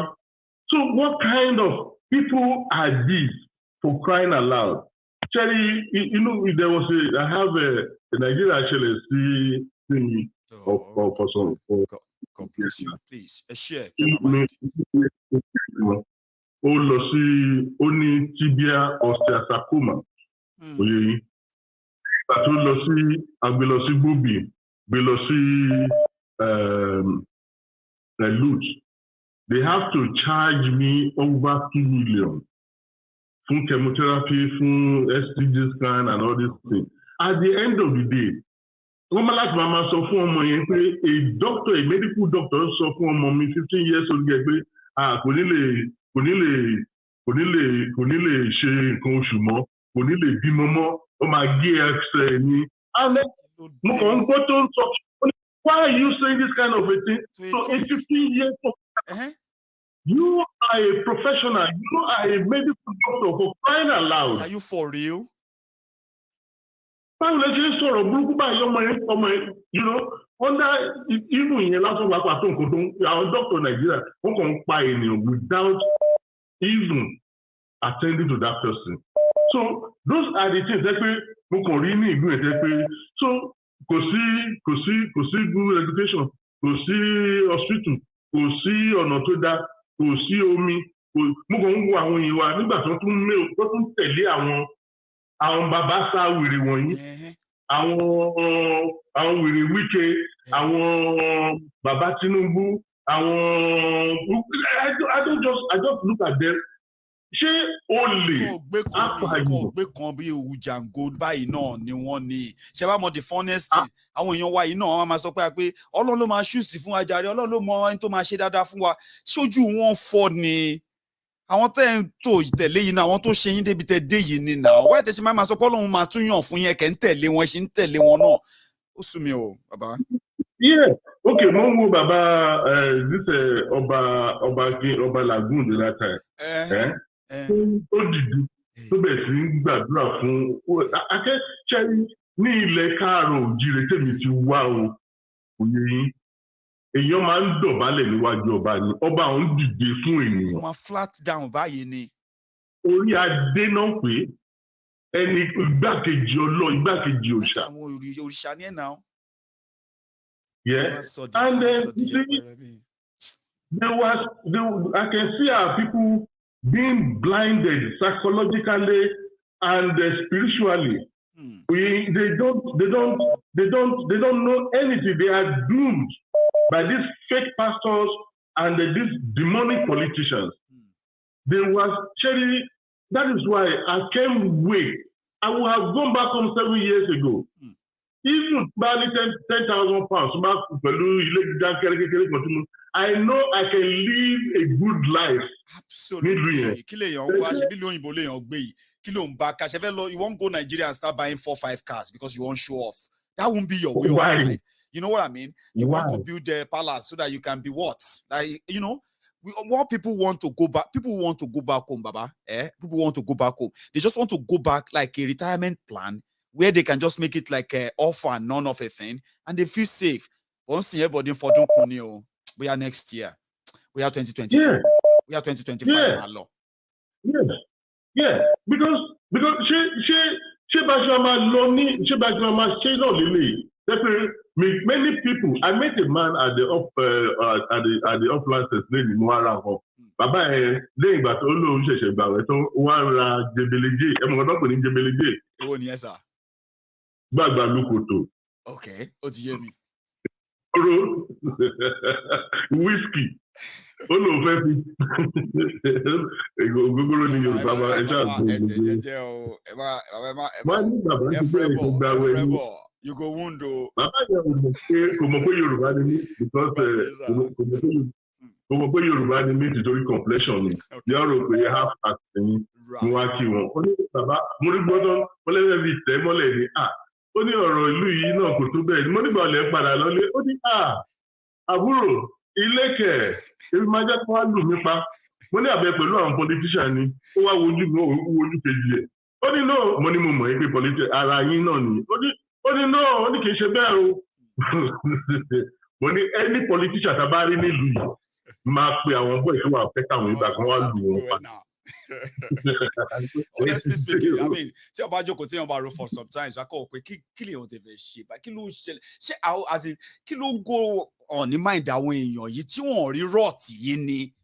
So what kind of people are these for crying aloud? Cherry, you know, there was I have a Nigeria actually see for some. God bless you, please. A share. Ó lọ sí ó ní tibia osteosarcoma. Oye. Ìgbà tó lọ sí agbélọ sí Gbòbì, gbé lọ sí Lut. They have to charge me over 2 million. Fún chemotherapy, fún STG scan and all these things. At the end of the day, mama sọ fún ọmọ yẹn pé a medical doctor sọ fún ọmọ mi 15 years old gẹ pé kò ní lè ṣe nǹkan oṣù mọ́, kò ní lè bímọ mọ́, ó máa gé ẹsẹ̀ ni. Mo kàn ń gbọ́ tó ń sọ, why are you saying this kind of a thing? So a 15 years old. You are a professional. You are a medical doctor for crying aloud. Are you for real? Báwo lè ṣe sọ̀rọ̀ burúkú báyìí ọmọ yẹn, you know, under irú ìyẹn lásán wà pàtó nǹkan tó àwọn doctor Nigeria wọ́n kàn ń pa ènìyàn without even attending to that person. So those are the things that mo kàn rí ní ìlú ẹ̀ tẹ́ pé so kò sí good education, kò sí hospital, kò sí ọ̀nà tó dáa, kò sí omi, mo kàn ń wo àwọn èèyàn wa nígbà tó tún tẹ̀lé àwọn bàbá sá wèrè wọ̀nyí, àwọn wèrè Wike, àwọn bàbá Tinubu, àwọn I just look at them. Ṣé olè àgbẹ̀ kan bí Ojàngó báyìí náà ni wọ́n ní ṣe bá mọ the funnest thing àwọn èèyàn wa yìí náà wọ́n máa sọ pé Ọlọ́run ló máa ṣùsì fún wa jàre, Ọlọ́run ló mọ ẹni tó máa ṣe dáadáa fún wa, ṣojú wọn fọ́ ni àwọn tẹ́ ń tò tẹ̀lé yìí náà àwọn tó ṣe yín débi tẹ́ dé yìí ni náà wáyé tẹ́ ṣe máa sọ pé Ọlọ́run máa tún yàn fún yẹn kẹ́ ń tẹ̀lé wọn ṣe ń tẹ̀lé wọn náà ó sú mi o bàbá. Yeah, okay, mo ń wo bàbá ọba Lagoon the that time. Ó dìdú tó bẹ̀ sí ń gbàdúrà fún akẹ́kẹ́ ní ilẹ̀ káàárọ̀ òjìrè tèmi ti wá o òye yín èèyàn máa ń dọ̀bálẹ̀ níwájú ọba ni ọba òun dìde fún ènìyàn. Wọ́n flat down báyìí ni. Orí adé náà pé ẹni igbákejì igbákejì òòṣà. Àwọn òrìṣà ní ẹ̀ náà. Yeah, and then you see I can see our people being blinded psychologically and spiritually. They don't know anything. They are doomed by these fake pastors and these demonic politicians. There was Cherry. That is why I can't wait. I would have gone back home 7 years ago. Even barely 10,000 pounds. I know I can live a good life. Absolutely. You won't go Nigeria and start buying 4-5 cars because you want to show off. That won't be your way of life. You know what I mean? You want to build a palace so that you can be what? Like, you know, what people want to go back. People want to go back home, Baba. People want to go back home. They just want to go back like a retirement plan where they can just make it like a offer and none of a thing, and they feel safe. Once everybody for we are next year. We are 2024. Yeah. We are 2025. Yeah. Yeah. Because many people. I met a man at the uplands lane in Mwara. Baba lẹ́yìn ìgbà tó lóun ṣẹ̀ṣẹ̀ gbà wẹ̀ tó wá ra jebeleje ẹ̀mọ̀ ọ̀dọ́ kò ní jebeleje. Èwo ni ẹ sà? Gbàgbà lókòtò. Okay, ó ti yé mi. Whiskey. Ó lóun fẹ́ fi ògógóró ní Yorùbá máa ẹ ṣáà gbọ́ ògógóró. You go wound o. Bàbá yẹn kò mọ̀ pé Yorùbá ni mí because kò mọ̀ pé Yorùbá ni mí nítorí complexion ni. Yàrá rò pé half past ni wọ́n á kí wọn. Ó ní bàbá mo ní gbọ́dọ̀ mọ́lẹ́lẹ́ bíi tẹ́ mọ́lẹ̀ ni ó ní ọ̀rọ̀ ìlú yìí náà kò tó bẹ́ẹ̀ ni mo nígbà ọ̀lẹ́ padà lọ́lé ó ní àbúrò ilé kẹ̀ èmi máa jẹ́ kó wá lù mí pa mo ní àbẹ pẹ̀lú àwọn politician ni ó wá wojú mi ó wojú kejì ẹ̀ ó ní no mo ní mo mọ̀ pé politician ara yín náà ni ó ní no ó ní kì í ṣe bẹ́ẹ̀ o mo ní any politician tá a bá rí nílùú yìí máa pe àwọn bọ́ọ̀ tó wà fẹ́ káwọn ìgbà kan wá lù wọn pa. Honestly speaking, I mean, tí ọba jókòó tí ọba ro for sometimes akọ pé kí lè ọ̀tẹ̀ fẹ́ ṣe bá kí ló ń ṣẹlẹ̀ ṣé àwọn as in kí ló ń go on ní mind àwọn èèyàn yìí tí wọ́n rí rot yìí ni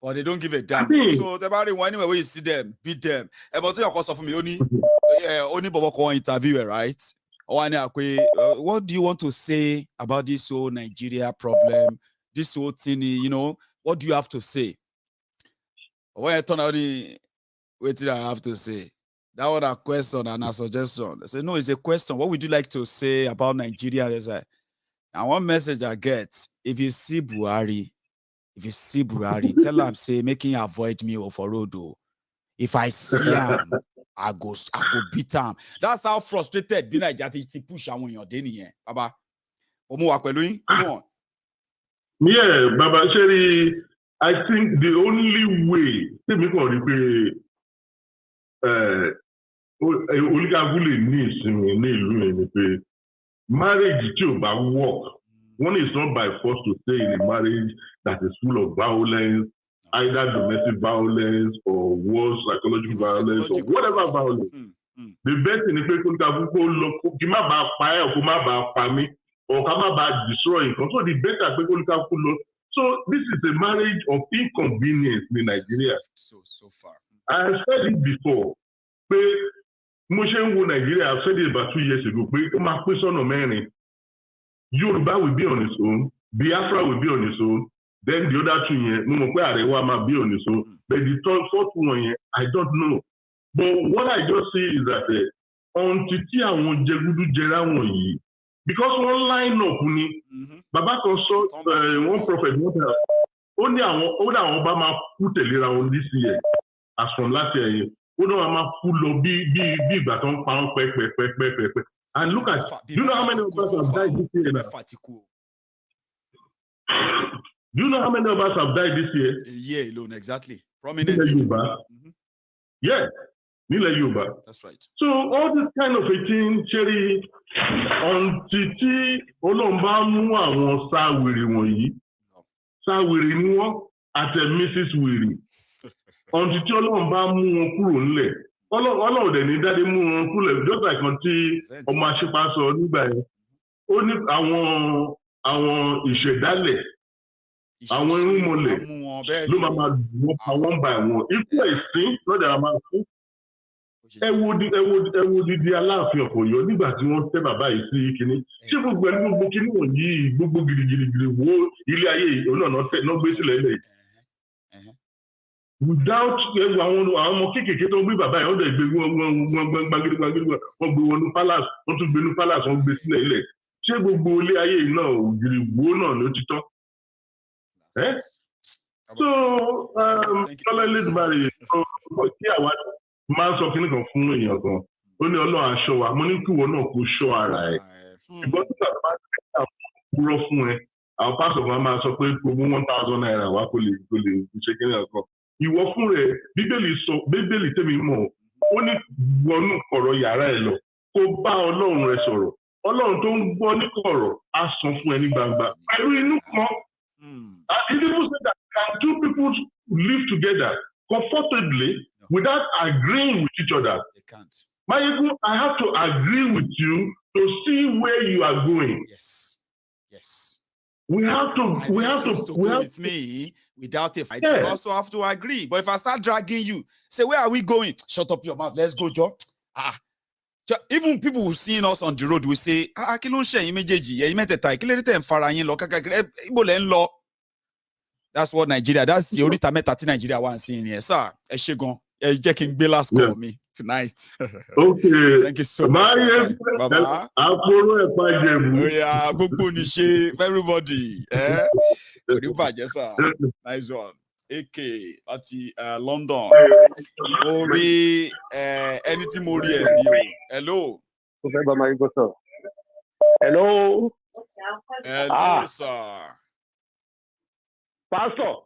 but they don't give a damn. So tẹ́ bá rí wọn anywhere wey you see them beat them. Ẹ̀bọ̀n tí ọkọ sọ fún mi ó ní bọ̀bọ̀ kan interview ẹ̀ right? Ọwọ́ ni àpé what do you want to say about this whole Nigeria problem, this whole thing, you know, what do you have to say? When I turn out what did I have to say? That was a question and a suggestion. I said, no, it's a question. What would you like to say about Nigeria? And one message I get, if you see Buhari, tell him, say, make him avoid me for road. If I see him, I go beat him. That's how frustrated be Nigeria to push him when you're doing Baba. Come on. Yeah, Baba Sherry. I think the only way to make sure marriage work. One is not by force to stay in a marriage that is full of violence, either domestic violence or worse, psychological violence or whatever violence. The best thing is to destroy it. So the better people. So this is a marriage of inconvenience in Nigeria. So far. I have said it before. Nigeria, I've said it about 2 years ago. Yoruba will be on its own. Biafra will be on its own. Then the other two years, Arewa might be on its own. But the fourth one, I don't know. But what I just see is that because one line up, Baba consult one prophet, only Obama put a little on this year, as from last year. Obama full of big baton pound, and look at, do you know how many of us have died this year? Do you know how many of us have died this year? A year alone, exactly. Prominent. Yeah. That's right. So all this kind of a thing, Cherry, on Titi, Olomba mu àwọn sáwìrì wọ̀nyí, sáwìrì ni wọ́n àti Mrs. Wìrì. On Titi Olomba mu wọn kúrò nílẹ̀. Ọlọ́run dẹ̀ ní dáadé mú wọn kúrò just like kan tí ọmọ aṣípa sọ nígbà yẹn. Ó ní àwọn ìṣẹ̀dálẹ̀ àwọn irúnmọlẹ̀ ló máa wọ́n pa wọ́n bá ẹ̀wọ̀n ikú ẹ̀sìn lọ́dẹ̀ a máa fún. ẹ wo dídí Aláàfin of Ọ̀yọ́ nígbà tí wọ́n tẹ́ bàbá yìí sí kinní ṣé gbogbo ẹni gbogbo kinní wọ̀nyí gbogbo gidigidi wo ilé ayé náà gbé sílẹ̀ lẹ̀ without àwọn ọmọ kéékèèké tó ń gbé bàbá yìí wọ́n dẹ̀ gbé wọn gbàgede wọ́n gbé wọn ní palace wọ́n tún gbé ní palace wọ́n gbé sílẹ̀ lẹ̀ ṣé gbogbo ilé ayé náà ògiri wo náà ló ti tọ́. So tọ́lá lẹ́dùnmáre tí àwa máa ń sọ kíní kan fún èèyàn kan ó ní Ọlọ́run aṣọ wa mo ní kí ìwọ náà kó ṣọ́ ara ẹ̀ ṣùgbọ́n tí bàbá bá kúrọ́ fún ẹ àwọn pásọ̀ kan máa sọ pé gbogbo 1,000 naira wá kó lè ṣe kíní kan ìwọ fún rẹ bíbélì tèmi mọ̀ ó ní wọnú ọ̀rọ̀ yàrá ẹ lọ kó bá Ọlọ́run rẹ sọ̀rọ̀ Ọlọ́run tó ń gbọ́ ní kọ̀rọ̀ á san fún ẹ ní gbangba pẹ̀lú inú kan. And people say that can two people live together comfortably without agreeing with each other? They can't. Maiyegun, I have to agree with you to see where you are going. Yes. Yes. We have to go with me without a fight. You also have to agree. But if I start dragging you, say, where are we going? Shut up your mouth. Let's go, Joe. Even people who seeing us on the road will say, kí ló ń ṣe yín méjèèjì, ẹ̀yin mẹ́tẹ̀ẹ̀ta, kí ló dé tẹ̀ ń fara yín lọ kákàkiri, ibo lẹ̀ ń lọ. That's what Nigeria, that's the oríta mẹ́ta tí Nigeria wà ń sìn yẹn. Sir, ẹ ṣé gan, ẹ jẹ́ kí n gbé last call mi tonight. Okay. Thank you so much. Baba. Àpòrò ẹ̀pà jẹ̀bù. Oya, gbogbo ní ṣe for everybody. Kò ní bàjẹ́ sir. Nice one. AK àti London. Mo rí ẹni tí mo rí ẹ̀ rí o. Hello. Mo fẹ́ bá Maiyegun sọ. Hello. Hello sir. Pastor.